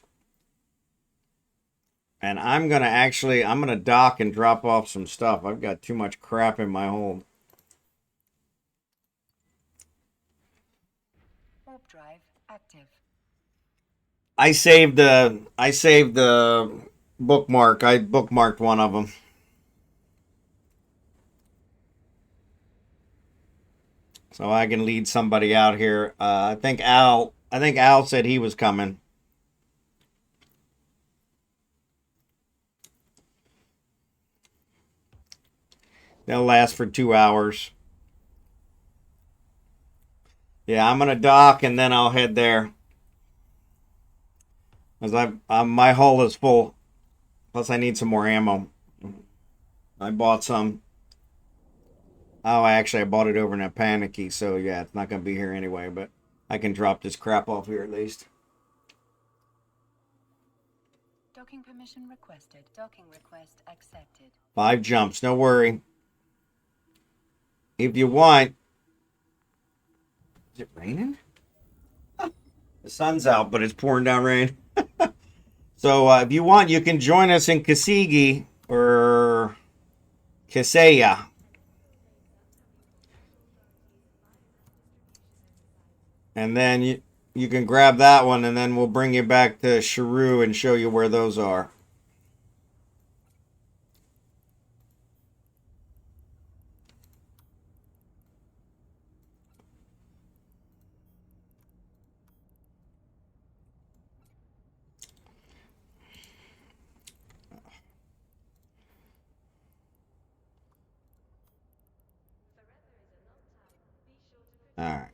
And I'm going to dock and drop off some stuff. I've got too much crap in my hold.
Warp drive active.
I saved the bookmark. I bookmarked one of them. So I can lead somebody out here. I think Al said he was coming. They'll last for 2 hours. Yeah, I'm gonna dock and then I'll head there. As my hull is full. Plus I need some more ammo. I bought some. Oh, actually I bought it over in a panicky, so yeah, it's not gonna be here anyway, but I can drop this crap off here at least.
Docking permission requested. Docking request accepted.
5 jumps, no worry. If you want. Is it raining? The sun's out, but it's pouring down rain. So if you want, you can join us in Kasigi or Kaseya. And then you can grab that one, and then we'll bring you back to Sharu and show you where those are. All right.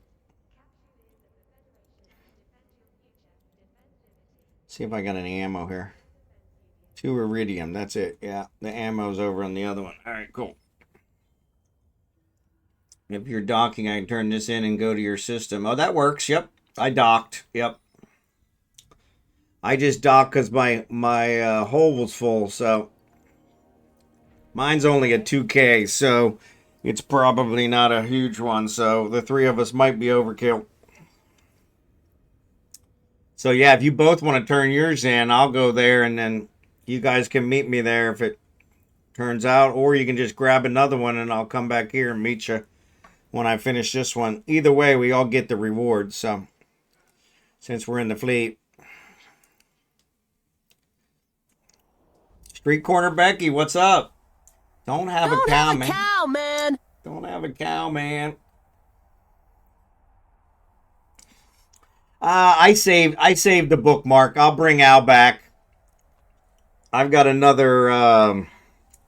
See if I got any ammo here. 2 iridium. That's it. Yeah, the ammo's over on the other one. All right, cool. If you're docking, I can turn this in and go to your system. Oh, that works. Yep. I docked. Yep. I just docked because my hole was full, so mine's only a 2K, so it's probably not a huge one. So the 3 of us might be overkill. So yeah, if you both want to turn yours in, I'll go there, and then you guys can meet me there if it turns out, or you can just grab another one and I'll come back here and meet you when I finish this one. Either way, we all get the reward. So since we're in the fleet. StreetCornerBecky, what's up? Don't have a cow, man. Don't have a cow, man. I saved the bookmark. I'll bring Al back. I've got another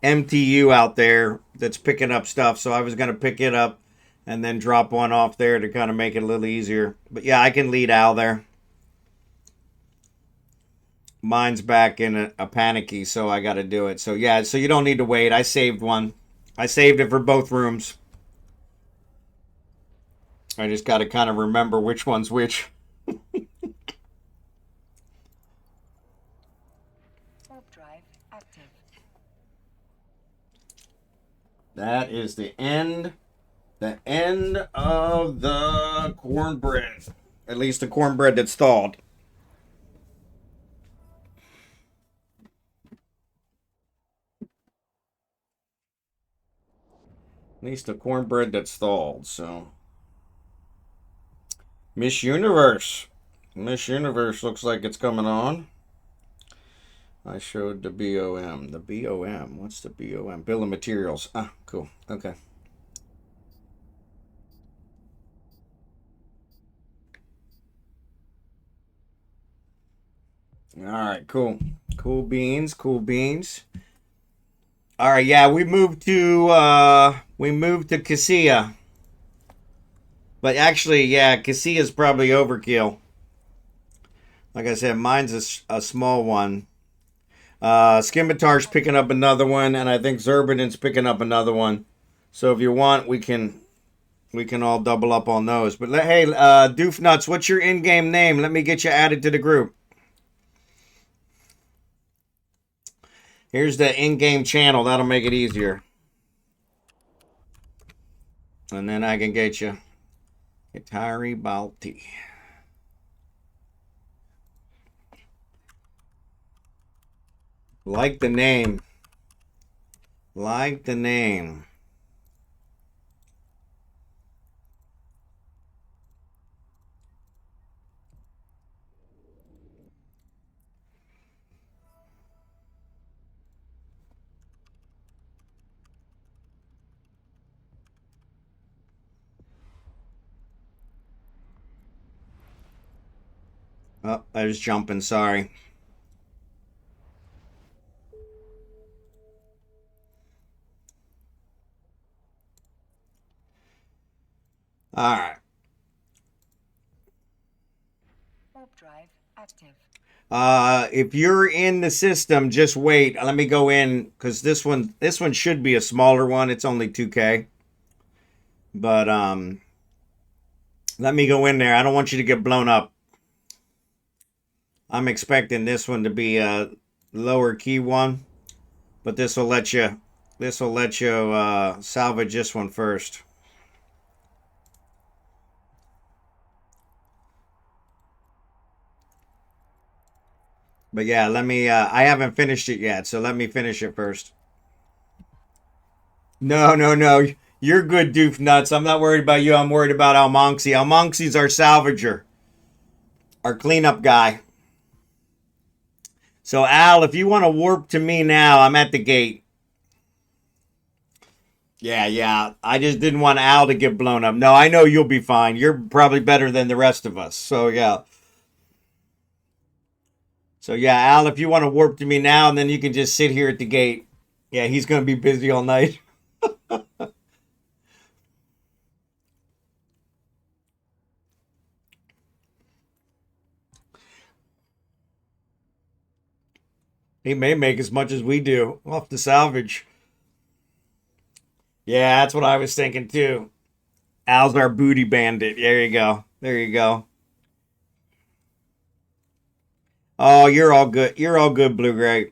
MTU out there that's picking up stuff, so I was going to pick it up and then drop one off there to kind of make it a little easier. But yeah, I can lead Al there. Mine's back in a panicky, so I got to do it. So yeah, so you don't need to wait. I saved one. I saved it for both rooms. I just got to kind of remember which one's which.
Warp drive active.
That is the end of the cornbread. At least the cornbread that's thawed. At least the cornbread that's thawed, so. Miss Universe. Miss Universe looks like it's coming on. I showed the BOM. The BOM. What's the BOM? Bill of Materials. Ah, cool. Okay. All right, cool. Cool beans, cool beans. All right, yeah, we moved to Cassia. But actually, yeah, Cassia's probably overkill. Like I said, mine's a small one. Scimitar's picking up another one, and I think Xurdaben's picking up another one. So if you want, we can all double up on those. But hey, Doofnuts, what's your in-game name? Let me get you added to the group. Here's the in-game channel. That'll make it easier. And then I can get you. Atari Balti. Like the name. Like the name. Oh, I was jumping, sorry. All right.
Warp drive active.
If you're in the system, just wait. Let me go in because this one should be a smaller one. It's only 2K. But let me go in there. I don't want you to get blown up. I'm expecting this one to be a lower key one, but this will let you salvage this one first. But yeah, let me I haven't finished it yet, so let me finish it first. No, no, no. You're good, Doofnuts. I'm not worried about you. I'm worried about almonxy. Almonxy's our salvager. Our cleanup guy. So Al, if you want to warp to me now, I'm at the gate. Yeah. I just didn't want Al to get blown up. No, I know you'll be fine. You're probably better than the rest of us. So yeah. So yeah, Al, if you want to warp to me now, and then you can just sit here at the gate. Yeah, he's gonna be busy all night. He may make as much as we do off the salvage. Yeah, that's what I was thinking too. Al's our booty bandit. There you go. There you go. Oh, you're all good. You're all good, Blue Gray.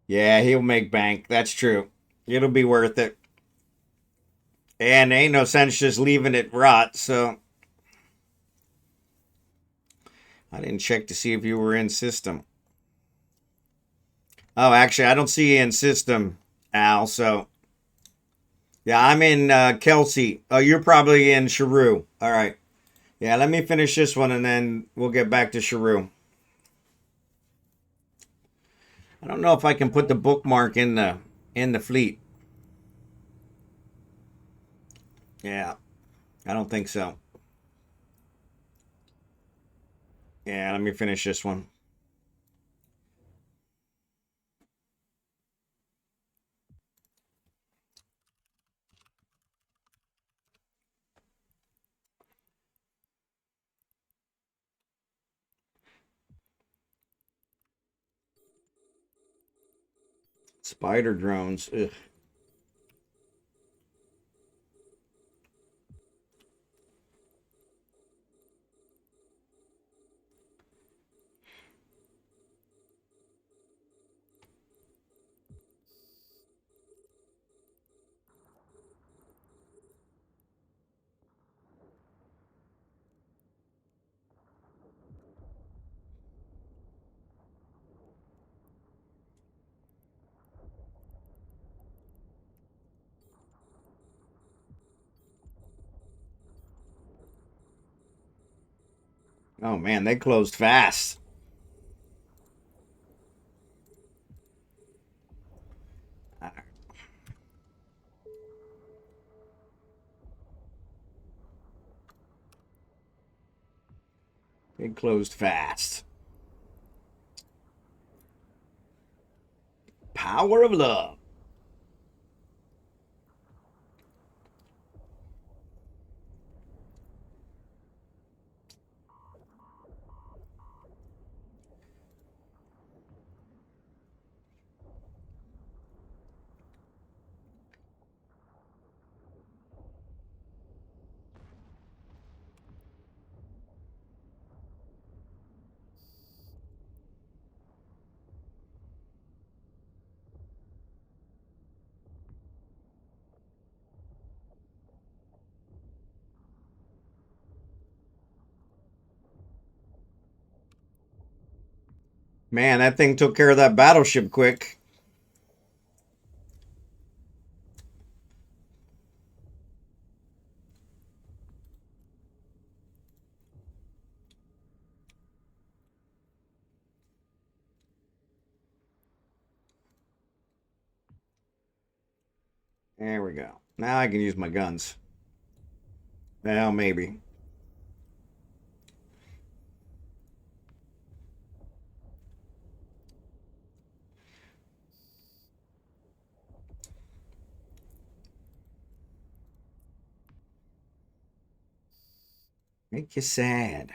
Yeah, he'll make bank. That's true. It'll be worth it. And ain't no sense just leaving it rot, so I didn't check to see if you were in system. Oh, actually, I don't see you in system, Al, so yeah, I'm in Kelsey. Oh, you're probably in Sharu. All right. Yeah, let me finish this one and then we'll get back to Sharu. I don't know if I can put the bookmark in the fleet. Yeah, I don't think so. Yeah, let me finish this one. Spider drones. Ugh. Oh man, they closed fast. They closed fast. Power of love. Man, that thing took care of that battleship quick. There we go. Now I can use my guns. Well, maybe. Make you sad.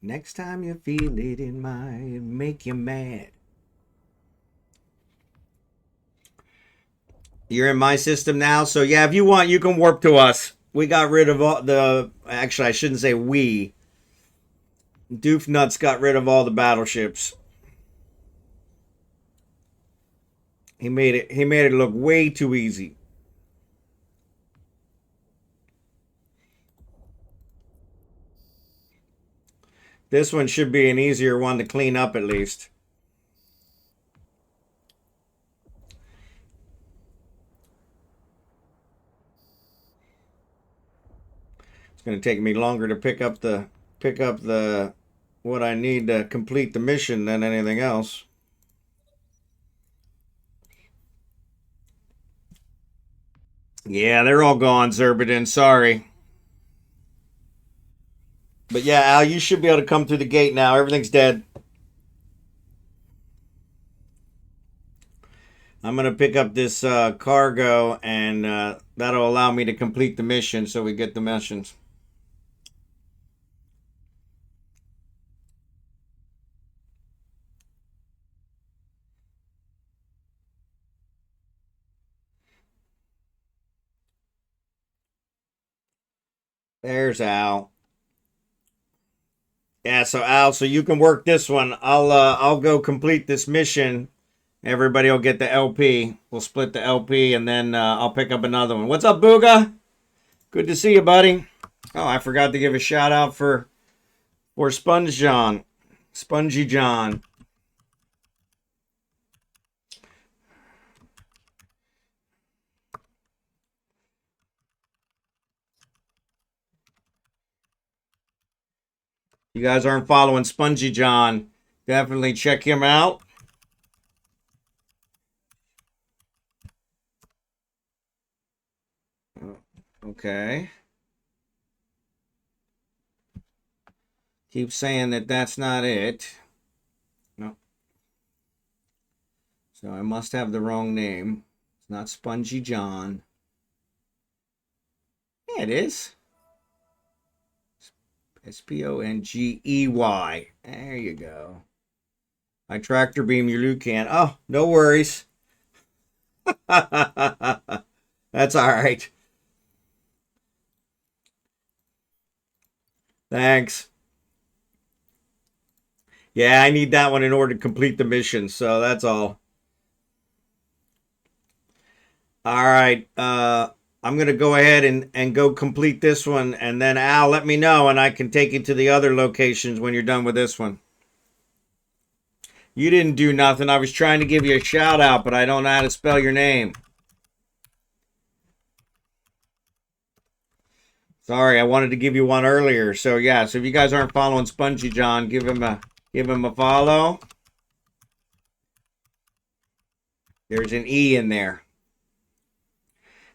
Next time you feel it, it might make you mad. You're in my system now, so yeah, if you want, you can warp to us. We got rid of all the... Actually, I shouldn't say we. Doofnuts got rid of all the battleships. He made it look way too easy. This one should be an easier one to clean up at least. It's going to take me longer to pick up the what I need to complete the mission than anything else. Yeah, they're all gone, Xurdaben. Sorry. But yeah, Al, you should be able to come through the gate now. Everything's dead. I'm going to pick up this cargo, and that'll allow me to complete the mission so we get the missions. There's Al. Yeah, so Al, so you can work this one. I'll go complete this mission. Everybody will get the LP. We'll split the LP, and then I'll pick up another one. What's up, Booga? Good to see you, buddy. Oh, I forgot to give a shout out for SpongeyJon. SpongeyJon. You guys aren't following SpongeyJon, definitely check him out. Okay. Keep saying that that's not it. No. So I must have the wrong name. It's not SpongeyJon. Yeah, it is. Spongey. There you go. I tractor beam your Lucan. Oh, no worries. That's all right. Thanks. Yeah, I need that one in order to complete the mission, so that's all. All right. I'm going to go ahead and go complete this one, and then Al, let me know, and I can take you to the other locations when you're done with this one. You didn't do nothing. I was trying to give you a shout out, but I don't know how to spell your name. Sorry, I wanted to give you one earlier. So yeah, so if you guys aren't following SpongeyJon, give him a follow. There's an E in there.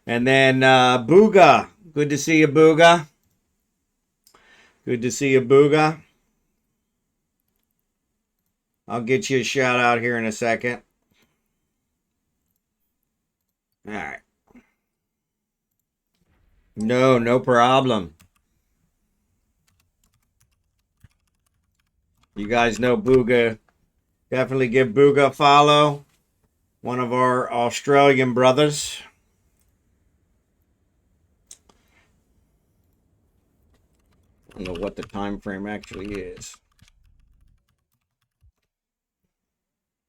And then Booga. Good to see you, Booga. Good to see you, Booga. I'll get you a shout out here in a second. All right. No problem. You guys know Booga. Definitely give Booga a follow. One of our Australian brothers. I don't know what the time frame actually is.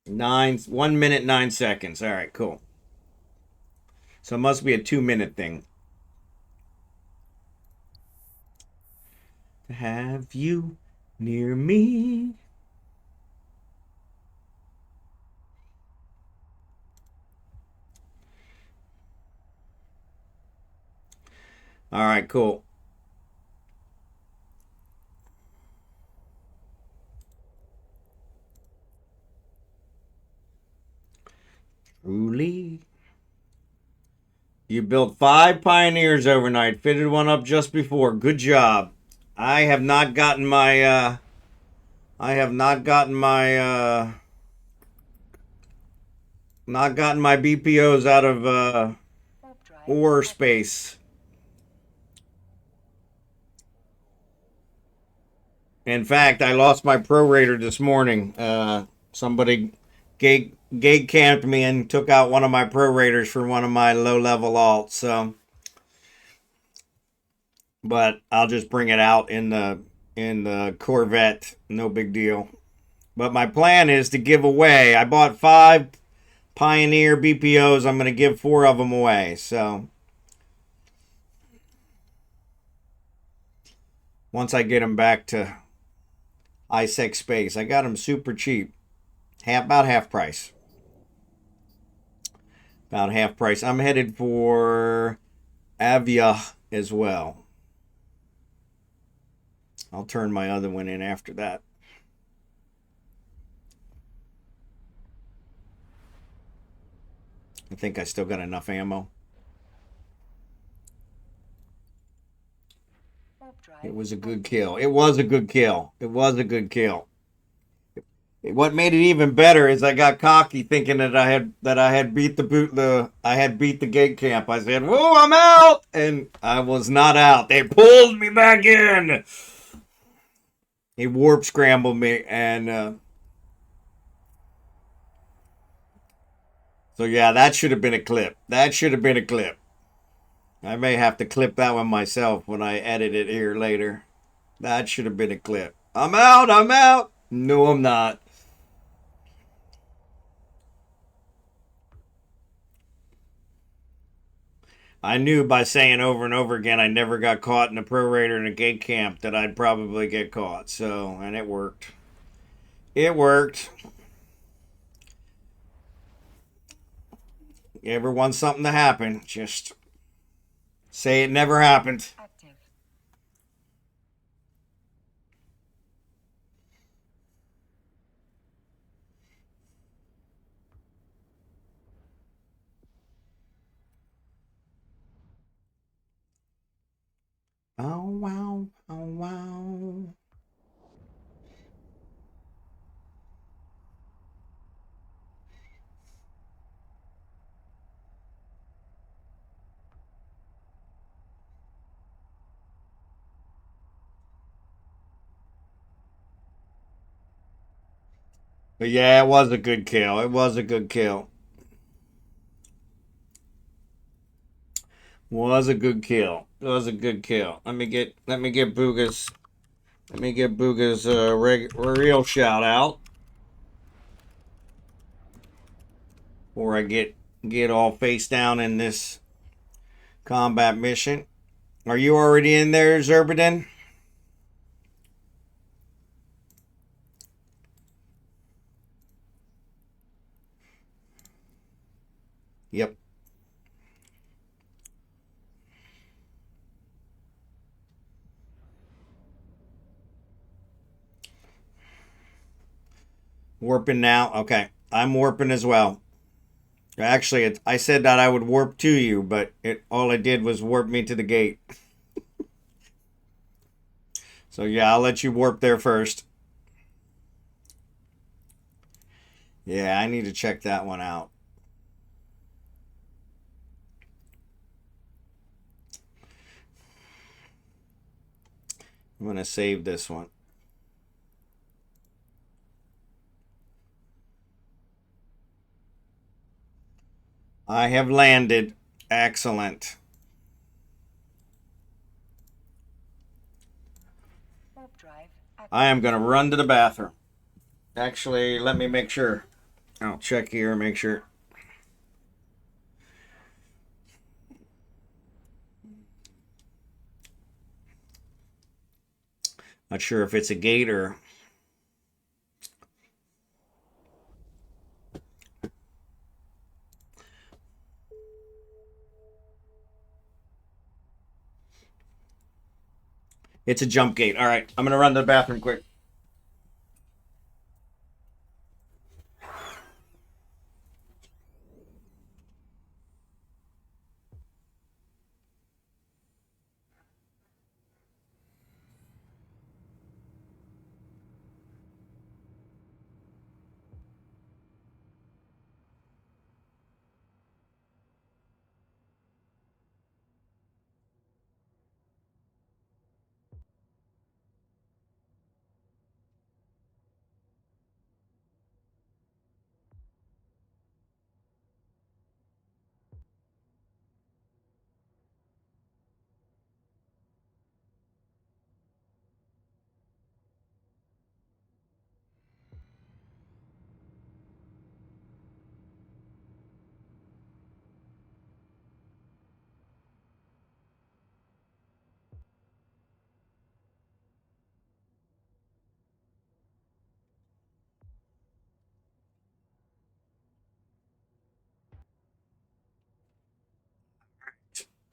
1 minute 9 seconds. All right, cool. So it must be a 2-minute thing. To have you near me. All right, cool. Truly. You built 5 Pioneers overnight. Fitted one up just before. Good job. I have not gotten my BPOs out of
Warp drive
ore
active.
space. In fact, I lost my prorator this morning. Somebody gate camped me and took out one of my prorators for one of my low level alts. So, but I'll just bring it out in the Corvette. No big deal. But my plan is to give away. I bought 5 Pioneer BPOs. I'm going to give 4 of them away. So once I get them back to ISEC space, I got them super cheap. About half price. About half price. I'm headed for Avia as well. I'll turn my other one in after that. I think I still got enough ammo.
Warp drive
It was a good
active.
kill. It was a good kill. It was a good kill. What made it even better is I got cocky thinking that I had beat the gate camp. I said, "Whoa, I'm out!" And I was not out. They pulled me back in. He warp scrambled me, and so yeah, that should have been a clip. That should have been a clip. I may have to clip that one myself when I edit it here later. That should have been a clip. I'm out. I'm out. No, I'm not. I knew by saying over and over again I never got caught in a prorator in a gate camp that I'd probably get caught. So, and it worked. It worked. You ever want something to happen, just say it never happened.
Active.
Oh, wow. Oh, wow. But yeah, it was a good kill. It was a good kill. Was a good kill. It was a good kill. Let me get Booga's real shout out before I get all face down in this combat mission. Are you already in there, Xurdaben? Yep. Warping now. Okay. I'm warping as well. Actually, I said that I would warp to you, but all I did was warp me to the gate. So yeah, I'll let you warp there first. Yeah, I need to check that one out. I'm going to save this one. I have landed. Excellent.
Warp drive active.
I am going to run to the bathroom. Actually, let me make sure. I'll check here and make sure. Not sure if it's a gate or... It's a jump gate. All right, I'm going to run to the bathroom quick.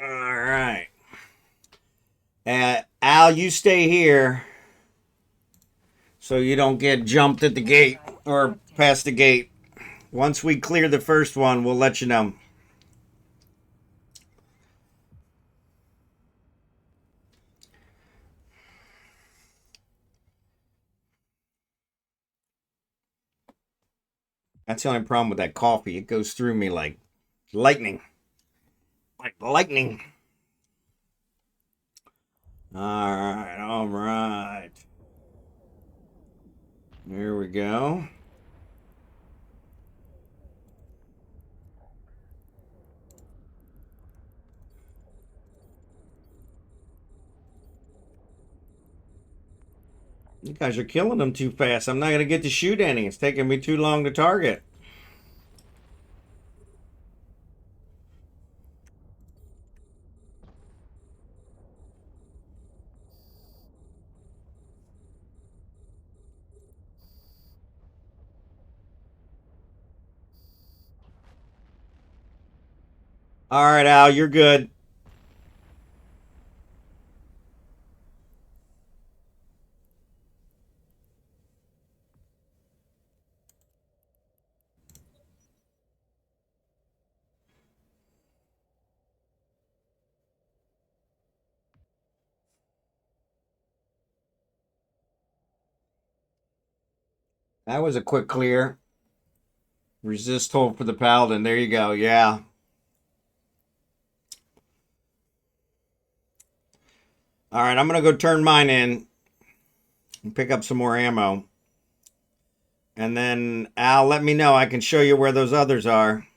All right. Al, you stay here so you don't get jumped at the gate or past the gate. Once we clear the first one, we'll let you know. That's the only problem with that coffee. It goes through me like lightning. Like lightning. All right, all right. There we go. You guys are killing them too fast. I'm not going to get to shoot any. It's taking me too long to target. All right, Al, you're good. That was a quick clear. Resist hold for the Paladin. There you go. Yeah. All right, I'm going to go turn mine in and pick up some more ammo. And then, Al, let me know. I can show you where those others are.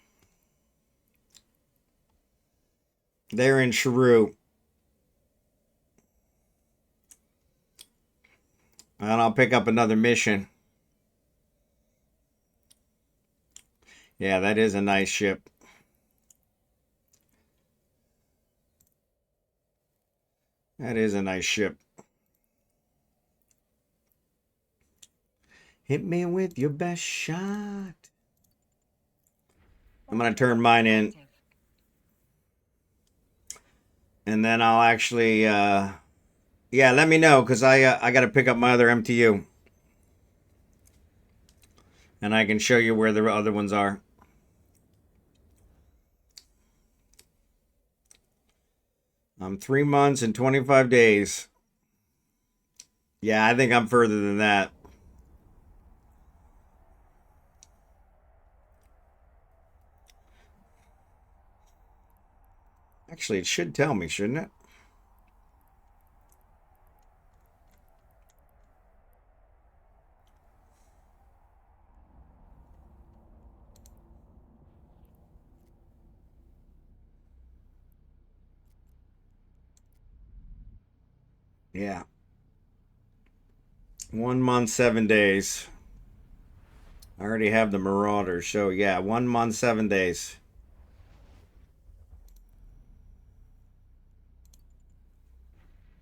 They're in Shrew. And I'll pick up another mission. Yeah, that is a nice ship. That is a nice ship. Hit me with your best shot. I'm going to turn mine in. And then I'll actually, yeah, let me know, because I got to pick up my other MTU. And I can show you where the other ones are. I'm 3 months and 25 days. Yeah, I think I'm further than that. Actually, it should tell me, shouldn't it? Yeah. 1 month, 7 days. I already have the Marauders, so yeah, 1 month, 7 days.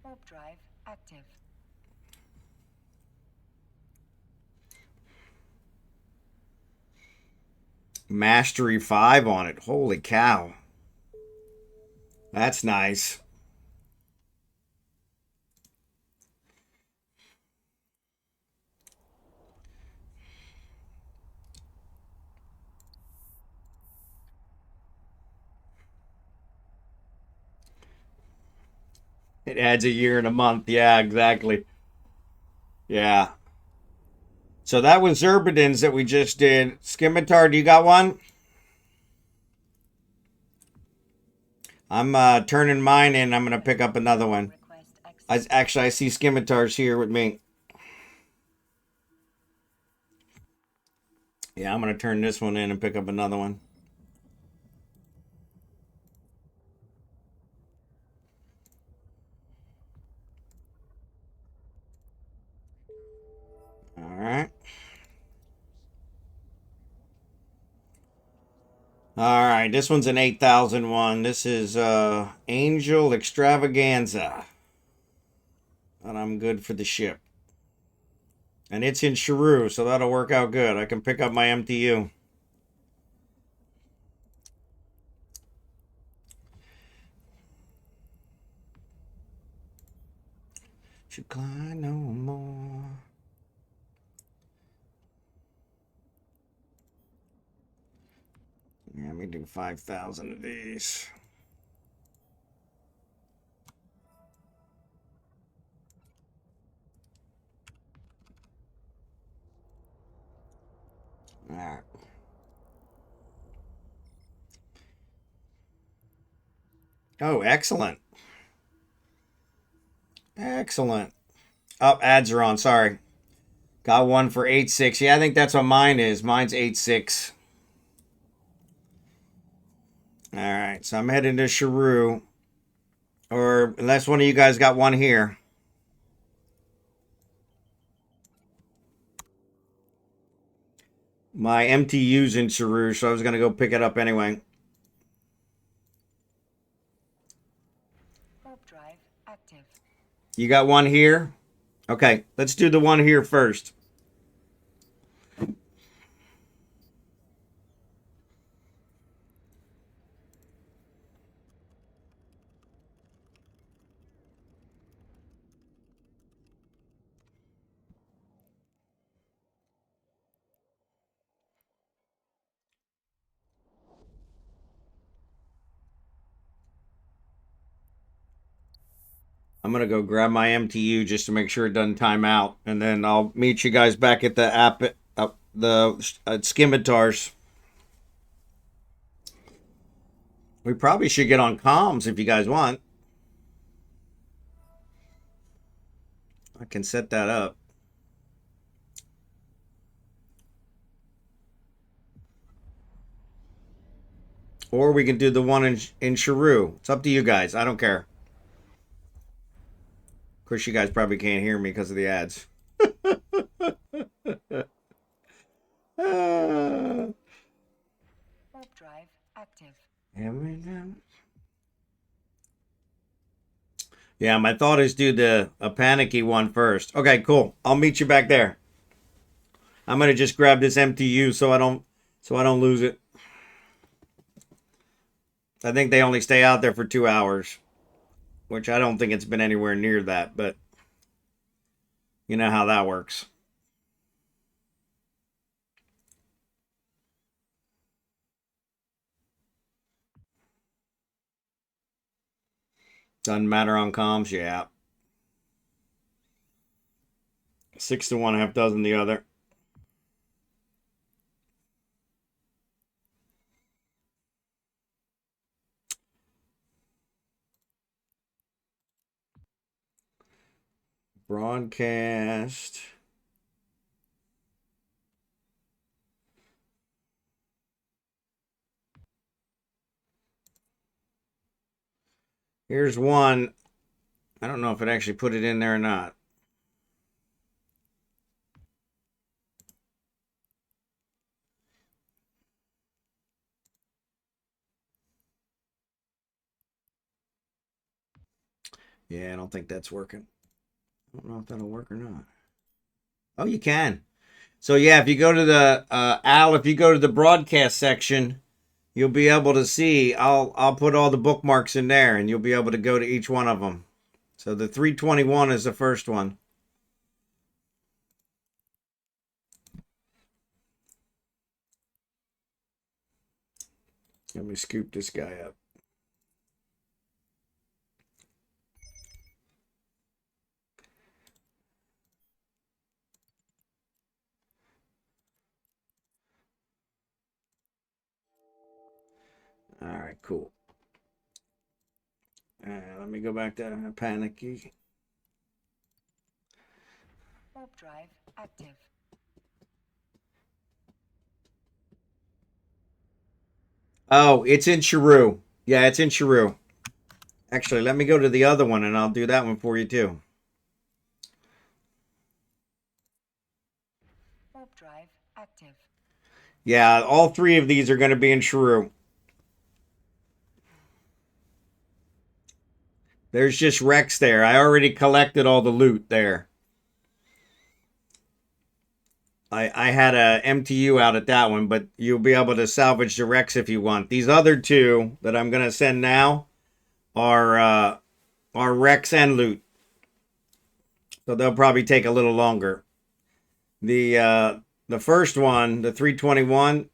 Warp drive active.
Mastery 5 on it. Holy cow. That's nice. It adds a year and a month. Yeah, exactly. Yeah. So that was Xurdaben's that we just did. Scimitar, do you got one? I'm turning mine in. I'm going to pick up another one. I see Scimitar's here with me. Yeah, I'm going to turn this one in and pick up another one. All right. All right, this one's an 8,001. This is Angel Extravaganza. And I'm good for the ship. And it's in Shrew, so that'll work out good. I can pick up my MTU. Don't you cry no more. Yeah, let me do 5,000 of these. All right. Oh, excellent. Excellent. Oh, ads are on. Sorry. Got one for 8.6. Yeah, I think that's what mine is. Mine's 8.6. All right. So I'm heading to Shrew. Or unless one of you guys got one here. My MTU's in Shrew, so I was going to go pick it up anyway.
Warp drive active.
You got one here? Okay, let's do the one here first. I'm going to go grab my MTU just to make sure it doesn't time out. And then I'll meet you guys back at the app, Skimitars. We probably should get on comms if you guys want. I can set that up. Or we can do the one in Shrew. It's up to you guys. I don't care. Of course, you guys probably can't hear me because of the ads.
Warp drive active.
Yeah, my thought is do a panicky one first. Okay, cool. I'll meet you back there. I'm gonna just grab this MTU so I don't lose it. I think they only stay out there for 2 hours, which I don't think it's been anywhere near that, but you know how that works. Doesn't matter on comms, yeah. 6 to 1, half dozen the other. Broadcast. Here's one. I don't know if it actually put it in there or not. Yeah, I don't think that's working. I don't know if that'll work or not. Oh, you can. So yeah, if you go to the if you go to the broadcast section, you'll be able to see. I'll put all the bookmarks in there, and you'll be able to go to each one of them. So the 321 is the first one. Let me scoop this guy up. All right, cool. Let me go back to panicky.
Warp drive active.
Oh, it's in Shrew. Yeah, it's in Shrew. Actually, let me go to the other one, and I'll do that one for you, too.
Warp drive active.
Yeah, all 3 of these are going to be in Shrew. There's just Rex there. I already collected all the loot there. I had a MTU out at that one, but you'll be able to salvage the Rex if you want. These other 2 that I'm going to send now are Rex and loot. So they'll probably take a little longer. The first one, the 321,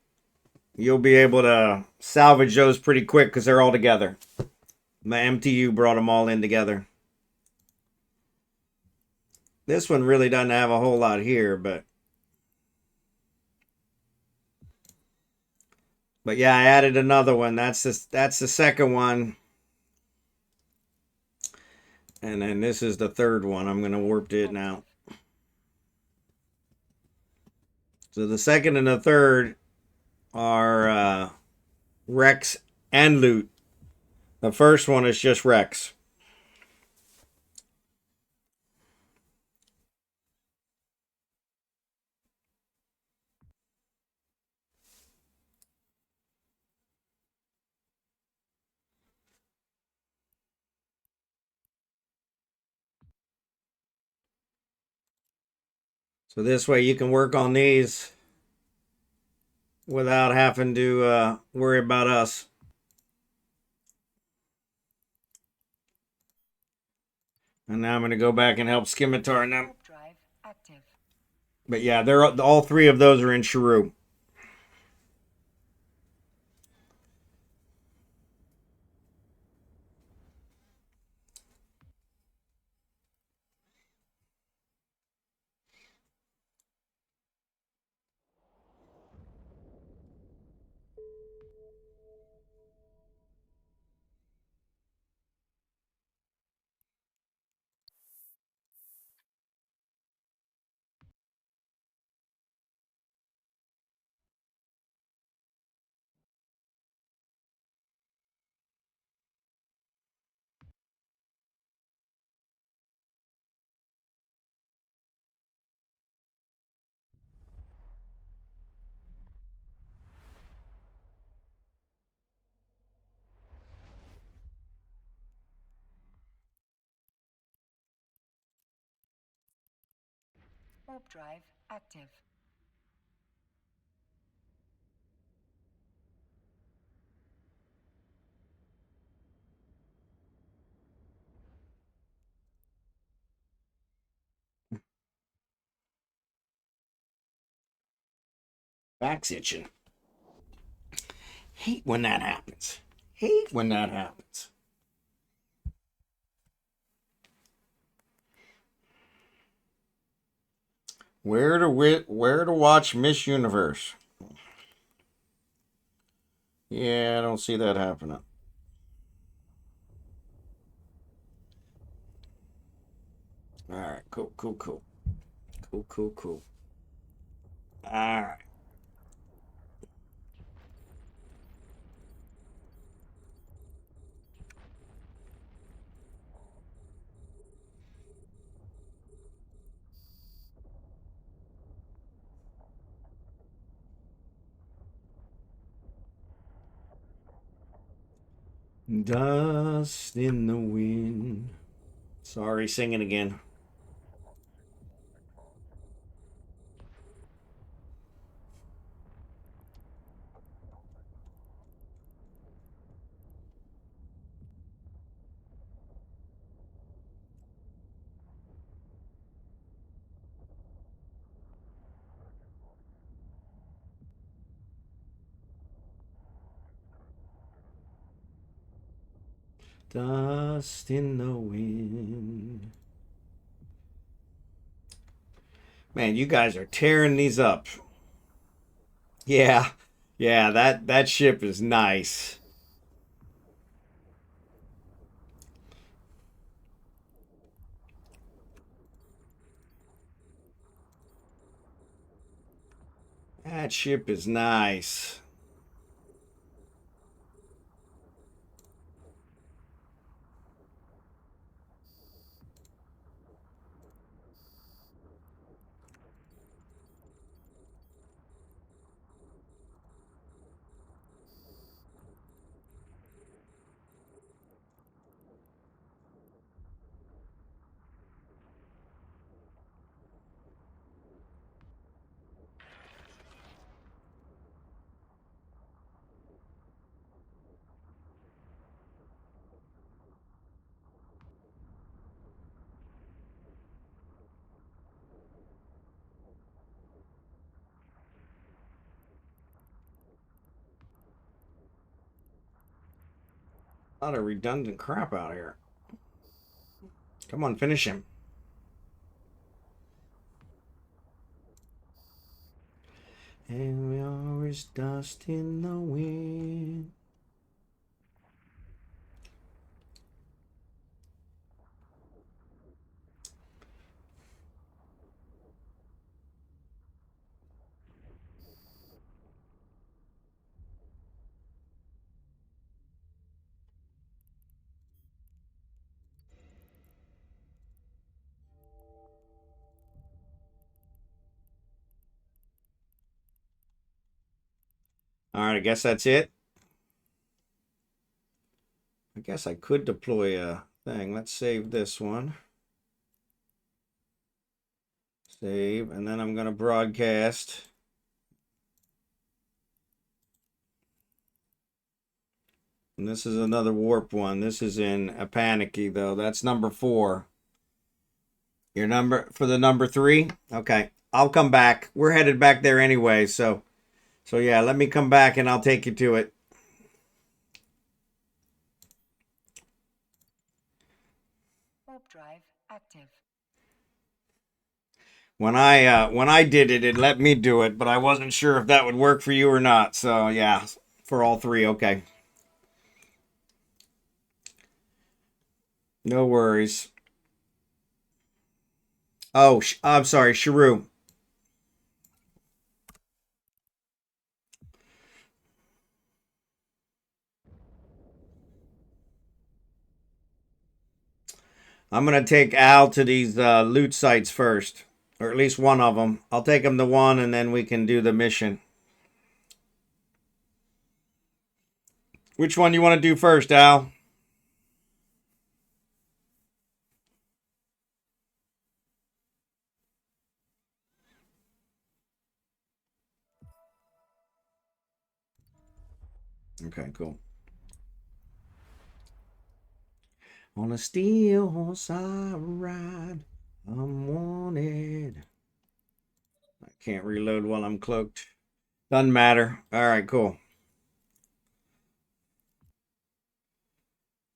you'll be able to salvage those pretty quick because they're all together. My MTU brought them all in together. This one really doesn't have a whole lot here, but yeah, I added another one. That's the second one. And then this is the third one. I'm going to warp it now. So the second and the third are Rex and Loot. The first one is just Rex. So this way you can work on these without having to worry about us. And now I'm going to go back and help Scimitar and them.
Drive active.
But yeah, they're all three of those are in Shrew.
Warp drive active.
Back's itching. Hate when that happens. Hate when that happens. Where to watch Miss Universe? Yeah, I don't see that happening. All right, cool. All right. Dust in the wind. Sorry, singing again. Dust in the wind. Man, you guys are tearing these up. Yeah, that ship is nice. That ship is nice. A lot of redundant crap out here. Come on, finish him. And we are as dust in the wind. All right, I guess that's it. I guess I could deploy a thing. Let's save this one. Save, and then I'm going to broadcast. And this is another warp one. This is in a panicky, though. That's number 4. Your number for the number 3? Okay, I'll come back. We're headed back there anyway, so yeah, let me come back and I'll take you to it.
Warp drive active.
When I did it, it let me do it, but I wasn't sure if that would work for you or not. So yeah, for all 3, okay. No worries. Oh, I'm sorry, Sharu. I'm going to take Al to these loot sites first. Or at least one of them. I'll take him to one and then we can do the mission. Which one you want to do first, Al? Okay, cool. On a steel horse I ride, I'm wanted. I can't reload while I'm cloaked. Doesn't matter. All right, cool.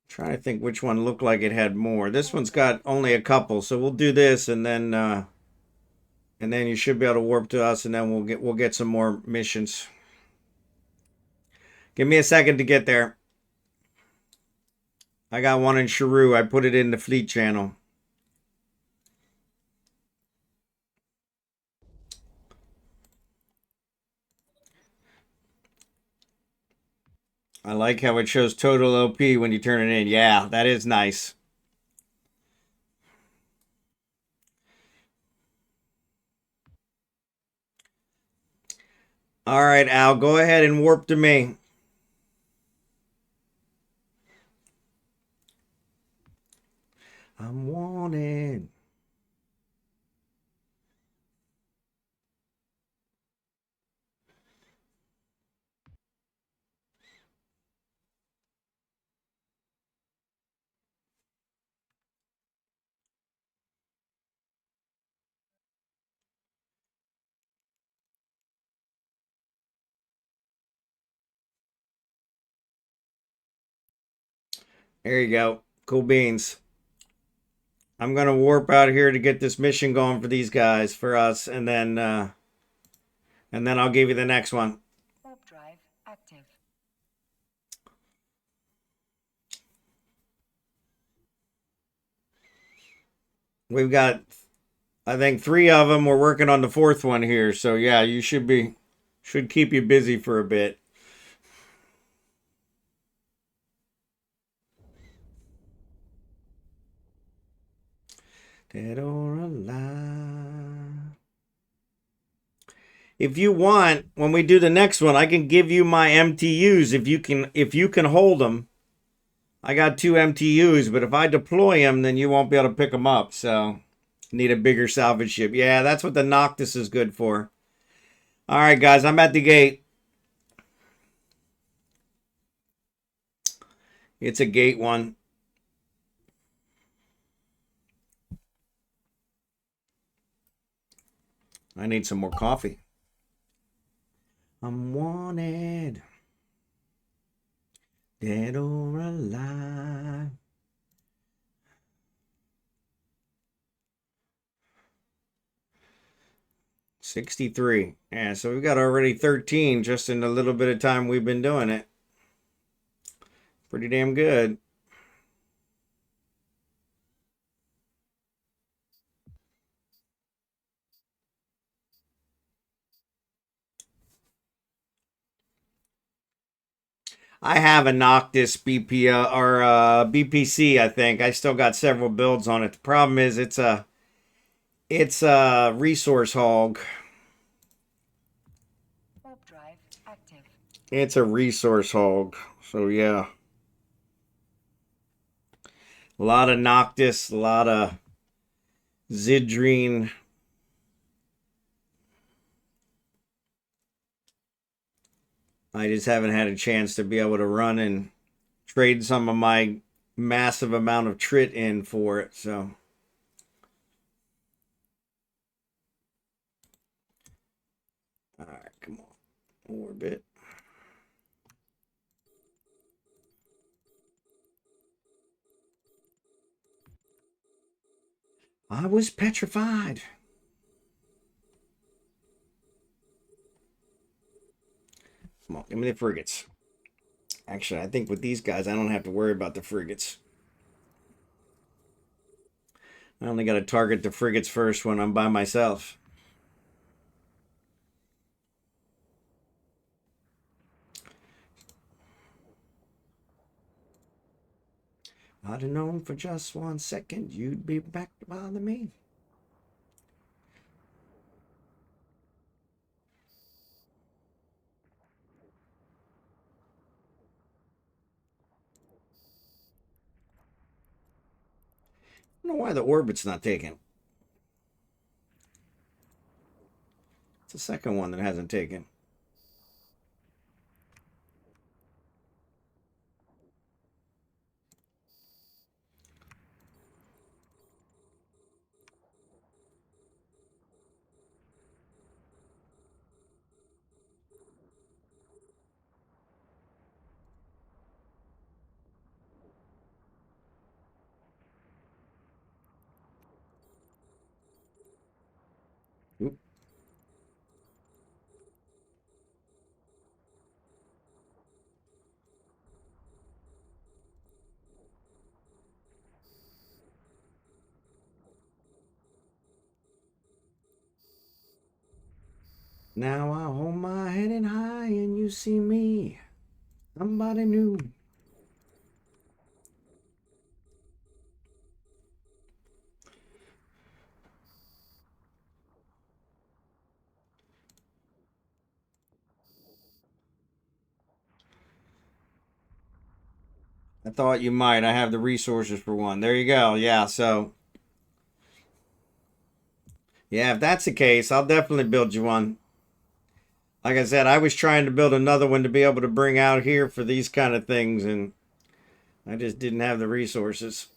Trying to think which one looked like it had more. This one's got only a couple, so we'll do this and then you should be able to warp to us, and then we'll get some more missions. Give me a second to get there. I got one in Sharu. I put it in the fleet channel. I like how it shows total OP when you turn it in. Yeah, that is nice. All right, Al, go ahead and warp to me. I'm wanted. There you go. Cool beans. I'm going to warp out here to get this mission going for these guys, for us, and then I'll give you the next one.
Warp drive active.
We've got, I think, 3 of them. We're working on the 4th one here, so yeah, you should keep you busy for a bit. Dead or alive. If you want, when we do the next one, I can give you my MTUs if you can hold them. I got 2 MTUs, but if I deploy them, then you won't be able to pick them up. So, need a bigger salvage ship. Yeah, that's what the Noctis is good for. All right, guys, I'm at the gate. It's a gate one. I need some more coffee. I'm wanted. Dead or alive. $63. Yeah, so we've got already 13 just in a little bit of time we've been doing it. Pretty damn good. I have a Noctis BP or BPC. I think I still got several builds on it. The problem is it's a resource hog.
Warp drive active.
It's a resource hog. So yeah, a lot of Noctis, a lot of Zidrine. I just haven't had a chance to be able to run and trade some of my massive amount of trit in for it. So. All right, come on. Orbit. I was petrified. Come on, give me the frigates. Actually, I think with these guys, I don't have to worry about the frigates. I only got to target the frigates first when I'm by myself. I'd have known for just 1 second you'd be back to bother me. I don't know why the orbit's not taken. It's the second one that hasn't taken. Oop. Now I hold my head in high and you see me. Somebody new. I thought you might. I have the resources for one. There you go. Yeah, so. Yeah, if that's the case, I'll definitely build you one. Like I said, I was trying to build another one to be able to bring out here for these kind of things, and I just didn't have the resources.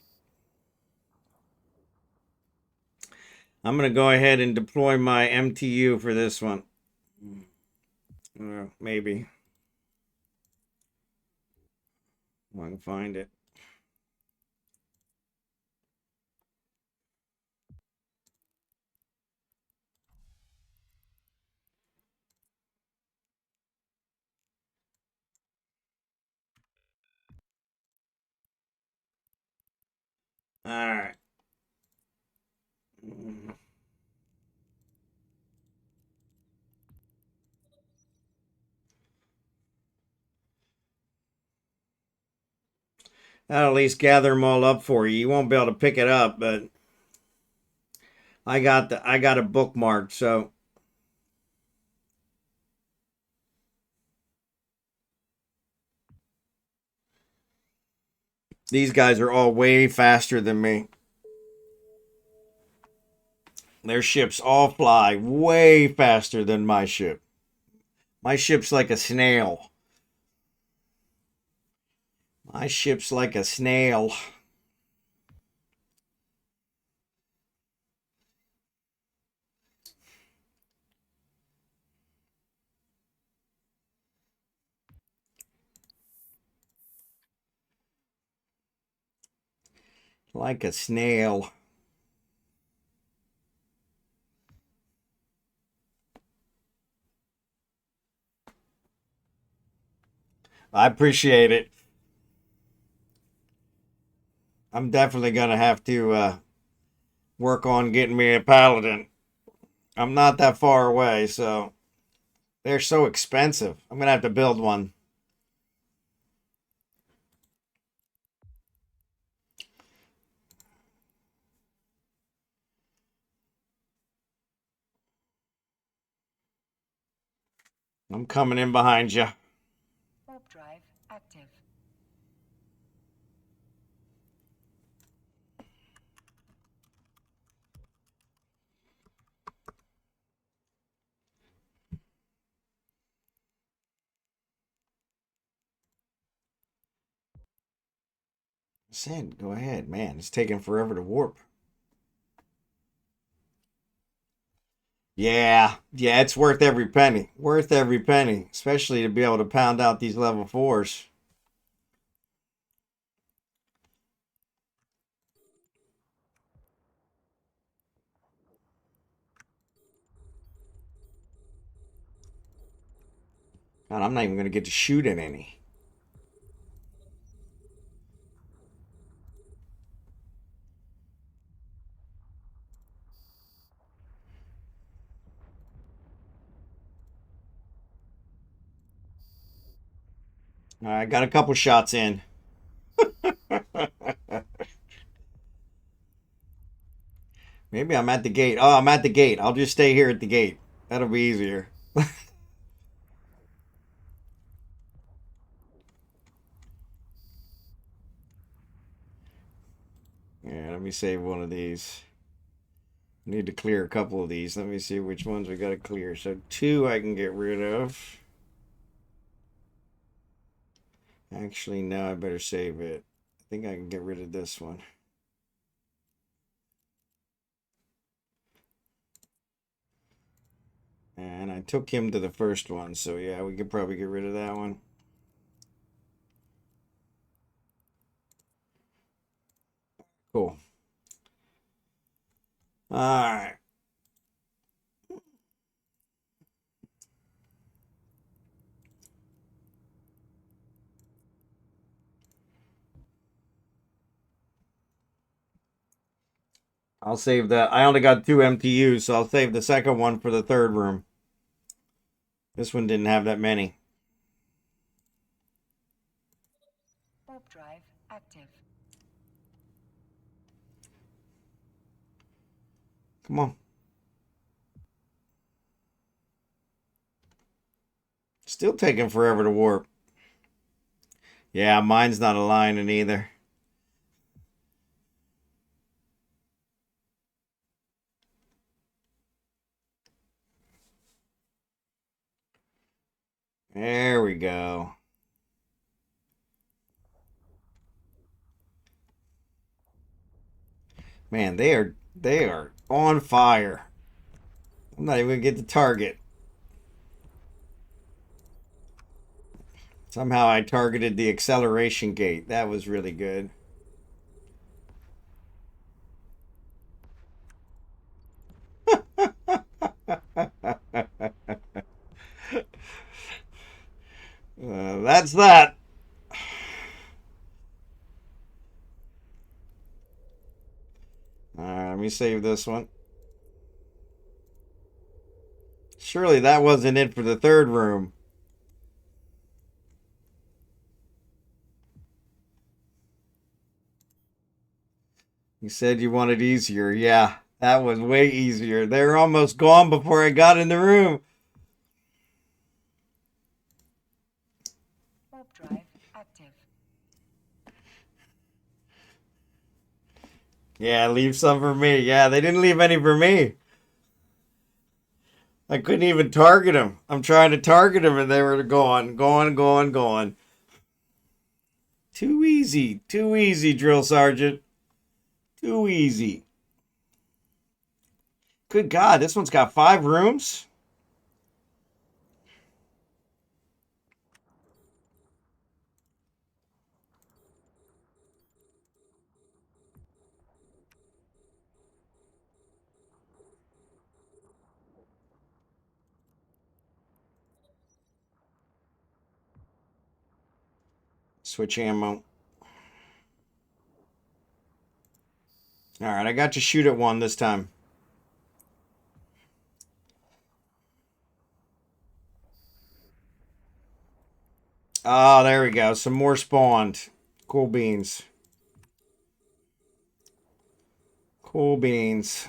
I'm going to go ahead and deploy my MTU for this one. Maybe. If I can find it. All right. That'll at least gather them all up for you. You won't be able to pick it up, but I got it bookmarked, so these guys are all way faster than me. Their ships all fly way faster than my ship. My ship's like a snail. My ship's like a snail. Like a snail. I appreciate it. I'm definitely going to have to work on getting me a Paladin. I'm not that far away, so they're so expensive. I'm going to have to build one. I'm coming in behind you.
Warp drive active.
Said, go ahead, man. It's taking forever to warp. Yeah, it's worth every penny. Worth every penny, especially to be able to pound out these level 4s. God, I'm not even going to get to shoot at any. I got a couple shots in. Maybe I'm at the gate. Oh, I'm at the gate. I'll just stay here at the gate. That'll be easier. Yeah, let me save one of these. Need to clear a couple of these. Let me see which ones we got to clear. So 2 I can get rid of. Actually, no, I better save it. I think I can get rid of this one. And I took him to the first one, so yeah, we could probably get rid of that one. Cool. All right. I'll save that. I only got 2 MTUs, so I'll save the second one for the third room. This one didn't have that many.
Warp drive active.
Come on. Still taking forever to warp. Yeah, mine's not aligning either. There we go. Man, they are on fire. I'm not even gonna get the target. Somehow I targeted the acceleration gate. That was really good. That's that. Let me save this one. Surely that wasn't it for the third room. You said you wanted easier. Yeah, that was way easier. They were almost gone before I got in the room.
Warp drive active.
Yeah, leave some for me. Yeah, they didn't leave any for me. I couldn't even target them. I'm trying to target them and they were gone. Too easy, drill sergeant. Too easy. Good God, this one's got 5 rooms? Switch ammo. Alright, I got to shoot at one this time. Ah, there we go. Some more spawned. Cool beans. Cool beans.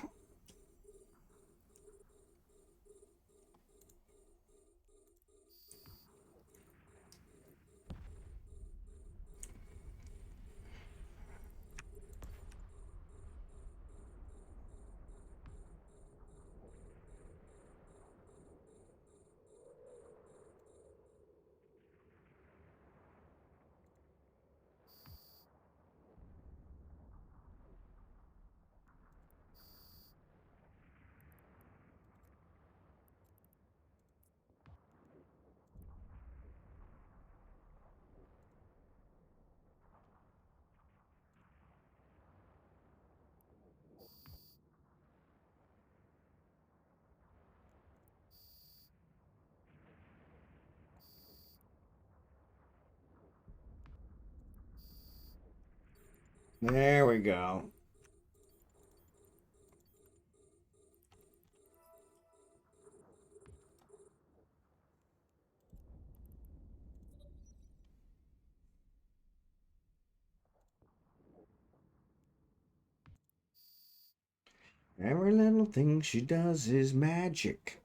There we go. Every little thing she does is magic.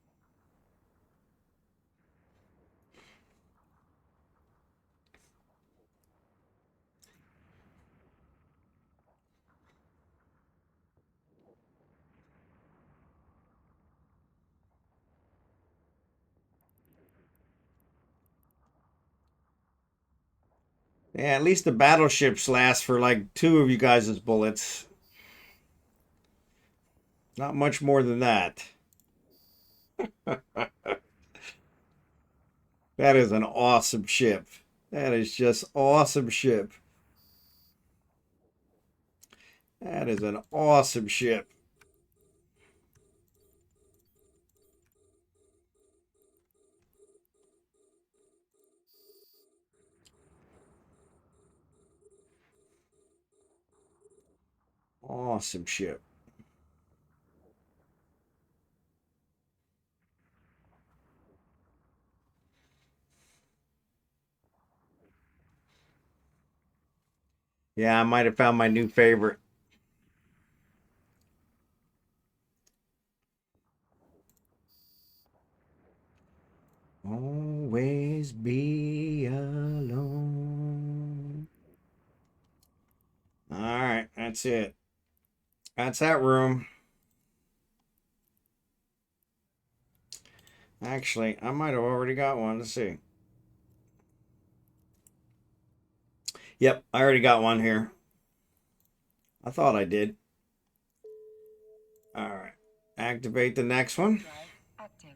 Yeah, at least the battleships last for like 2 of you guys' bullets. Not much more than that. That is an awesome ship. That is just awesome ship. That is an awesome ship. Awesome ship. Yeah, I might have found my new favorite. Always be alone. All right, that's it. That's that room. Actually, I might have already got one. Let's see. Yep, I already got one here. I thought I did. All right. Activate the next one.
Drive active.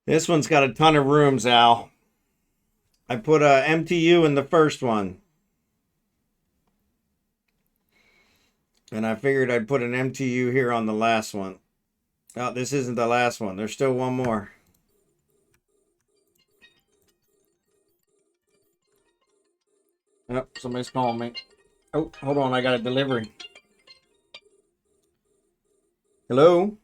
This one's got a ton of rooms, Al. I put a MTU in the first one. And I figured I'd put an MTU here on the last one. Oh, this isn't the last one. There's still one more. Oh, somebody's calling me. Oh, hold on. I got a delivery. Hello?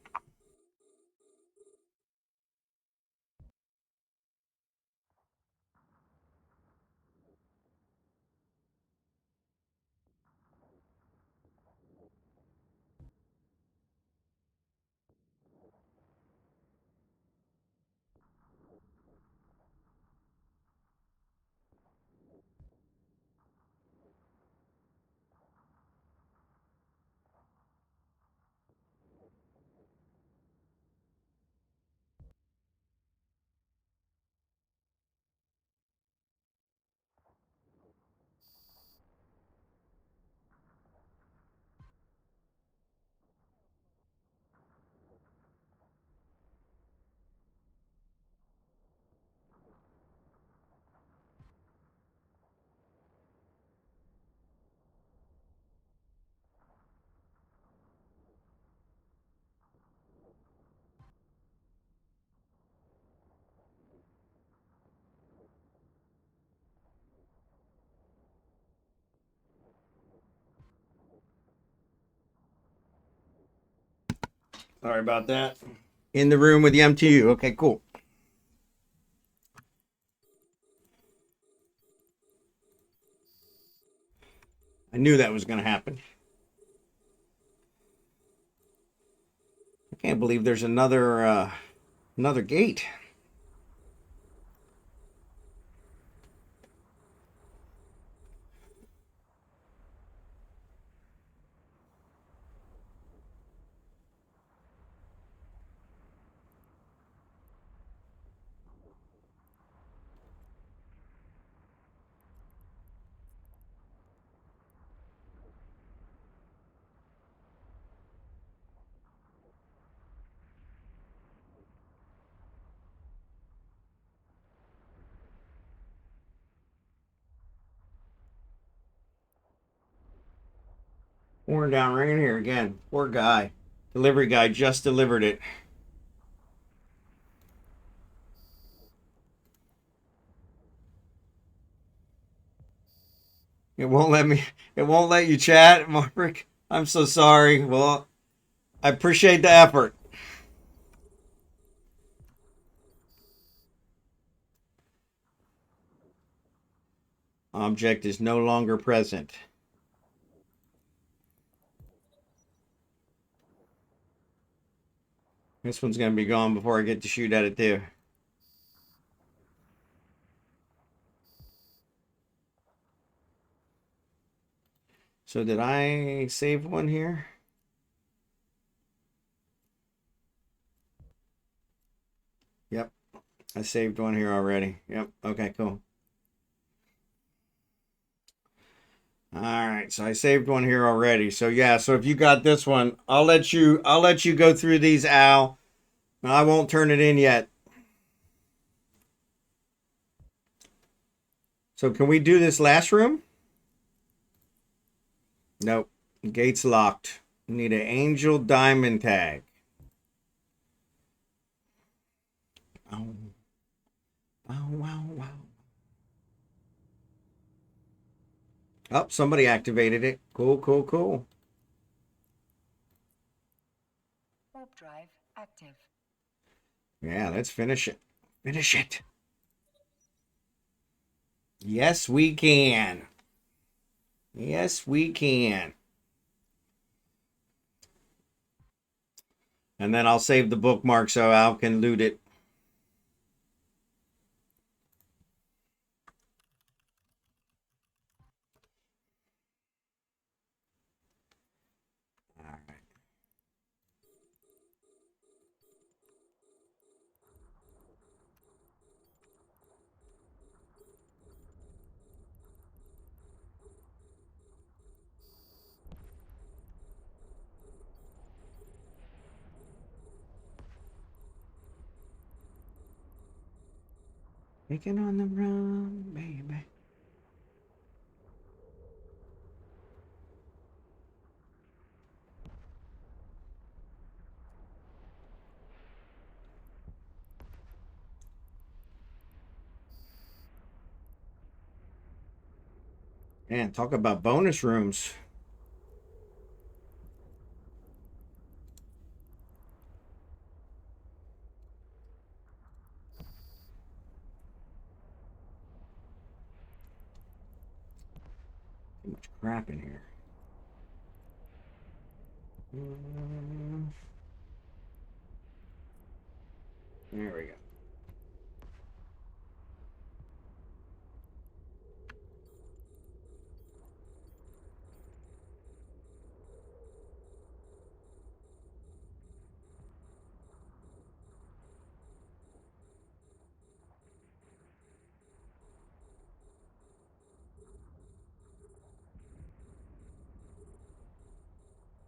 Sorry about that. In the room with the MTU. Okay, cool. I knew that was going to happen. I can't believe there's another gate. Pouring down right in here again. Poor guy. Delivery guy just delivered it. It won't let me. It won't let you chat, Mark. I'm so sorry. Well, I appreciate the effort. Object is no longer present. This one's going to be gone before I get to shoot at it too. So did I save one here? Yep. I saved one here already. Yep. Okay, cool. All right, so I saved one here already. So yeah, so if you got this one, I'll let you go through these, Al. I won't turn it in yet. So can we do this last room? Nope. Gate's locked. We need an angel diamond tag. Oh. Wow, wow, wow. Oh, somebody activated it. Cool, cool, cool.
Warp drive active.
Yeah, let's finish it. Finish it. Yes, we can. Yes, we can. And then I'll save the bookmark so Al can loot it. All right. Taking on the run, baby. Man, talk about bonus rooms. Too much crap in here. There we go.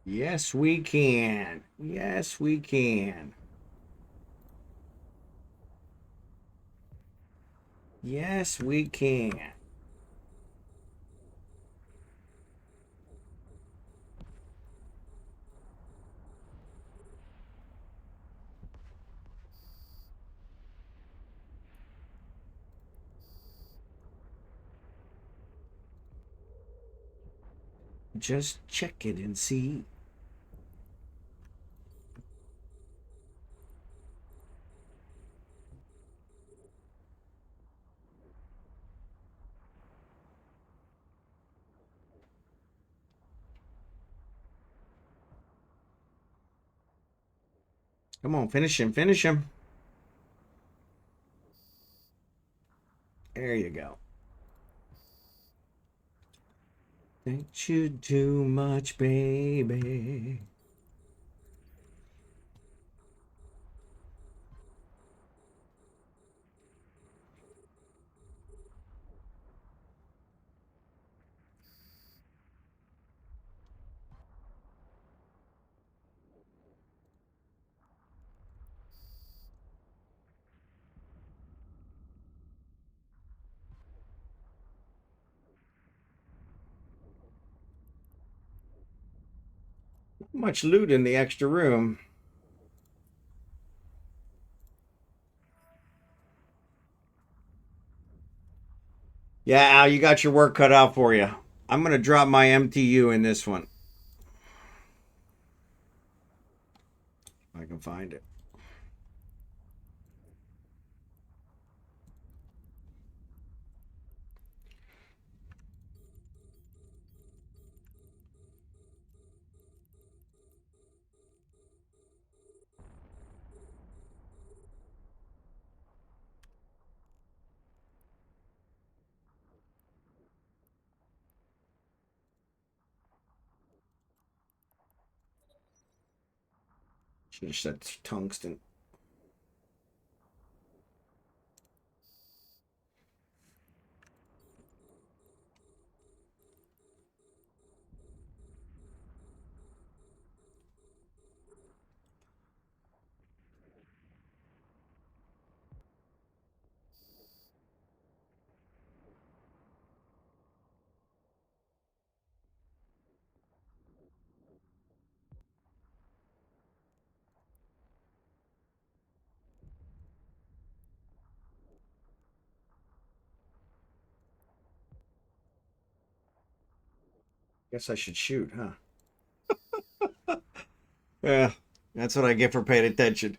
Yes, we can. Yes, we can. Yes, we can. Just check it and see. Come on, finish him, finish him. There you go. Thank you too much, baby. Much loot in the extra room. Yeah, Al, you got your work cut out for you. I'm going to drop my MTU in this one. If I can find it. Should have said tungsten. Guess I should shoot, huh? Yeah, that's what I get for paying attention.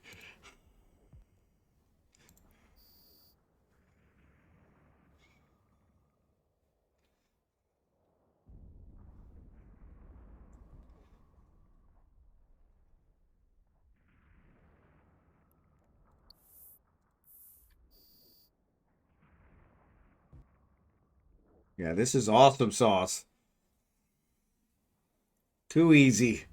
Yeah, this is awesome sauce. Too easy.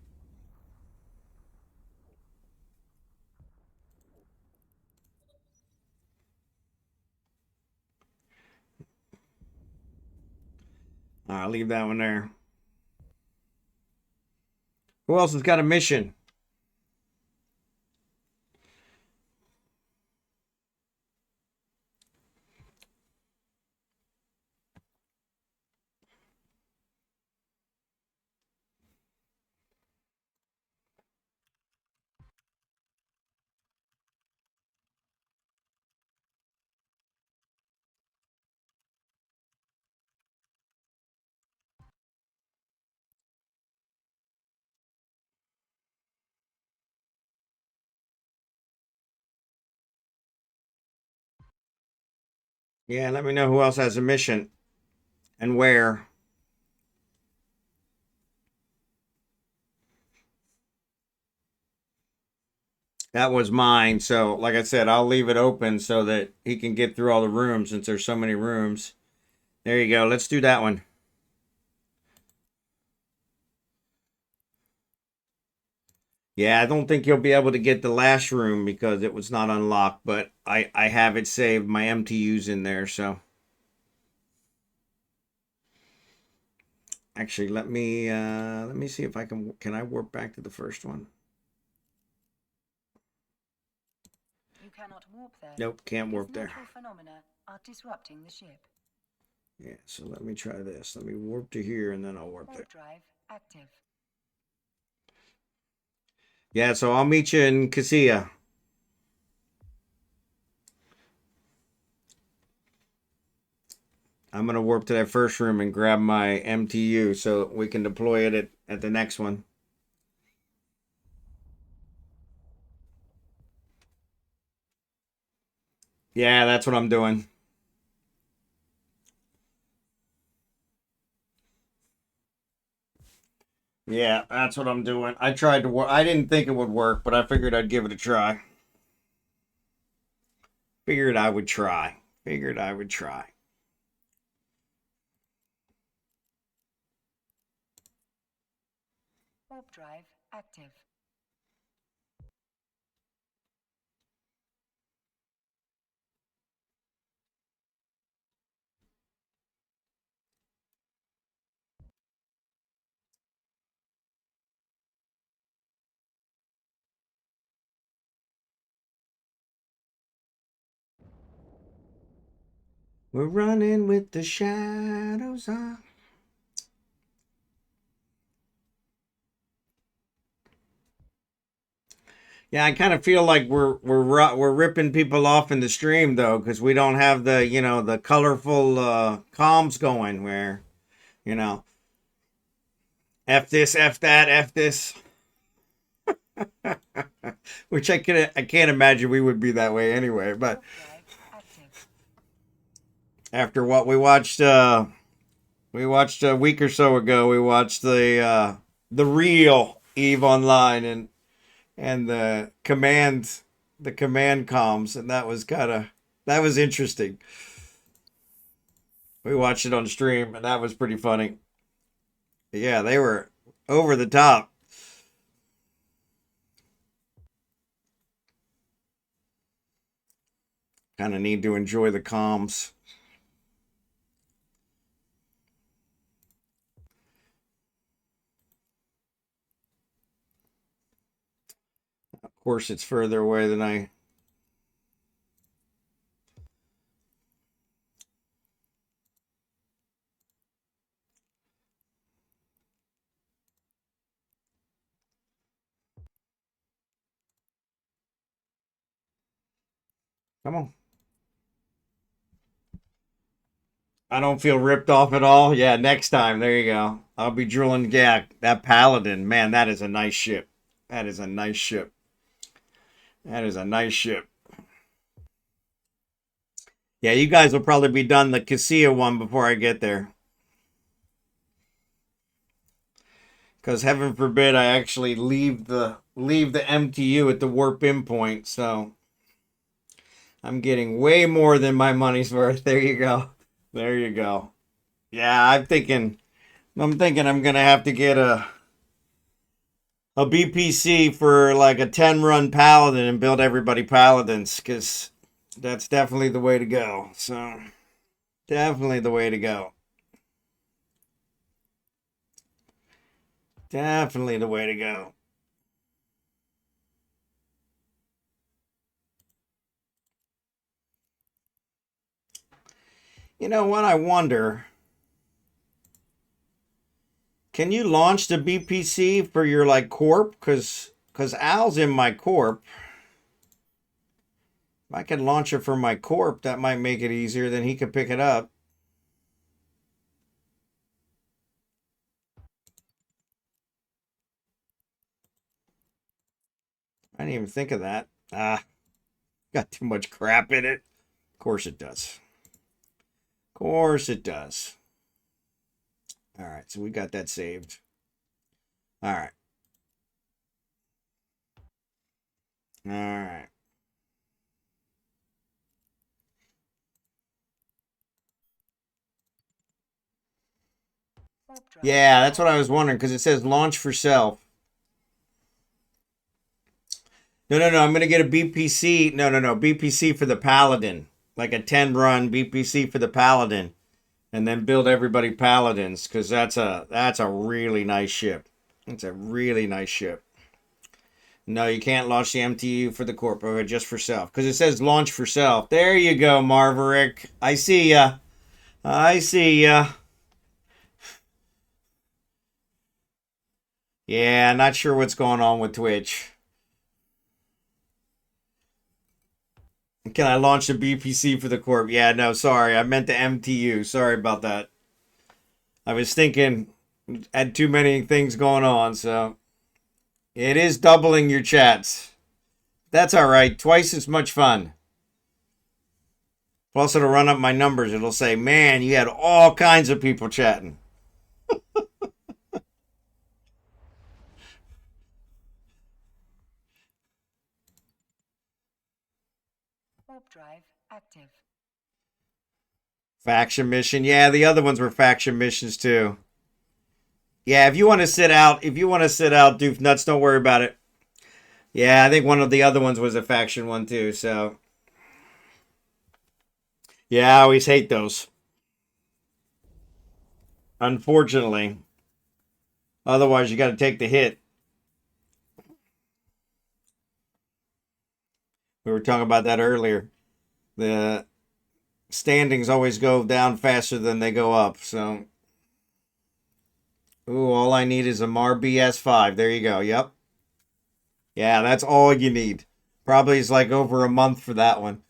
I'll leave that one there. Who else has got a mission? Yeah, let me know who else has a mission and where. That was mine. So, like I said, I'll leave it open so that he can get through all the rooms since there's so many rooms. There you go. Let's do that one. Yeah, I don't think you'll be able to get the last room because it was not unlocked, but I have it saved. My MTU's in there, so. Actually, let me see if I can I warp back to the first one?
You cannot warp there.
Nope, can't warp there.
Natural phenomena are disrupting the ship.
Yeah, so let me try this. Let me warp to here and then I'll warp there.
Drive active.
Yeah, so I'll meet you in Casilla. I'm going to warp to that first room and grab my MTU so we can deploy it at the next one. Yeah, that's what I'm doing. Yeah, that's what I'm doing. I tried to work. I didn't think it would work, but I figured I'd give it a try. Figured I would try. Figured I would try.
Warp drive active.
We're running with the shadows on. Yeah, I kind of feel like we're ripping people off in the stream though, because we don't have the the colorful comms going where F this, F that, F this, which I can't imagine we would be that way anyway. But after what we watched a week or so ago, we watched the real Eve Online and the command comms, and that was interesting. We watched it on stream, and that was pretty funny. Yeah, they were over the top. Kind of need to enjoy the comms. Of course, it's further away than I. Come on. I don't feel ripped off at all. Yeah, next time. There you go. I'll be drilling. Yeah, that Paladin. Man, that is a nice ship. That is a nice ship. That is a nice ship. Yeah, you guys will probably be done the Casilla one before I get there. Because heaven forbid I actually leave the MTU at the warp in point. So I'm getting way more than my money's worth. There you go. There you go. Yeah, I'm thinking I'm gonna have to get a BPC for like a 10-run Paladin and build everybody Paladins, because that's definitely the way to go. So definitely the way to go. Definitely the way to go. You know what? I wonder, can you launch the BPC for your like corp? Because Al's in my corp. If I can launch it for my corp, that might make it easier. Then he could pick it up. I didn't even think of that. Got too much crap in it. Of course it does. Of course it does. All right, so we got that saved. All right. All right. Yeah, that's what I was wondering, because it says launch for self. No. I'm going to get a BPC. No. BPC for the Paladin. Like a 10-run BPC for the Paladin. And then build everybody Paladins, because that's a really nice ship. It's a really nice ship. No, you can't launch the MTU for the corp, just for self. Because it says launch for self. There you go, Marverick. I see ya. I see ya. Yeah, not sure what's going on with Twitch. Can I launch a BPC for the corp? Yeah, no, sorry. I meant the MTU. Sorry about that. I was thinking, had too many things going on, so. It is doubling your chats. That's all right. Twice as much fun. Plus, it'll run up my numbers. It'll say, man, you had all kinds of people chatting.
Warp drive active.
Faction mission. Yeah, the other ones were faction missions too. Yeah, if you want to sit out, Doofnuts, don't worry about it. Yeah, I think one of the other ones was a faction one too, so. Yeah, I always hate those. Unfortunately. Otherwise, you got to take the hit. We were talking about that earlier. The standings always go down faster than they go up, so. Ooh, all I need is a MarBS5. There you go. Yep. Yeah, that's all you need. Probably is like over a month for that one.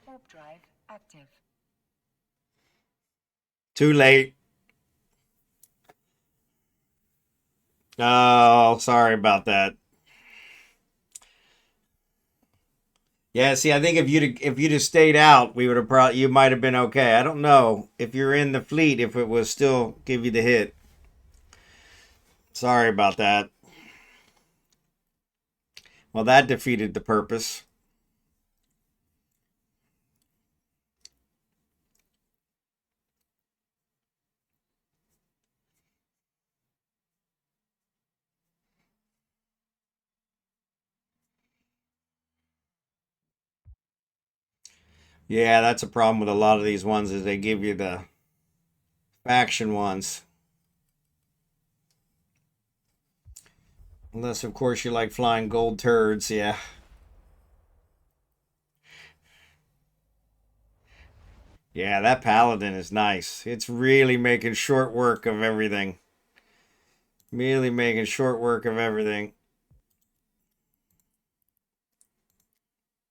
Warp drive active.
Too late. Oh, sorry about that. Yeah, see, I think if you'd have stayed out, we would have probably, you might have been okay. I don't know if you're in the fleet, if it was still give you the hit. Sorry about that. Well, that defeated the purpose. Yeah, that's a problem with a lot of these ones is they give you the faction ones. Unless, of course, you like flying gold turds, yeah. Yeah, that Paladin is nice. It's really making short work of everything. Really making short work of everything.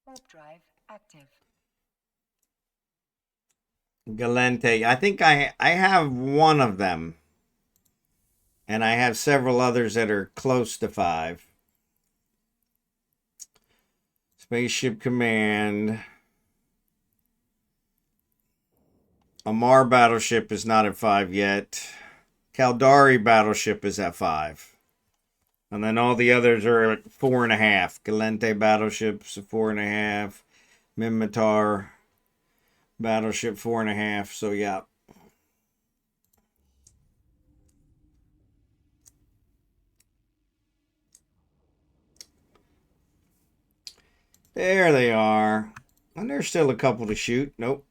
Warp drive active.
Galente. I think I have one of them. And I have several others that are close to 5. Spaceship Command. Amar Battleship is not at 5 yet. Caldari Battleship is at 5. And then all the others are at 4.5. Galente Battleship's at 4.5. Minmatar Battleship 4.5. So yeah. There they are. And there's still a couple to shoot. Nope.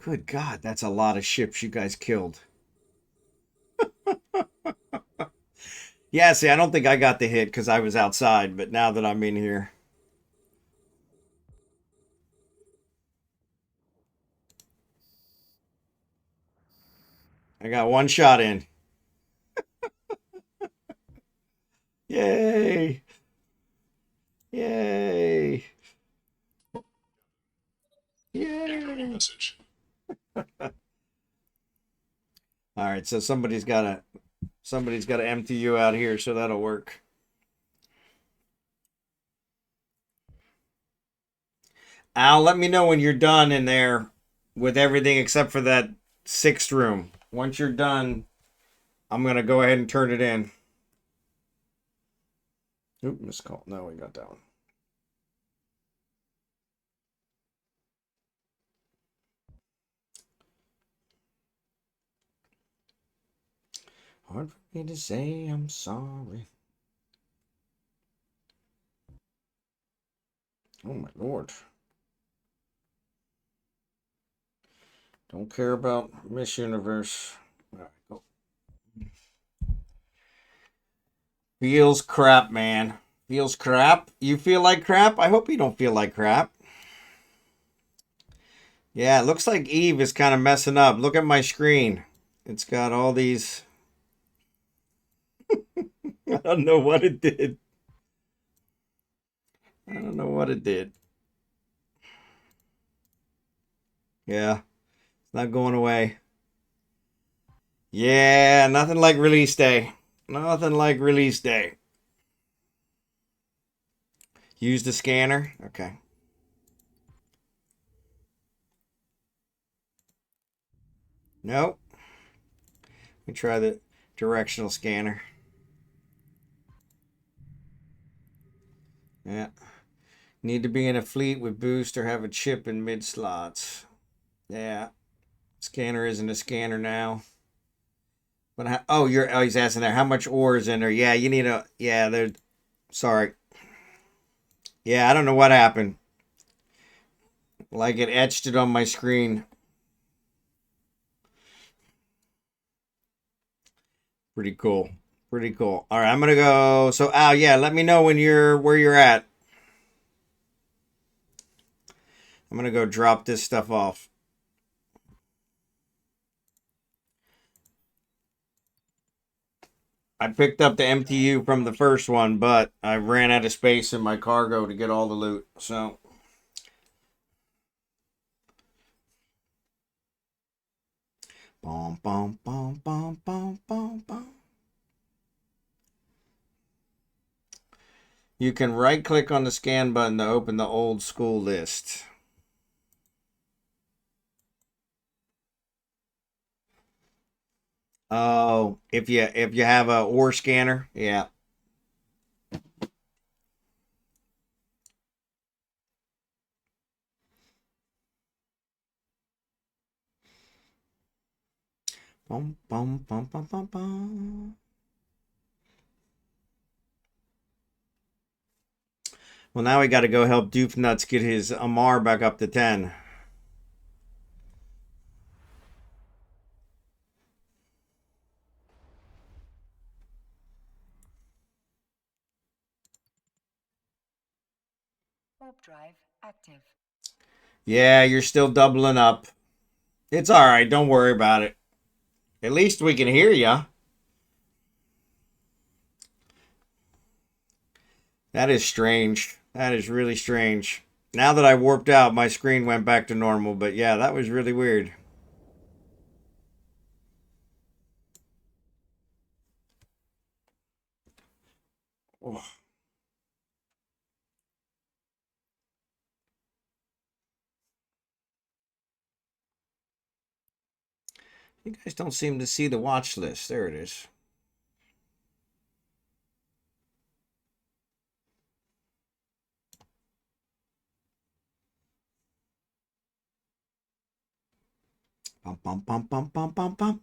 Good God, that's a lot of ships you guys killed. Yeah, see, I don't think I got the hit because I was outside, but now that I'm in here. I got one shot in. Yay! Yay! Yay!
Message.
All right, so somebody's got to empty you out here, so that'll work. Al, let me know when you're done in there with everything except for that 6th room. Once you're done, I'm gonna go ahead and turn it in. Oop, missed call. No, we got that one. Hard for me to say I'm sorry. Oh my lord. Don't care about Miss Universe. All right, go. Feels crap, man. Feels crap. You feel like crap? I hope you don't feel like crap. Yeah, it looks like Eve is kind of messing up. Look at my screen. It's got all these... I don't know what it did. I don't know what it did. Yeah, it's not going away. Yeah, nothing like release day. Nothing like release day. Use the scanner. Okay. Nope. Let me try the directional scanner. Yeah. Need to be in a fleet with boost or have a chip in mid slots. Yeah. Scanner isn't a scanner now. But how, oh, he's asking there how much ore is in there. Yeah, you need a there. Sorry. Yeah, I don't know what happened. Like it etched it on my screen. Pretty cool. Pretty cool. All right, I'm gonna go. So Al, yeah, let me know when where you're at. I'm gonna go drop this stuff off. I picked up the MTU from the first one, but I ran out of space in my cargo to get all the loot. So boom, boom, boom, boom, boom, boom, boom. You can right click on the scan button to open the old school list. Oh, if you have a ore scanner, yeah. Bum, bum, bum, bum, bum, bum. Well, now we got to go help Doofnuts get his Amar back up to 10.
Warp drive active.
Yeah, you're still doubling up. It's all right. Don't worry about it. At least we can hear you. That is strange. That is really strange. Now that I warped out, my screen went back to normal. But yeah, that was really weird. Oh. You guys don't seem to see the watch list. There it is. Bum, bum, bum, bum, bum, bum, bum.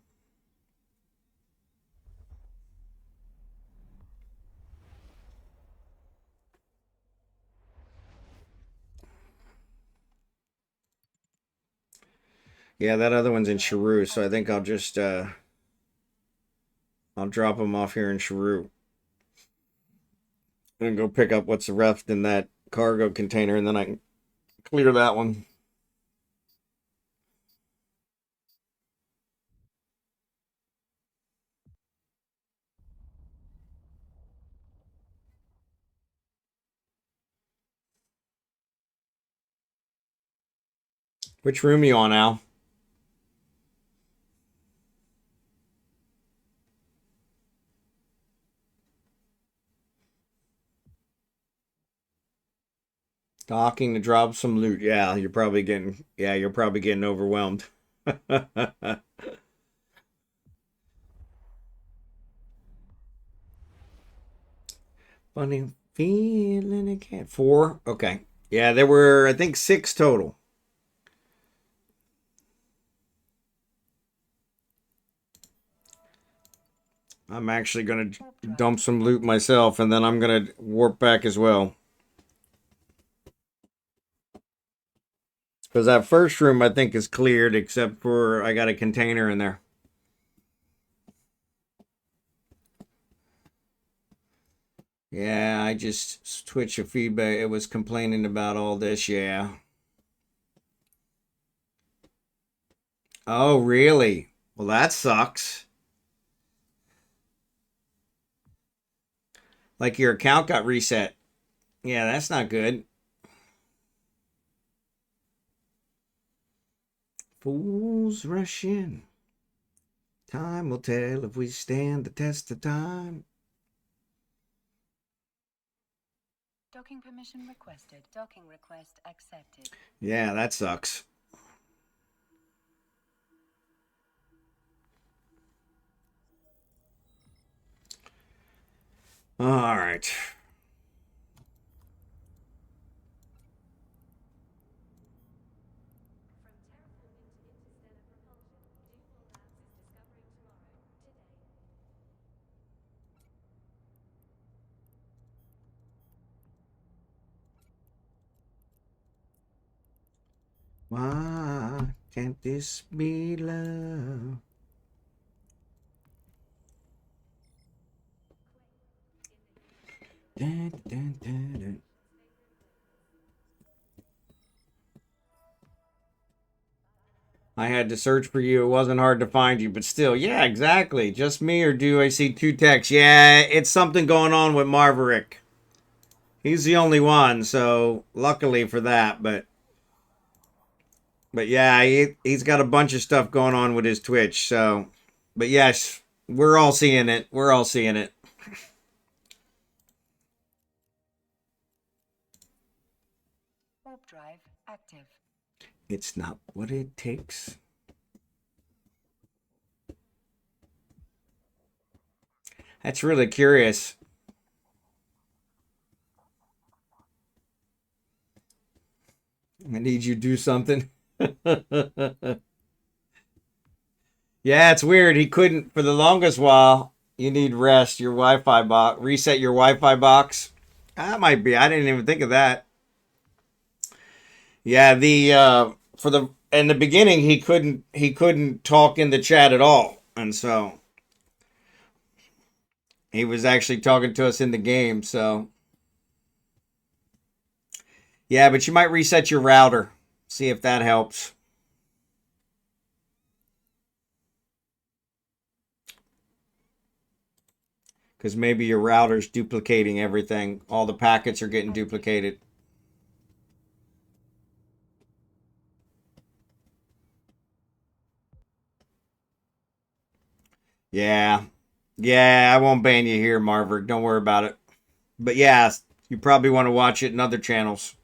Yeah, that other one's in Cheru, so I think I'll just I'll drop them off here in Cheru. And go pick up what's left in that cargo container, and then I can clear that one. Which room you on, Al? Docking to drop some loot. Yeah, you're probably getting overwhelmed. Funny feeling again. 4? Okay. Yeah, there were, I think, 6 total. I'm actually going to dump some loot myself, and then I'm going to warp back as well. Because that first room, I think, is cleared, except for I got a container in there. Yeah, I just switched a feedback. It was complaining about all this, yeah. Oh, really? Well, that sucks. Like your account got reset. Yeah, that's not good. Fools rush in. Time will tell if we stand the test of time.
Docking permission requested. Docking request accepted.
Yeah, that sucks. All right. Why can't this be love? Dun, dun, dun, dun. I had to search for you. It wasn't hard to find you, but still, yeah, exactly. Just me, or do I see two texts? Yeah, it's something going on with Marverick. He's the only one, so luckily for that, but yeah, he's got a bunch of stuff going on with his Twitch, so but yes, we're all seeing it. We're all seeing it.
Warp drive active.
It's not what it takes. That's really curious. I need you to do something. Yeah, it's weird. He couldn't for the longest while. You need rest. Your Wi-Fi box. Reset your Wi-Fi box. That might be. I didn't even think of that. Yeah, the for the in the beginning he couldn't talk in the chat at all, and so he was actually talking to us in the game. So yeah, but you might reset your router. See if that helps. Because maybe your router's duplicating everything. All the packets are getting duplicated. Yeah. Yeah, I won't ban you here, Marverick. Don't worry about it. But yeah, you probably want to watch it in other channels.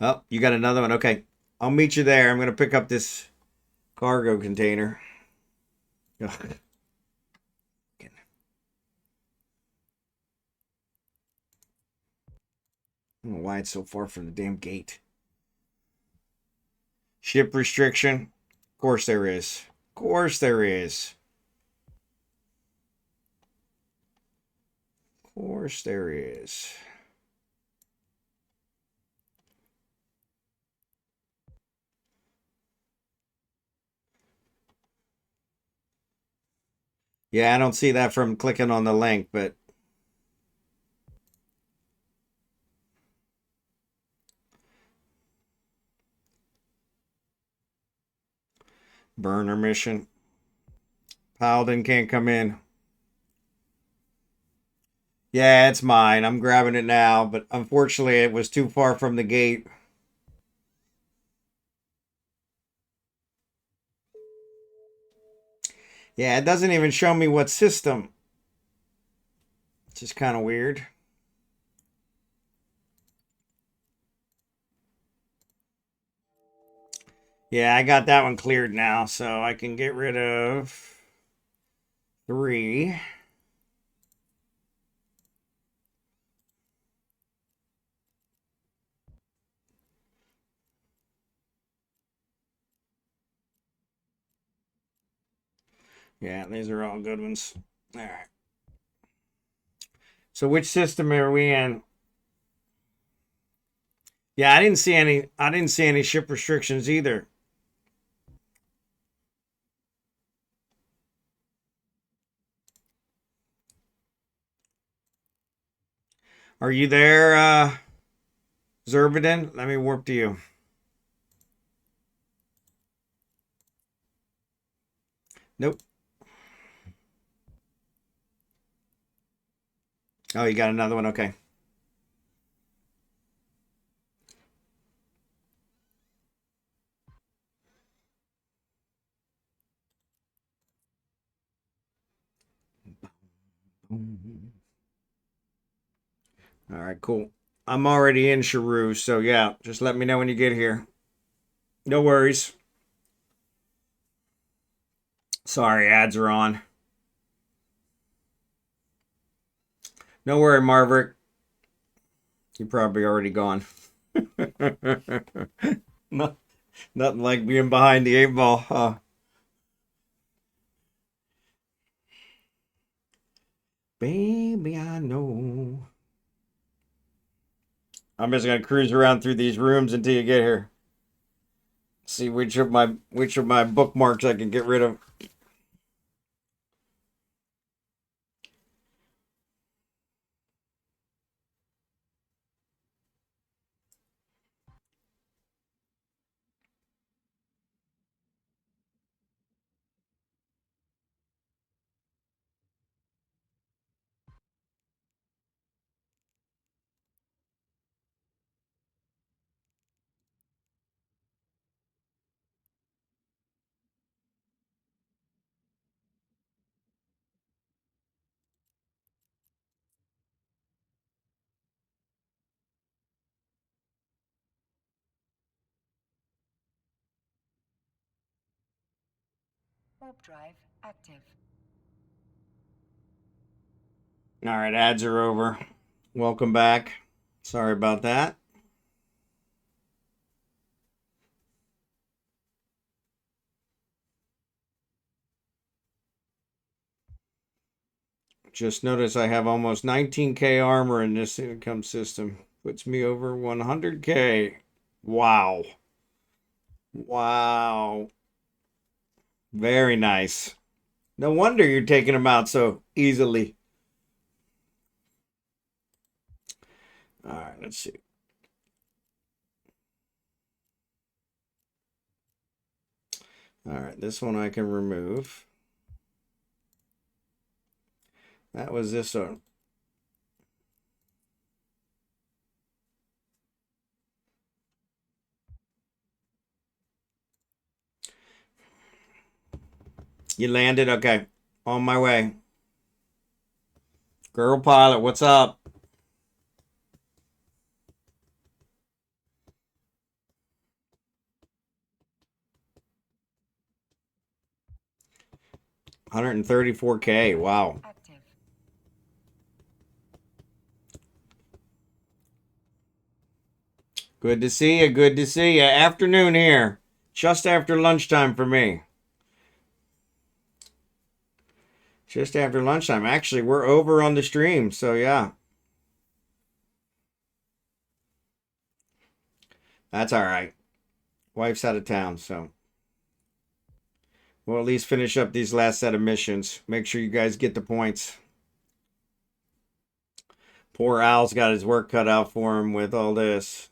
Oh, you got another one? Okay. I'll meet you there. I'm going to pick up this cargo container. Ugh. I don't know why it's so far from the damn gate. Ship restriction? Of course there is. Of course there is. Of course there is. Yeah, I don't see that from clicking on the link, but burner mission. Paladin can't come in. Yeah, it's mine. I'm grabbing it now, but unfortunately it was too far from the gate. Yeah, it doesn't even show me what system. It's just kind of weird. Yeah, I got that one cleared now, so I can get rid of 3. Yeah, these are all good ones. All right. So which system are we in? Yeah, I didn't see any ship restrictions either. Are you there, Xurdaben? Let me warp to you. Nope. Oh, you got another one? Okay. All right, cool. I'm already in Sharu, so yeah, just let me know when you get here. No worries. Sorry, ads are on. No worry, Marvick. You're probably already gone. No, nothing like being behind the 8 ball, huh? Baby, I know. I'm just gonna cruise around through these rooms until you get here. See which of my bookmarks I can get rid of.
Warp drive active.
All right, ads are over. Welcome back. Sorry about that. Just notice I have almost 19K armor in this income system. Puts me over 100K. Wow. Wow. Very nice. No wonder you're taking them out so easily. All right, let's see. All right, this one I can remove. That was this one. You landed? Okay. On my way. Girl pilot, what's up? $134K. Wow.
Active.
Good to see you. Good to see you. Afternoon here. Just after lunchtime for me. Just after lunchtime. Actually, we're over on the stream, so yeah. That's all right. Wife's out of town, so we'll at least finish up these last set of missions. Make sure you guys get the points. Poor Al's got his work cut out for him with all this.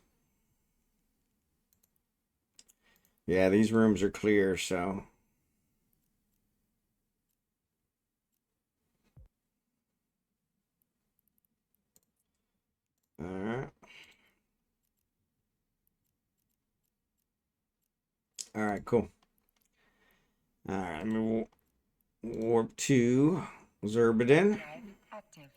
Yeah, these rooms are clear, so. All right. All right, cool. All right, let me warp to Xurdaben.
Active.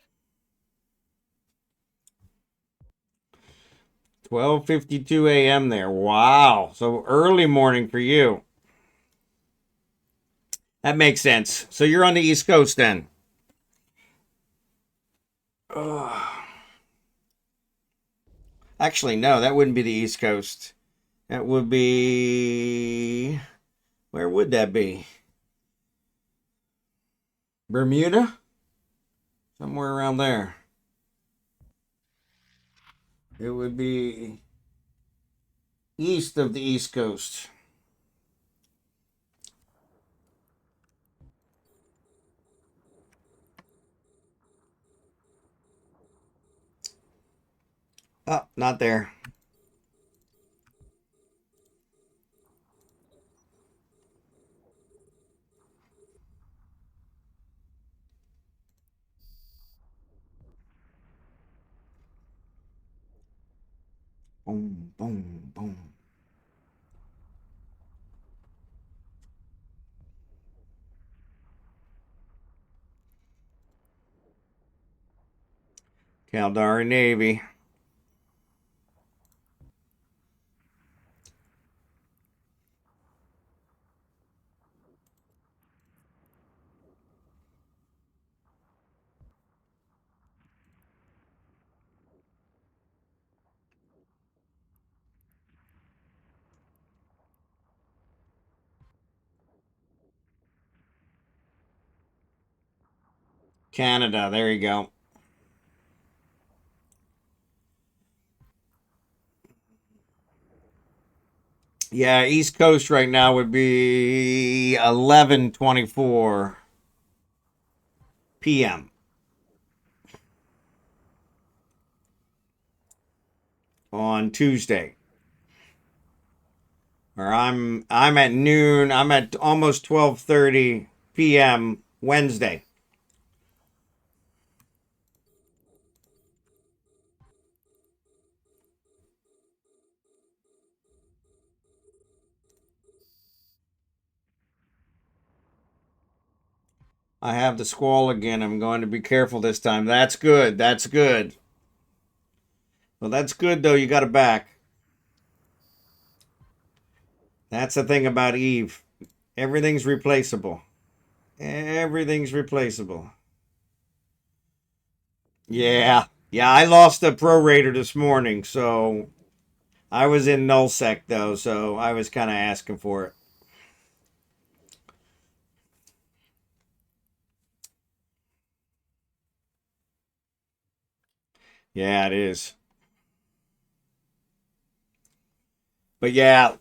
12:52 a.m. there. Wow. So early morning for you. That makes sense. So you're on the East Coast then. Actually, no, that wouldn't be the East Coast. That would be... Where would that be? Bermuda? Somewhere around there. It would be east of the East Coast. Oh, not there. Boom, boom, boom. Caldari Navy. Canada, there you go. Yeah, East Coast right now would be 11:24 p.m. on Tuesday. Or I'm at noon. I'm at almost 12:30 p.m. Wednesday. I have the squall again. I'm going to be careful this time. That's good. That's good. Well, that's good, though. You got it back. That's the thing about Eve. Everything's replaceable. Everything's replaceable. Yeah. Yeah, I lost a prorator this morning, so I was in Null Sec, though, so I was kind of asking for it. Yeah, it is. But yeah,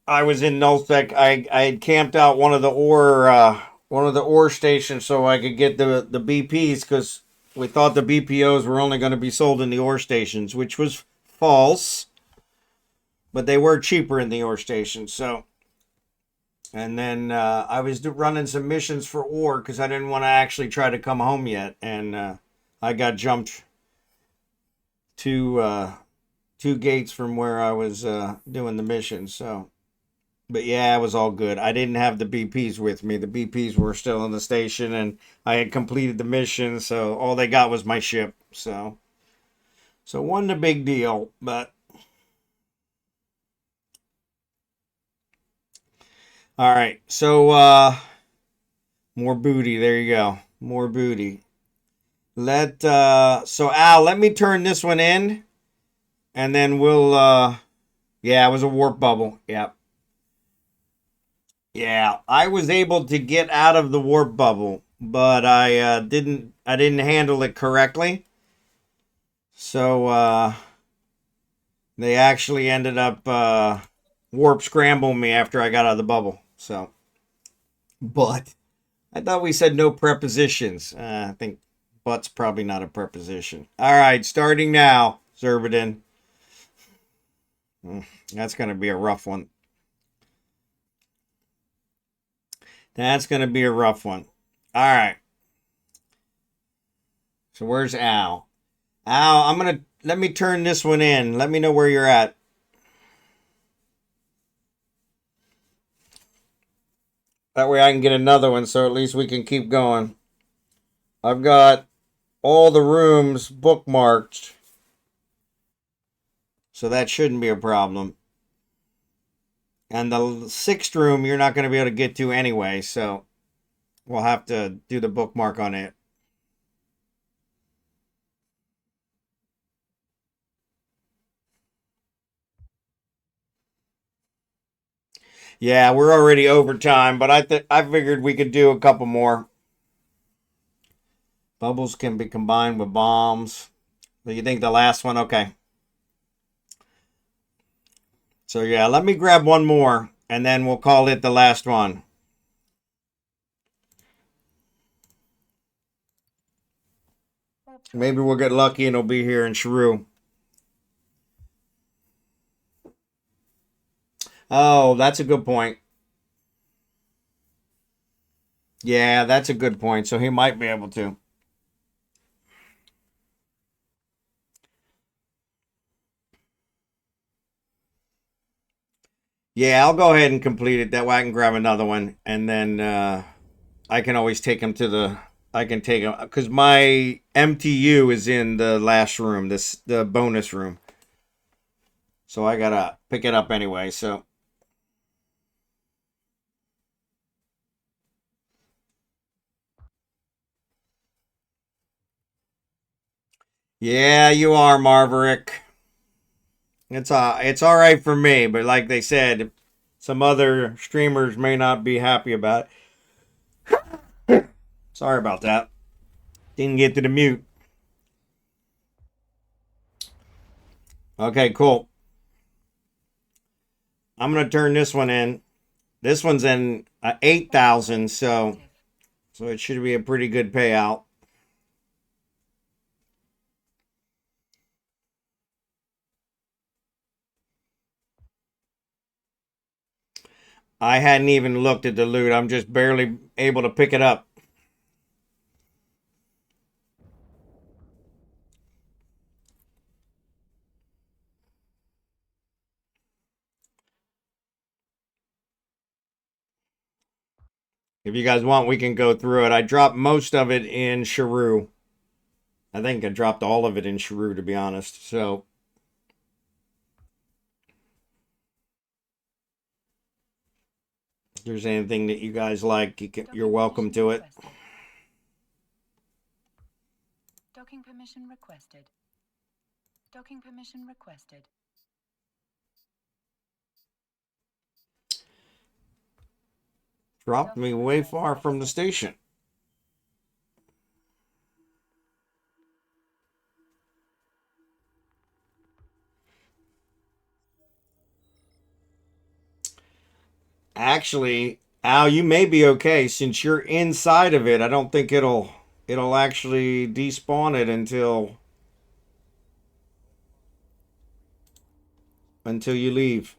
I was in Null Sec. I had camped out one of the ore stations so I could get the BPs because we thought the BPOs were only going to be sold in the ore stations, which was false. But they were cheaper in the ore stations. So, and then I was running some missions for ore because I didn't want to actually try to come home yet, and I got jumped to two gates from where I was doing the mission. So, but yeah, it was all good. I didn't have the BPs with me. The BPs were still in the station, and I had completed the mission, so all they got was my ship. So wasn't a big deal, but all right. So more booty. There you go. More booty. So Al, let me turn this one in, and then we'll yeah, it was a warp bubble. Yeah. Yeah, I was able to get out of the warp bubble, but I didn't handle it correctly. So they actually ended up warp scrambling me after I got out of the bubble. So, but I thought we said no prepositions. I think but's probably not a preposition. All right, starting now, Xurdaben. That's going to be a rough one. That's going to be a rough one. All right. So where's Al? Al, let me turn this one in. Let me know where you're at. That way I can get another one, so at least we can keep going. I've got all the rooms bookmarked, so that shouldn't be a problem. And the sixth room you're not going to be able to get to anyway, so we'll have to do the bookmark on it. Yeah, we're already over time, but I figured we could do a couple more. Bubbles can be combined with bombs. So you think the last one? Okay. So yeah, let me grab one more, and then we'll call it the last one. Maybe we'll get lucky and it'll be here in Shrew. Oh, that's a good point. Yeah, that's a good point. So he might be able to. Yeah, I'll go ahead and complete it. That way I can grab another one. And then I can always take him to I can take them because my MTU is in the last room, the bonus room. So I gotta pick it up anyway. So yeah, you are, Marverick. It's all right for me, but like they said, some other streamers may not be happy about it. Sorry about that. Didn't get to the mute. Okay, cool. I'm gonna turn this one in. This one's in 8,000, so it should be a pretty good payout. I hadn't even looked at the loot. I'm just barely able to pick it up. If you guys want, we can go through it. I dropped most of it in Shrew. I think I dropped all of it in Shrew, to be honest. So if there's anything that you guys like, you're welcome to it.
Docking permission requested. Docking permission requested.
Dropped me way far from the station. Actually, Al, you may be okay since you're inside of it. I don't think it'll actually despawn it until you leave.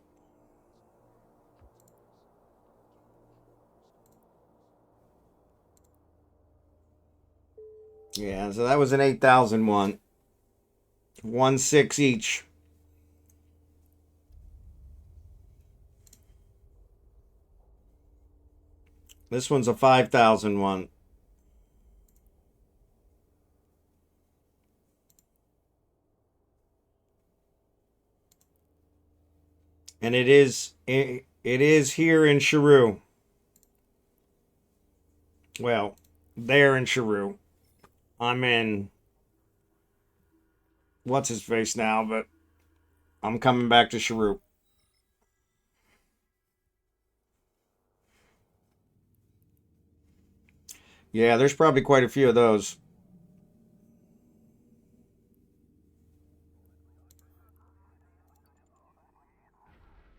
Yeah, so that was an 8,000 one. 1.6 each. This one's a 5,000 one. And it is here in Shrew. Well, there in Shrew. I'm in what's his face now, but I'm coming back to Shrew. Yeah, there's probably quite a few of those.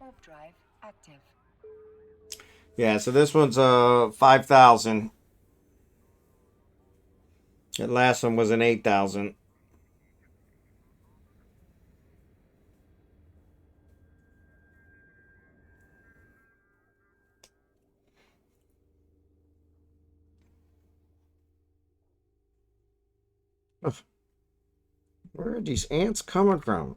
Warp drive active.
Yeah, so this one's 5,000. That last one was an 8,000. Where are these ants coming from?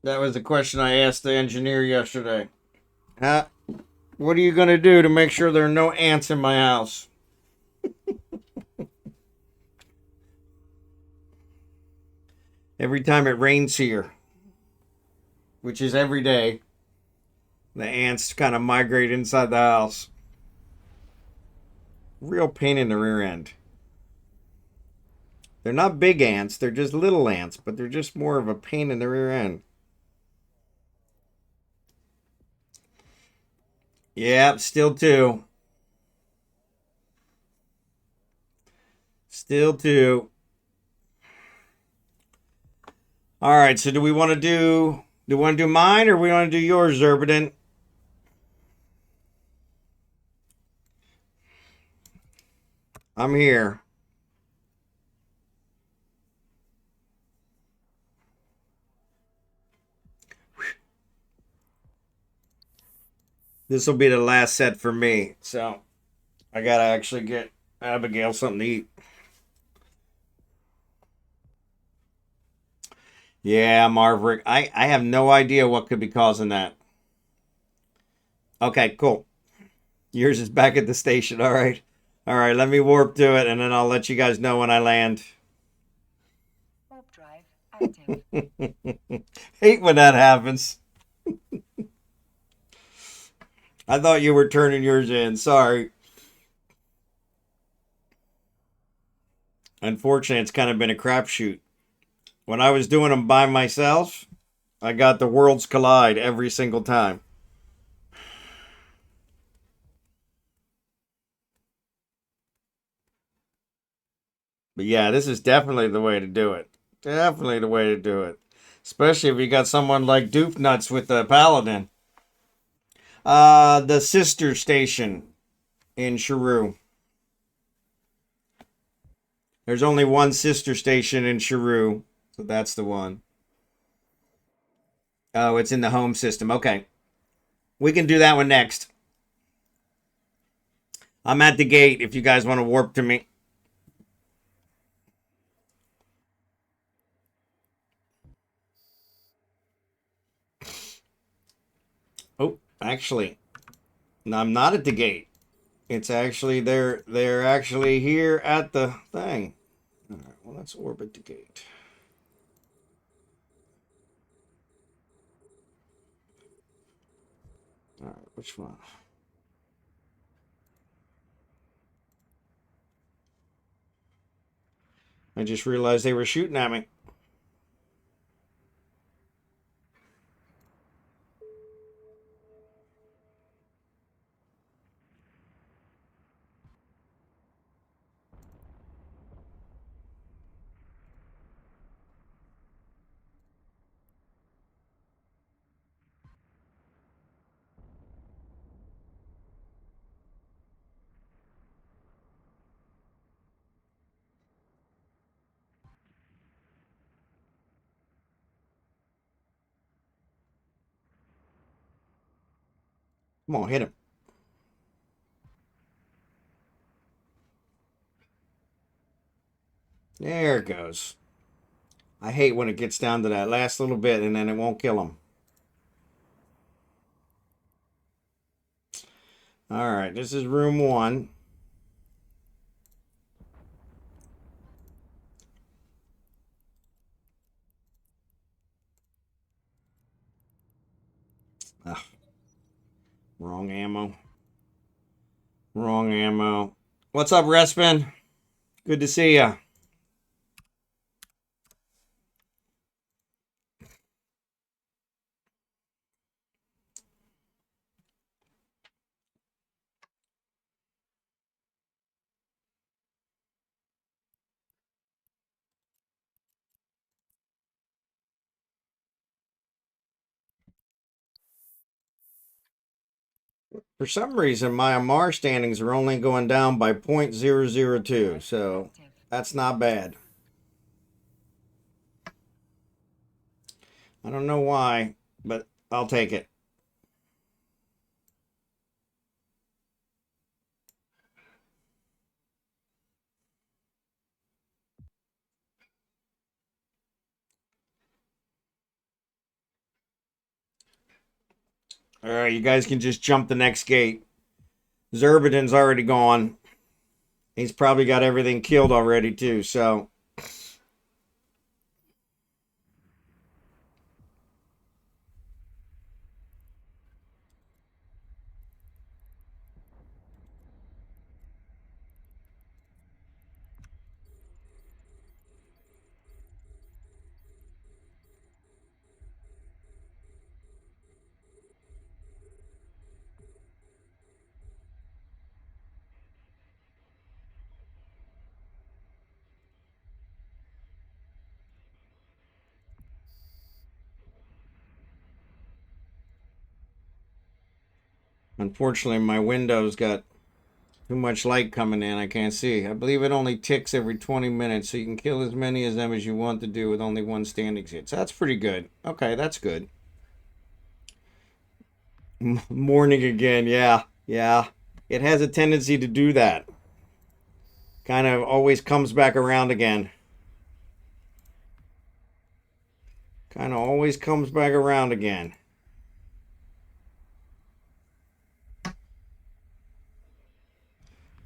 That was the question I asked the engineer yesterday. What are you going to do to make sure there are no ants in my house? Every time it rains here, which is every day, the ants kind of migrate inside the house. Real pain in the rear end. They're not big ants, they're just little ants, but they're just more of a pain in the rear end. Yeah, still two. Still two. All right, so do we want to do mine or we want to do yours, Xurdaben? I'm here. This will be the last set for me, so I gotta actually get Abigail something to eat. Yeah, Marverick. I have no idea what could be causing that. Okay, cool. Yours is back at the station. All right. All right, let me warp to it, and then I'll let you guys know when I land.
Warp drive active.
Hate when that happens. I thought you were turning yours in. Sorry. Unfortunately, it's kind of been a crapshoot. When I was doing them by myself, I got the worlds collide every single time. But yeah, this is definitely the way to do it. Definitely the way to do it. Especially if you got someone like Doofnuts with the Paladin. The sister station in Sharu. There's only one sister station in Sharu, so that's the one. Oh, it's in the home system. Okay. We can do that one next. I'm at the gate if you guys want to warp to me. Oh, actually, no, I'm not at the gate. It's actually they're actually here at the thing. All right, well, let's orbit the gate. All right, which one? I just realized they were shooting at me. Come on, hit him. There it goes. I hate when it gets down to that last little bit and then it won't kill him. All right, this is room 1. Ugh. Wrong ammo. Wrong ammo. What's up, Respin? Good to see ya. For some reason, my Amar standings are only going down by 0.002, so that's not bad. I don't know why, but I'll take it. All right, you guys can just jump the next gate. Xurdaben's already gone. He's probably got everything killed already, too, so... Unfortunately, my window's got too much light coming in. I can't see. I believe it only ticks every 20 minutes, so you can kill as many of them as you want to do with only one standing hit. So that's pretty good. Okay, that's good. Morning again, yeah. Yeah. It has a tendency to do that. Kind of always comes back around again. Kind of always comes back around again.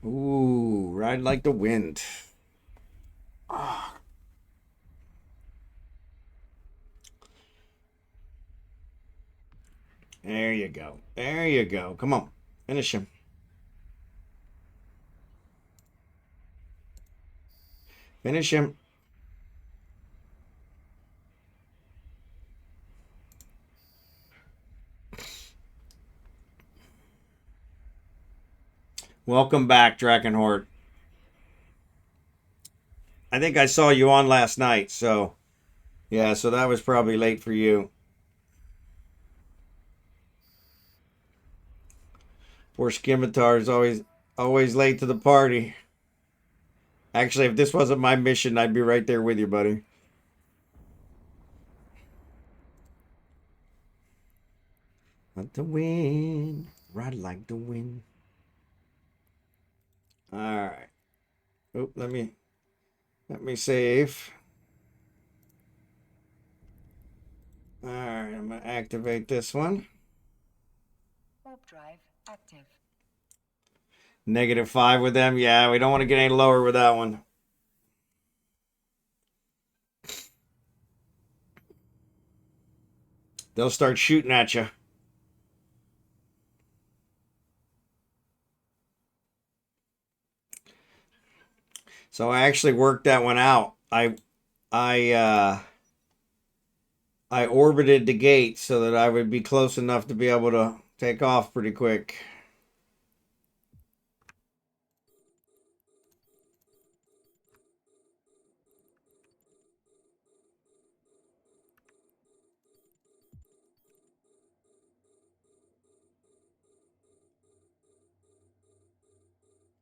Ooh, ride like the wind. Ah. There you go. There you go. Come on. Finish him. Finish him. Welcome back, Drachenhort. I think I saw you on last night, so yeah, so that was probably late for you. Poor Scimitar is always late to the party. Actually, if this wasn't my mission, I'd be right there with you, buddy. Like the wind, ride like the wind. All right. Oop, let me save. All right, I'm gonna activate this one.
Warp drive active.
-5 with them. Yeah, we don't want to get any lower with that one. They'll start shooting at you. So I actually worked that one out. I orbited the gate so that I would be close enough to be able to take off pretty quick.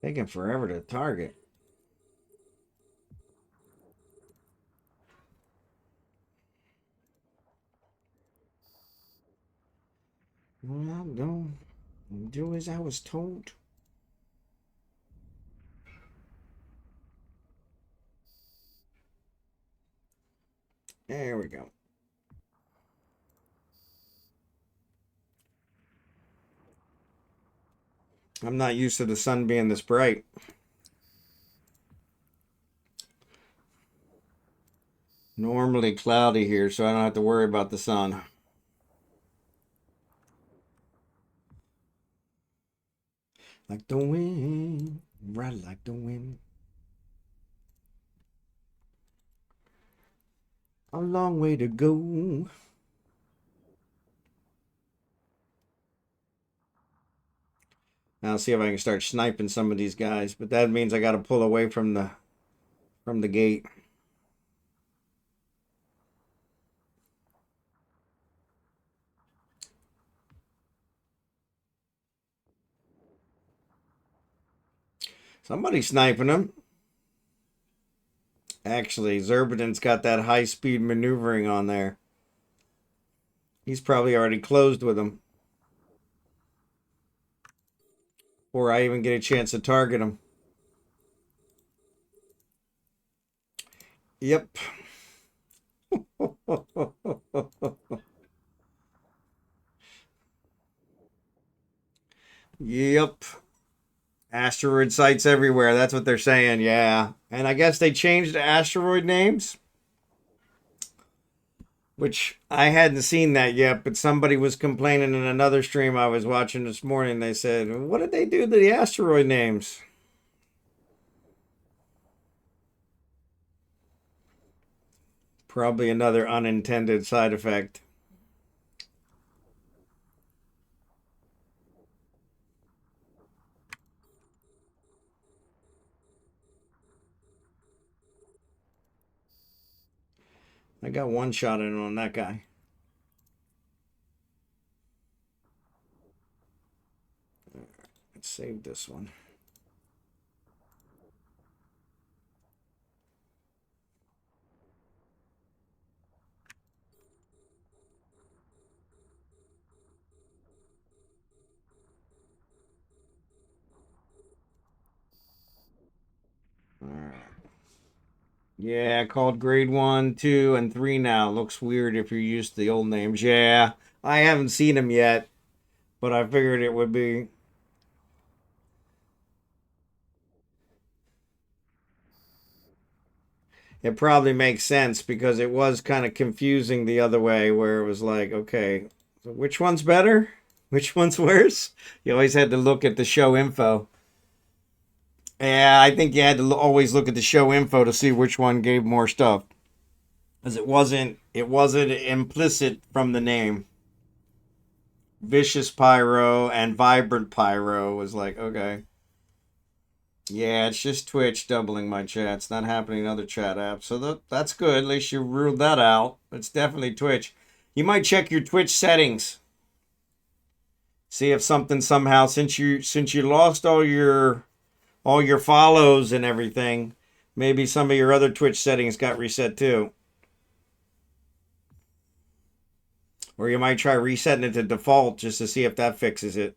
Taking forever to target. Well, no. Do as I was told. There we go. I'm not used to the sun being this bright. Normally cloudy here, so I don't have to worry about the sun. Like the wind, ride like the wind. A long way to go. Now I'll see if I can start sniping some of these guys, but that means I got to pull away from the gate. Somebody's sniping him. Actually, Xurdaben's got that high-speed maneuvering on there. He's probably already closed with him. Or I even get a chance to target him. Yep. Yep. Asteroid sites everywhere. That's what they're saying. Yeah. And I guess they changed the asteroid names, which I hadn't seen that yet, but somebody was complaining in another stream I was watching this morning. They said, what did they do to the asteroid names? Probably another unintended side effect. I got one shot in on that guy. Let's save this one. All right. Yeah, called grade 1, 2, and 3 now. Looks weird if you're used to the old names. Yeah, I haven't seen them yet, but I figured it would be. It probably makes sense because it was kind of confusing the other way where it was like, okay, so which one's better? Which one's worse? You always had to look at the show info. Yeah, I think you had to always look at the show info to see which one gave more stuff. Because it wasn't implicit from the name. Vicious Pyro and Vibrant Pyro was like, okay. Yeah, it's just Twitch doubling my chat. It's not happening in other chat apps. So that's good. At least you ruled that out. It's definitely Twitch. You might check your Twitch settings. See if something somehow, since you lost all your follows and everything, maybe some of your other Twitch settings got reset too. Or you might try resetting it to default just to see if that fixes it.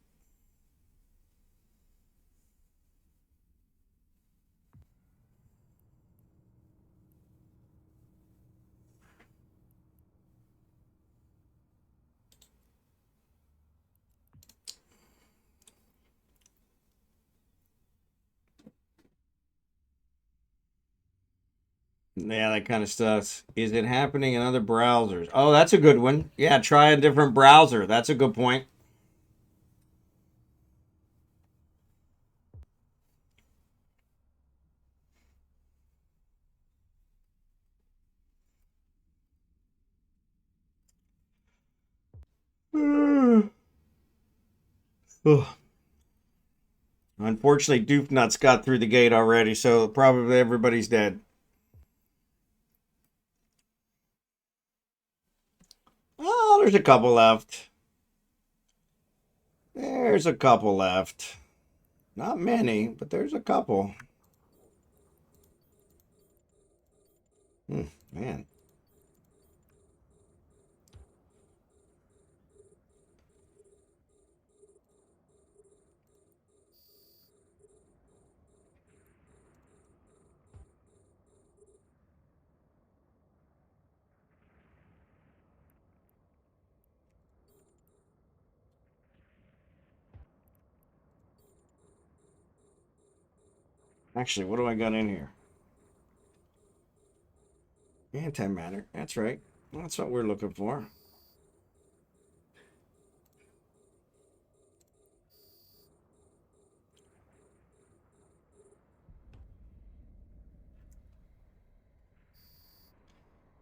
Yeah, that kind of stuff. Is it happening in other browsers? Oh, that's a good one. Yeah, try a different browser. That's a good point. Ugh. Unfortunately, Doofnuts got through the gate already, so probably everybody's dead. Oh, there's a couple left. There's a couple left. Not many, but there's a couple. Man. Actually, what do I got in here? Antimatter. That's right. That's what we're looking for.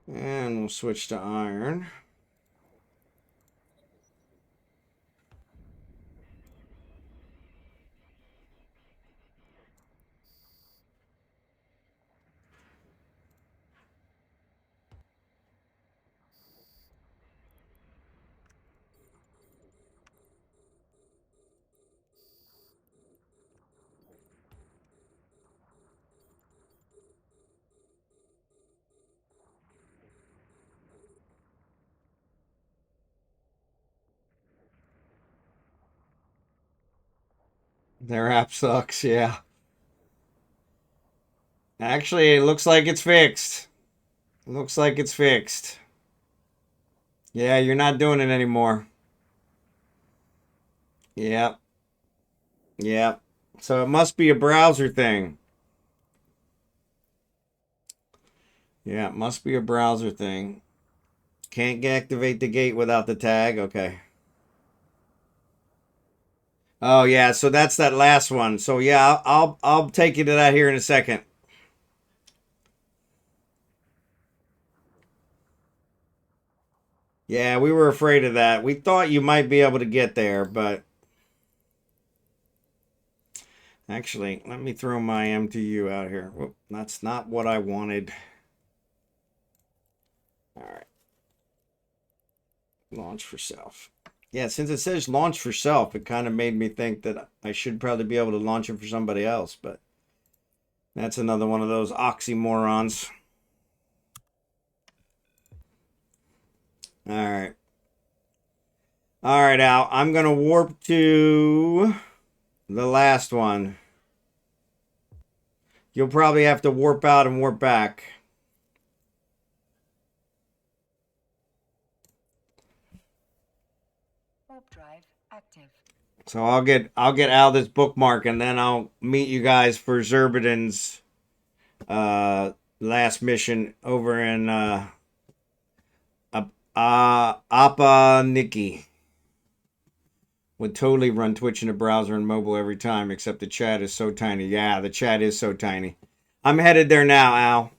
And we'll switch to iron. Their app sucks, yeah. Actually, it looks like it's fixed. Looks like it's fixed. Yeah, you're not doing it anymore. Yep. Yep. So it must be a browser thing. Yeah, it must be a browser thing. Can't activate the gate without the tag. Okay. Oh yeah, so that's that last one. So yeah, I'll take you to that here in a second. Yeah, we were afraid of that. We thought you might be able to get there, but actually, let me throw my MTU out here. Whoop, that's not what I wanted. All right. Launch for self. Yeah, since it says launch for self, it kind of made me think that I should probably be able to launch it for somebody else, but that's another one of those oxymorons. All right. All right, Al. I'm going to warp to the last one. You'll probably have to warp out and warp back.
Warp drive active.
So I'll get out this bookmark, and then I'll meet you guys for Xurdaben's last mission over in Appa Nikki. Would totally run Twitch in the browser and mobile every time, except the chat is so tiny. Yeah, the chat is so tiny. I'm headed there now, Al.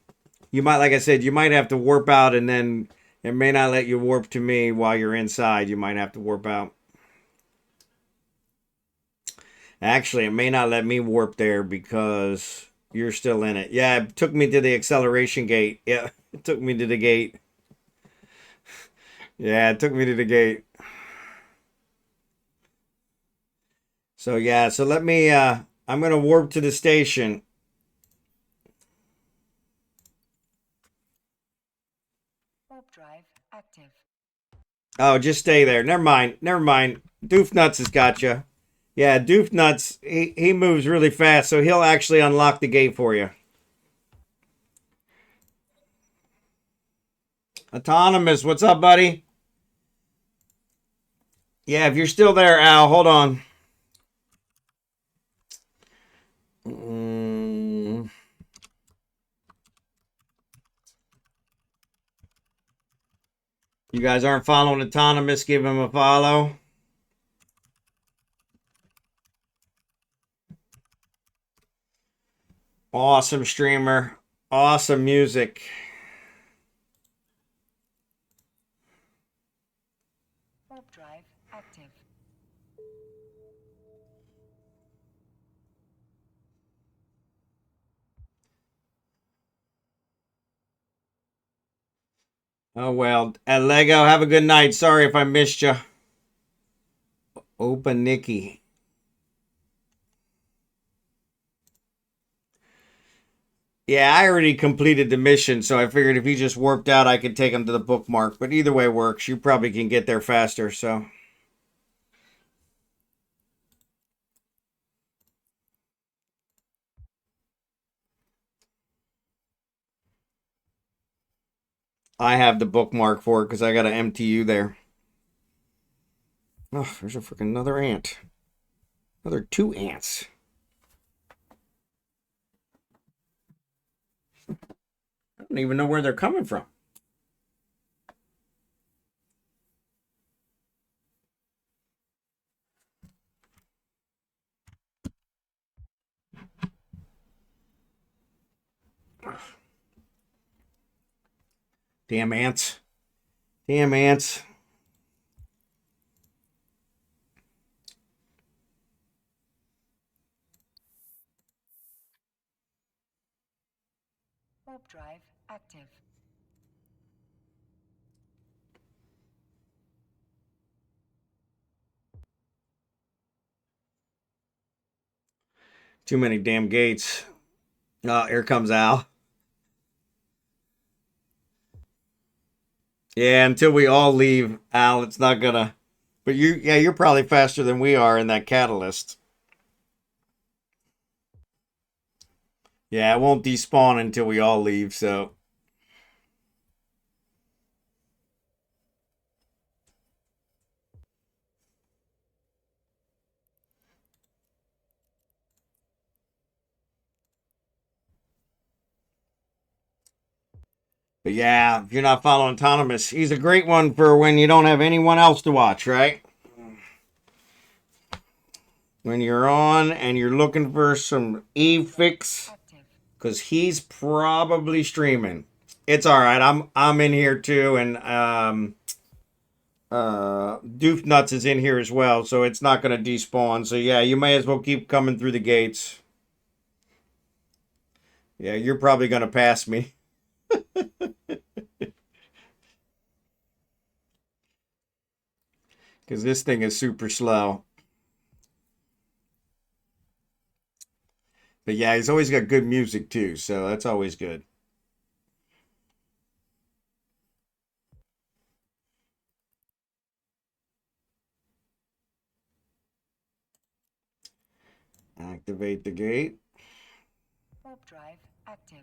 You might, like I said, you might have to warp out, and then it may not let you warp to me while you're inside. You might have to warp out. Actually, it may not let me warp there because you're still in it. Yeah, it took me to the acceleration gate. Yeah, it took me to the gate. Yeah, it took me to the gate. So yeah, so let me, I'm going to warp to the station.
Warp drive active.
Oh, just stay there. Never mind. Never mind. Doofnuts has got you. Yeah, Doofnuts, he moves really fast, so he'll actually unlock the gate for you. Autonomous, what's up, buddy? Yeah, if you're still there, Al, hold on. You guys aren't following Autonomous, give him a follow. Awesome streamer. Awesome music.
Warp drive active.
Oh, well. At Lego, have a good night. Sorry if I missed you. Opa Nikki. Yeah, I already completed the mission, so I figured if he just warped out, I could take him to the bookmark. But either way works. You probably can get there faster, so. I have the bookmark for it because I got an MTU there. Oh, there's a freaking another ant. Another 2 ants. I don't even know where they're coming from. Damn ants. Damn ants.
Warp drive active.
Too many damn gates. Oh, here comes Al. Yeah, until we all leave, Al, it's not gonna. But you're probably faster than we are in that catalyst. Yeah, it won't despawn until we all leave, so. But yeah, if you're not following Autonomous, he's a great one for when you don't have anyone else to watch, right? When you're on and you're looking for some Eve fix, because he's probably streaming. It's all right. I'm in here too, and Doofnuts is in here as well, so it's not going to despawn. So yeah, you may as well keep coming through the gates. Yeah, you're probably going to pass me. Because this thing is super slow. But yeah, he's always got good music too, so that's always good. Activate the gate.
Warp drive active.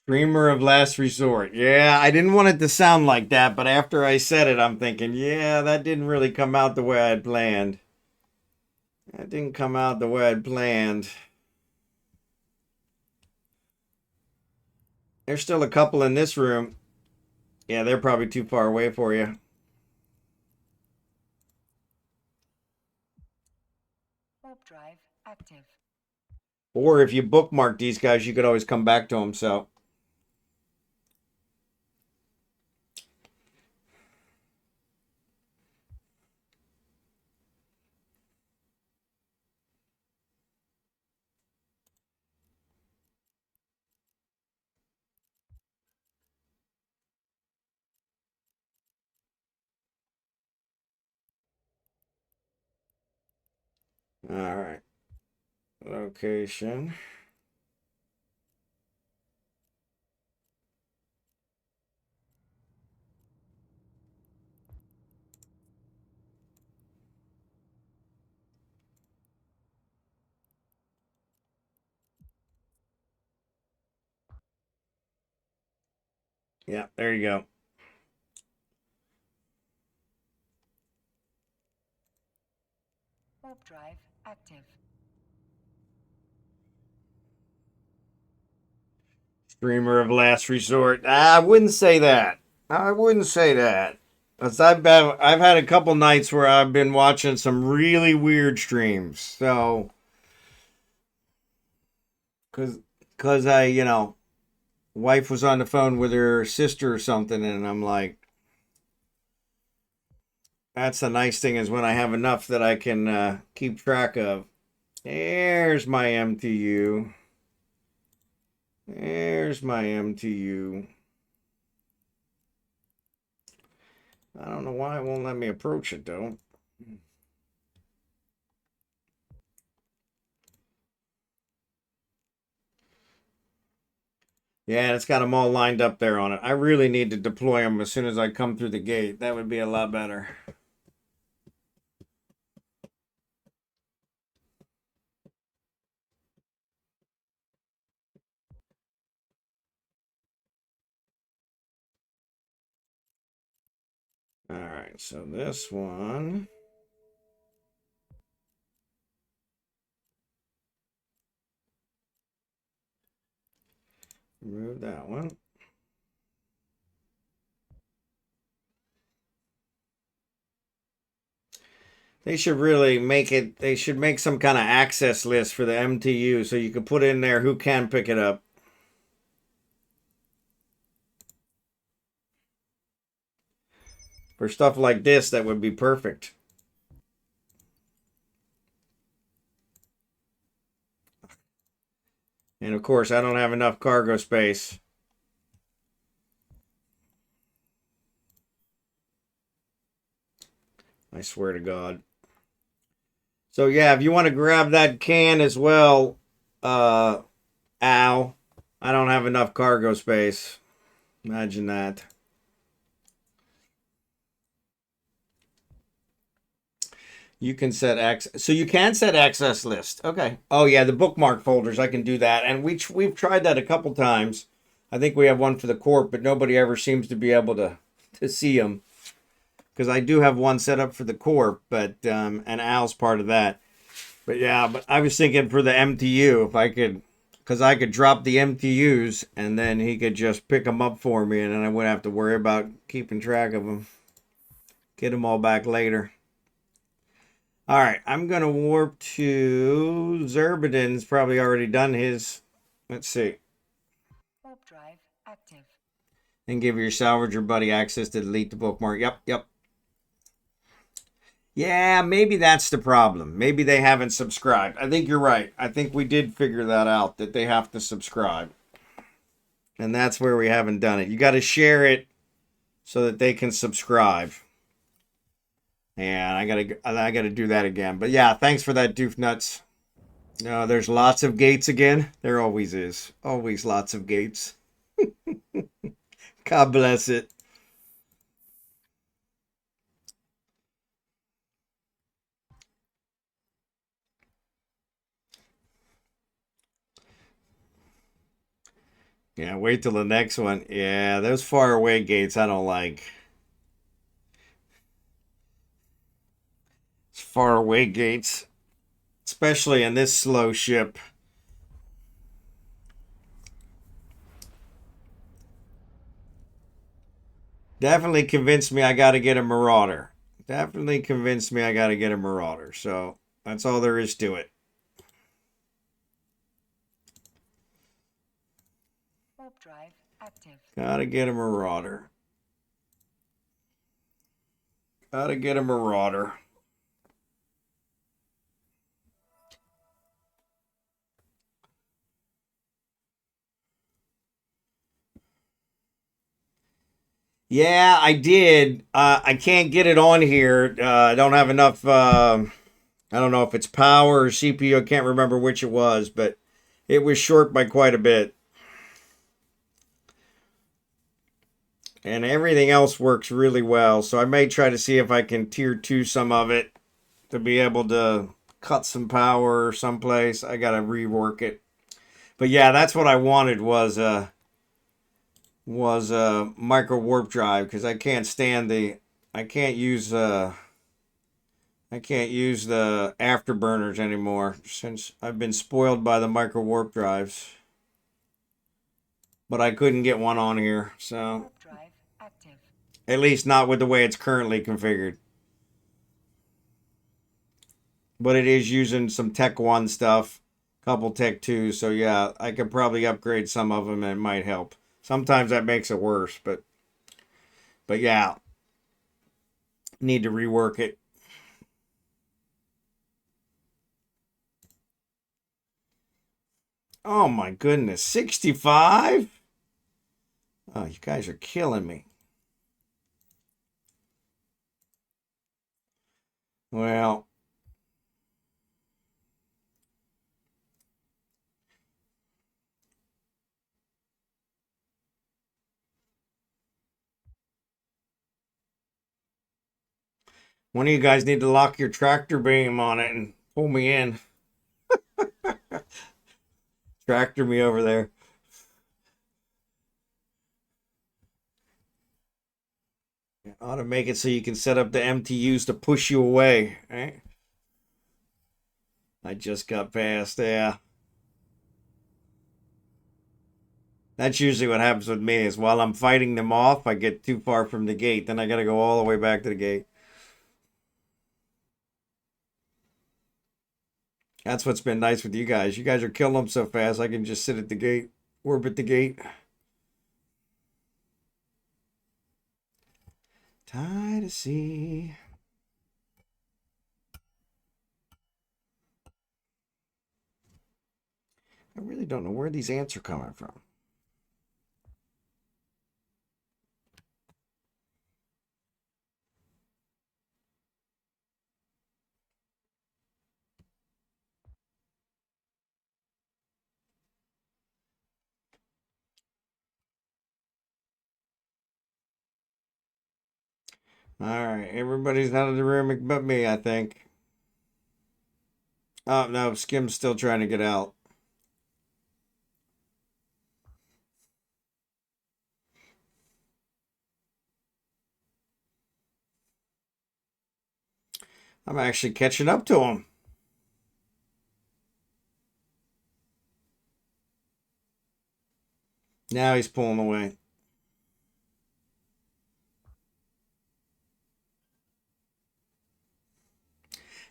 Streamer of last resort. Yeah, I didn't want it to sound like that, but after I said it, I'm thinking, yeah, that didn't really come out the way I'd planned. That didn't come out the way I'd planned. There's still a couple in this room. Yeah, they're probably too far away for you.
Warp drive active.
Or if you bookmark these guys, you could always come back to them, so. All right. Location. Yeah, there you go.
Warp drive active.
Streamer of last resort. I wouldn't say that. I wouldn't say that. 'Cause I've had a couple nights where I've been watching some really weird streams. So, cause I, wife was on the phone with her sister or something, and I'm like, that's the nice thing is when I have enough that I can keep track of. There's my MTU. There's my MTU. I don't know why it won't let me approach it though. Yeah, it's got them all lined up there on it. I really need to deploy them as soon as I come through the gate. That would be a lot better. All right, so this one. Remove that one. They should really make it, they should make some kind of access list for the MTU so you can put in there who can pick it up. For stuff like this, that would be perfect. And of course, I don't have enough cargo space. I swear to God. So yeah, if you want to grab that can as well, Al, I don't have enough cargo space. Imagine that. You can set access. So you can set access list. Okay. Oh yeah, the bookmark folders. I can do that, and we've tried that a couple times. I think we have one for the corp, but nobody ever seems to be able to see them. Because I do have one set up for the corp, but and Al's part of that. But yeah, but I was thinking for the MTU, if I could, because I could drop the MTUs and then he could just pick them up for me, and then I wouldn't have to worry about keeping track of them. Get them all back later. All right, I'm going to warp to Xurdaben's probably already done his. Let's see.
Warp drive active.
And give your salvager buddy access to delete the bookmark. Yep. Yeah, maybe that's the problem. Maybe they haven't subscribed. I think you're right. I think we did figure that out, that they have to subscribe. And that's where we haven't done it. You got to share it so that they can subscribe. And I gotta do that again. But yeah, thanks for that, Doofnuts. No, there's lots of gates again. There always is. Always lots of gates. God bless it. Yeah, wait till the next one. Yeah, those far away gates I don't like. It's far away gates, especially in this slow ship. Definitely convinced me I got to get a Marauder. Definitely convinced me I got to get a Marauder. So that's all there is to it.
Warp drive active.
Gotta get a Marauder. Gotta get a Marauder. Yeah, I did. I can't get it on here. I don't have enough. I don't know if it's power or CPU. I can't remember which it was, but it was short by quite a bit. And everything else works really well. So I may try to see if I can tier 2 some of it to be able to cut some power someplace. I got to rework it. But yeah, that's what I wanted was a micro warp drive because I can't stand I can't use the afterburners anymore since I've been spoiled by the micro warp drives. But I couldn't get one on here, so
Warp drive active.
at least not with the way it's currently configured. But it is using some Tech 1 stuff, couple Tech 2, so yeah, I could probably upgrade some of them and it might help. Sometimes that makes it worse, but yeah, need to rework it. Oh my goodness, 65? Oh, you guys are killing me. Well, one of you guys need to lock your tractor beam on it and pull me in. Tractor me over there. You ought to make it so you can set up the MTUs to push you away, right? I just got past, yeah. That's usually what happens with me is while I'm fighting them off, I get too far from the gate. Then I got to go all the way back to the gate. That's what's been nice with you guys. You guys are killing them so fast, I can just sit at the gate, orbit the gate. Tie to sea. I really don't know where these ants are coming from. All right, everybody's out of the room but me, I think. Oh, no, Skim's still trying to get out. I'm actually catching up to him. Now he's pulling away.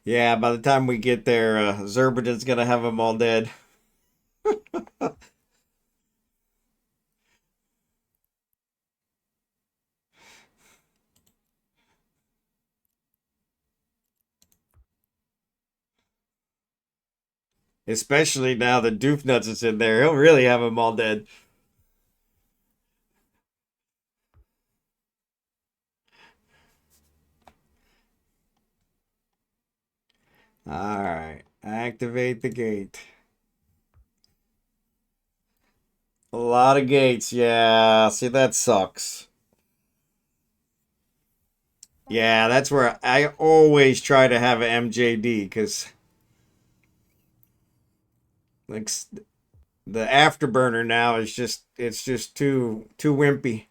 Yeah, by the time we get there, Xurdaben's going to have them all dead. Especially now that Doofnuts is in there. He'll really have them all dead. All right. Activate the gate. A lot of gates. Yeah. See, that sucks. Yeah, that's where I always try to have an MJD because like The afterburner now is just, it's just too wimpy.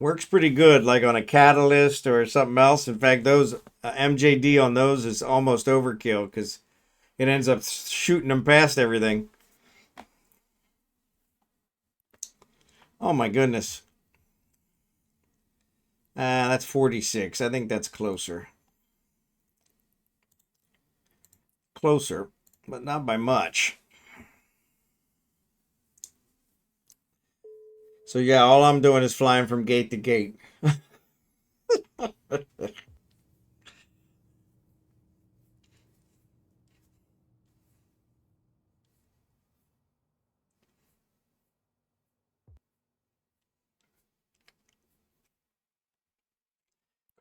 Works pretty good, like on a catalyst or something else. In fact, those MJD on those is almost overkill because it ends up shooting them past everything. Oh my goodness. That's 46. I think that's closer. Closer, but not by much. So yeah, all I'm doing is flying from gate to gate.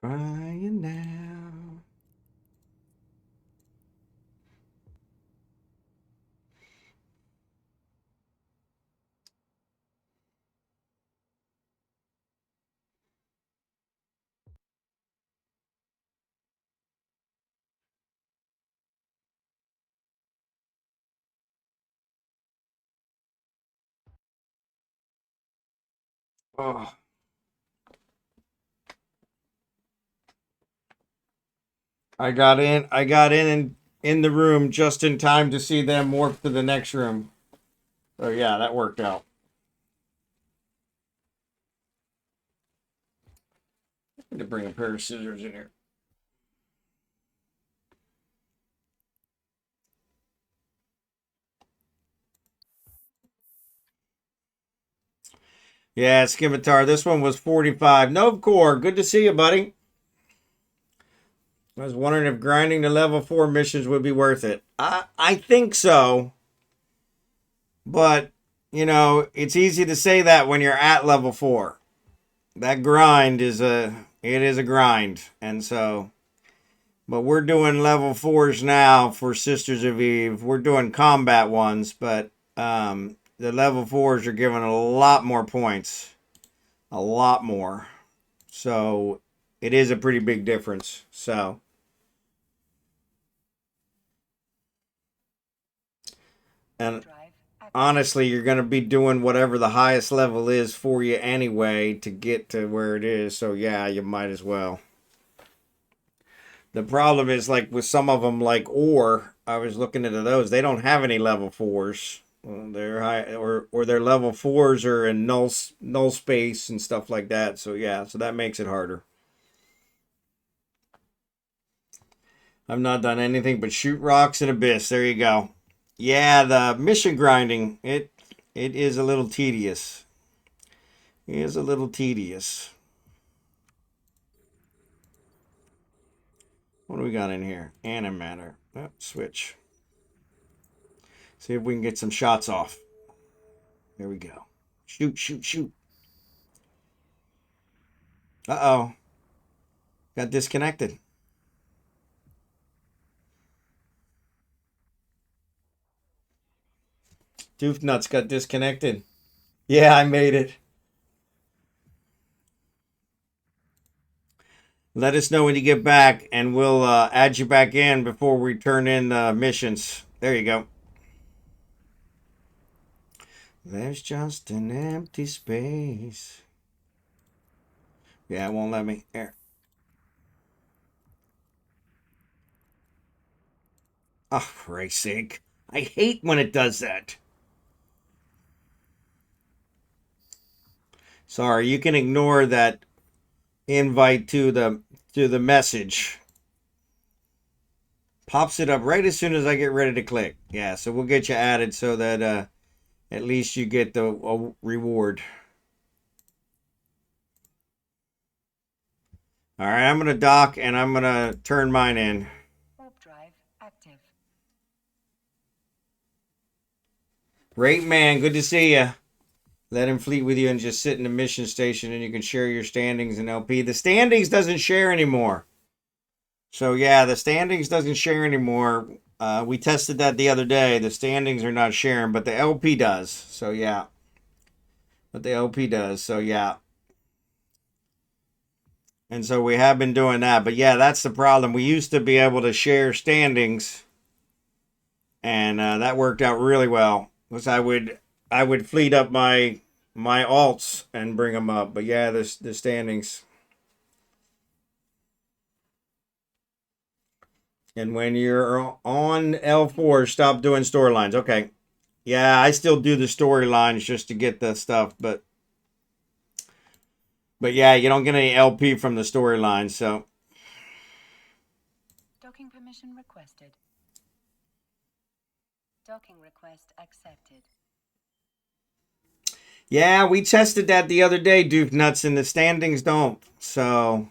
Crying now. Oh. I got in the room just in time to see them warp to the next room. So yeah, that worked out. I need to bring a pair of scissors in here. Yeah, Scimitar. This one was 45. Novcore, good to see you, buddy. I was wondering if grinding the level 4 missions would be worth it. I think so. But, you know, it's easy to say that when you're at level 4. That grind is it is a grind. And so, but we're doing level 4s now for Sisters of Eve. We're doing combat ones, but the level 4s are giving a lot more points. A lot more. So it is a pretty big difference. So and honestly, you're going to be doing whatever the highest level is for you anyway to get to where it is. So yeah, you might as well. The problem is, like with some of them, like Ore, I was looking into those. They don't have any level 4s. They're high, or their level 4s are in null space and stuff like that. So yeah, so that makes it harder. I've not done anything but shoot rocks and abyss. There you go. Yeah, the mission grinding, it is a little tedious. It is a little tedious. What do we got in here? Animatter. Oh, switch. See if we can get some shots off. There we go. Shoot, shoot, shoot. Uh-oh. Got disconnected. Doofnuts got disconnected. Yeah, I made it. Let us know when you get back, and we'll add you back in before we turn in missions. There you go. There's just an empty space. Yeah, it won't let me. Here. Oh, for Christ's sake. I hate when it does that. Sorry, you can ignore that invite to the message. Pops it up right as soon as I get ready to click. Yeah, so we'll get you added so that at least you get the reward. All right, I'm going to dock and I'm going to turn mine in.
Warp drive active.
Great man, good to see you. Let him fleet with you and just sit in the mission station and you can share your standings and LP. The standings doesn't share anymore. So yeah, the standings doesn't share anymore. We tested that the other day. The standings are not sharing, but the LP does. So yeah. But the LP does. So yeah. And so we have been doing that. But yeah, that's the problem. We used to be able to share standings. And that worked out really well. was I would fleet up my alts and bring them up. But yeah, the standings. And when you're on L4, stop doing storylines. Okay. Yeah, I still do the storylines just to get the stuff, but yeah, you don't get any LP from the storyline, so.
Docking permission requested. Docking request accepted.
Yeah, we tested that the other day, Doofnuts, and the standings don't. So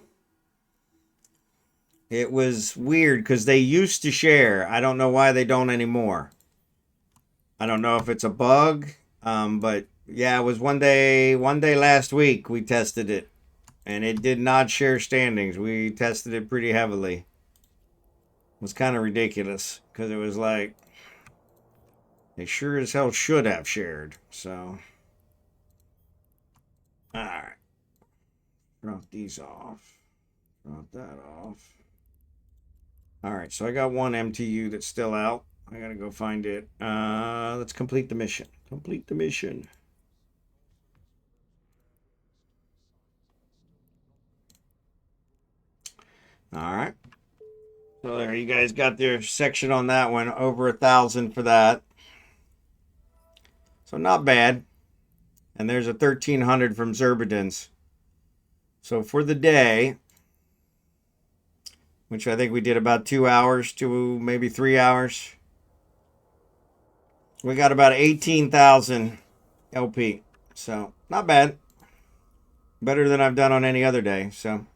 it was weird because they used to share. I don't know why they don't anymore. I don't know if it's a bug, but yeah, it was one day last week we tested it, and it did not share standings. We tested it pretty heavily. It was kind of ridiculous because it was like they sure as hell should have shared. So, all right, drop these off, drop that off. All right, so I got one MTU that's still out. I gotta go find it. Let's complete the mission. Complete the mission. All right. So there, you guys got their section on that one. Over 1,000 for that. So not bad. And there's a 1,300 from Xurdaben's. So for the day, which I think we did about 2 hours to maybe 3 hours, we got about 18,000 LP. So not bad. Better than I've done on any other day. So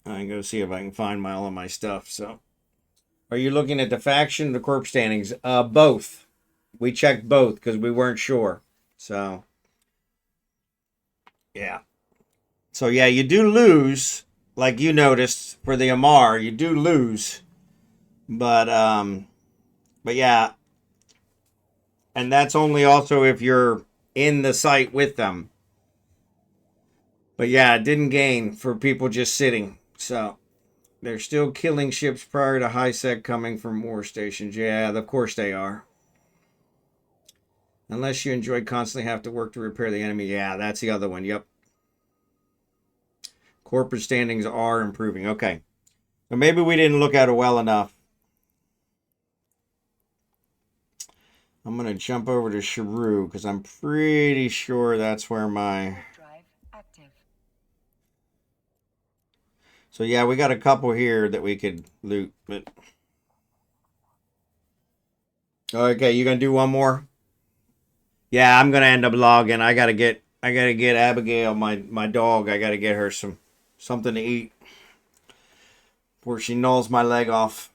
I can go see if I can find all of my stuff. So are you looking at the faction, the corp standings? Both. We checked both because we weren't sure. So yeah. So yeah, you do lose, like you noticed for the Amar, you do lose. But yeah. And that's only also if you're in the site with them. But yeah, it didn't gain for people just sitting. So they're still killing ships prior to high sec coming from war stations. Yeah, of course they are. Unless you enjoy constantly have to work to repair the enemy. Yeah, that's the other one. Yep. Corporate standings are improving. Okay. So maybe we didn't look at it well enough. I'm going to jump over to Shrew because I'm pretty sure that's where my...
Drive active.
So yeah, we got a couple here that we could loot. But... Okay, you going to do one more? Yeah, I'm going to end up logging. I got to get Abigail, my dog. I got to get her something to eat before she gnaws my leg off.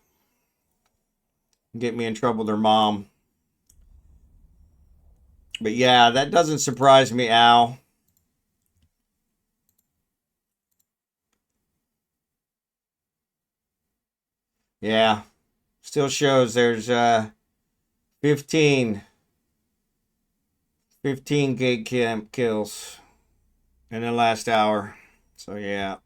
Get me in trouble with her mom. But yeah, that doesn't surprise me, Al. Yeah. Still shows there's 15 gig kills in the last hour. So yeah.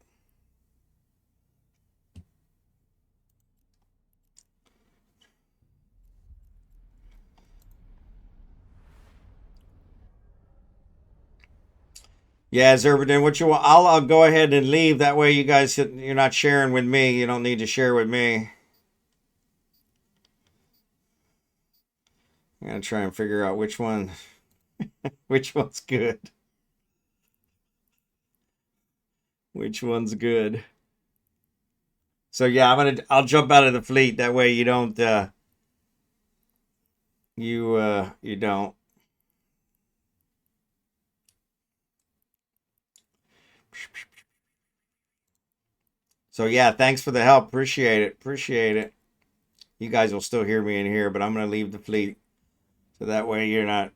Yeah, Xurdaben, what you want? I'll go ahead and leave. That way you guys, you're not sharing with me. You don't need to share with me. I'm going to try and figure out which one, which one's good. Which one's good. So yeah, I'll jump out of the fleet. That way you don't, you don't. So yeah, thanks for the help. Appreciate it. Appreciate it. You guys will still hear me in here, but I'm going to leave the fleet. So that way I'm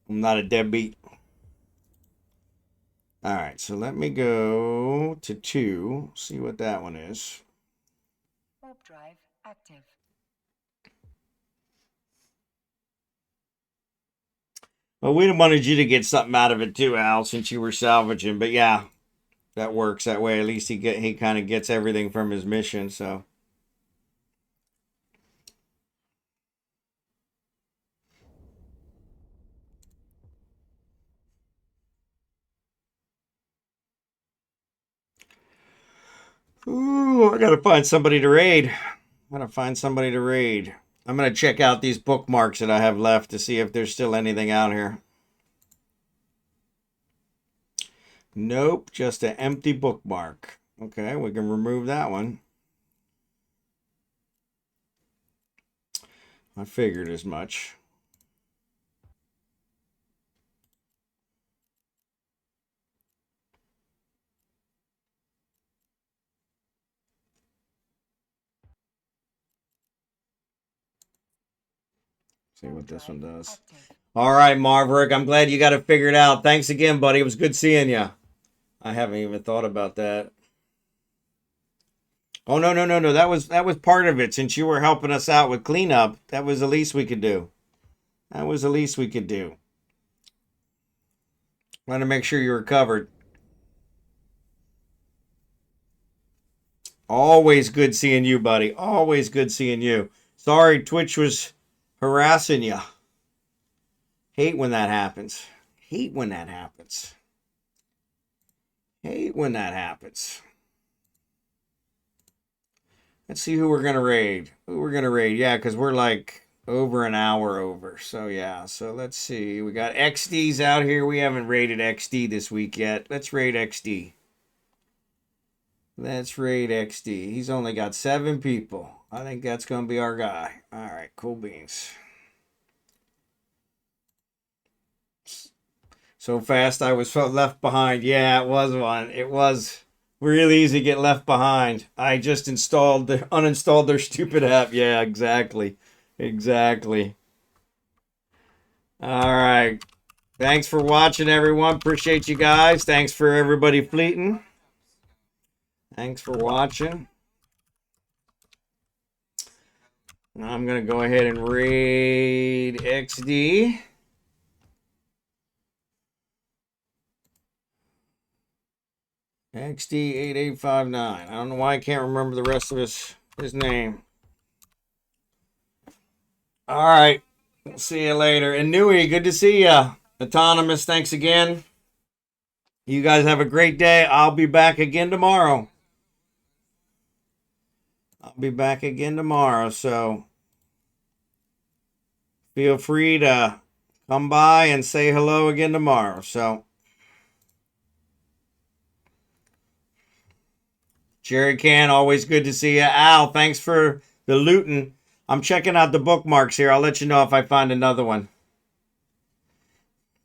not a deadbeat. All right, so let me go to 2, see what that one is.
Warp drive active.
Well, we wanted you to get something out of it too, Al, since you were salvaging. But yeah, that works that way. At least he kind of gets everything from his mission. So Ooh, I gotta find somebody to raid. I'm gonna check out these bookmarks that I have left to see if there's still anything out here. Nope, just an empty bookmark. Okay, we can remove that one. I figured as much. See what this one does. All right, Marverick, I'm glad you got it figured out. Thanks again, buddy. It was good seeing you. I haven't even thought about that. Oh, no. That was part of it. Since you were helping us out with cleanup, that was the least we could do. Want to make sure you were covered. Always good seeing you, buddy. Always good seeing you. Sorry, Twitch was harassing you. Hate when that happens. Hate when that happens. Let's see who we're going to raid. Yeah, because we're like over an hour over. So, yeah. So, let's see. We got XDs out here. We haven't raided XD this week yet. Let's raid XD. He's only got 7 people. I think that's going to be our guy. All right. Cool beans. So fast I was left behind. Yeah, it was one. It was really easy to get left behind. I just uninstalled their stupid app. Yeah, exactly. All right. Thanks for watching, everyone. Appreciate you guys. Thanks for everybody fleeting. Thanks for watching. I'm going to go ahead and raid XD. XD8859. I don't know why I can't remember the rest of his name. All right. We'll see you later. And Nui, good to see ya. Autonomous, thanks again. You guys have a great day. I'll be back again tomorrow. So feel free to come by and say hello again tomorrow. So Jerry Can, always good to see you. Al, thanks for the looting. I'm checking out the bookmarks here. I'll let you know if I find another one.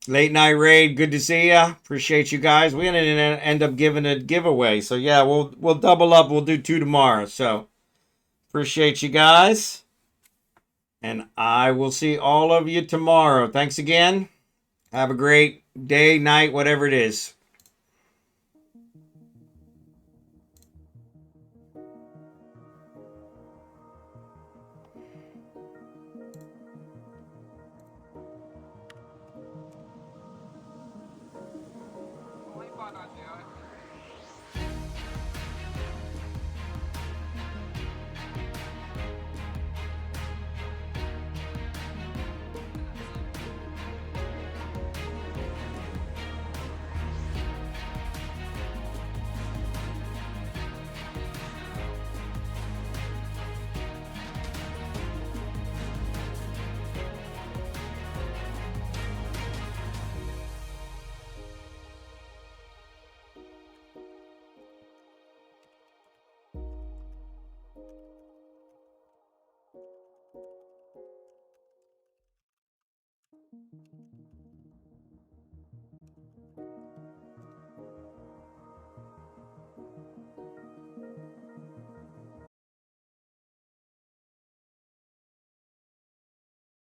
Late night raid, good to see ya. Appreciate you guys. We didn't end up giving a giveaway, so yeah, we'll double up. We'll do 2 tomorrow. So appreciate you guys, and I will see all of you tomorrow. Thanks again. Have a great day, night, whatever it is.
Why you bought that,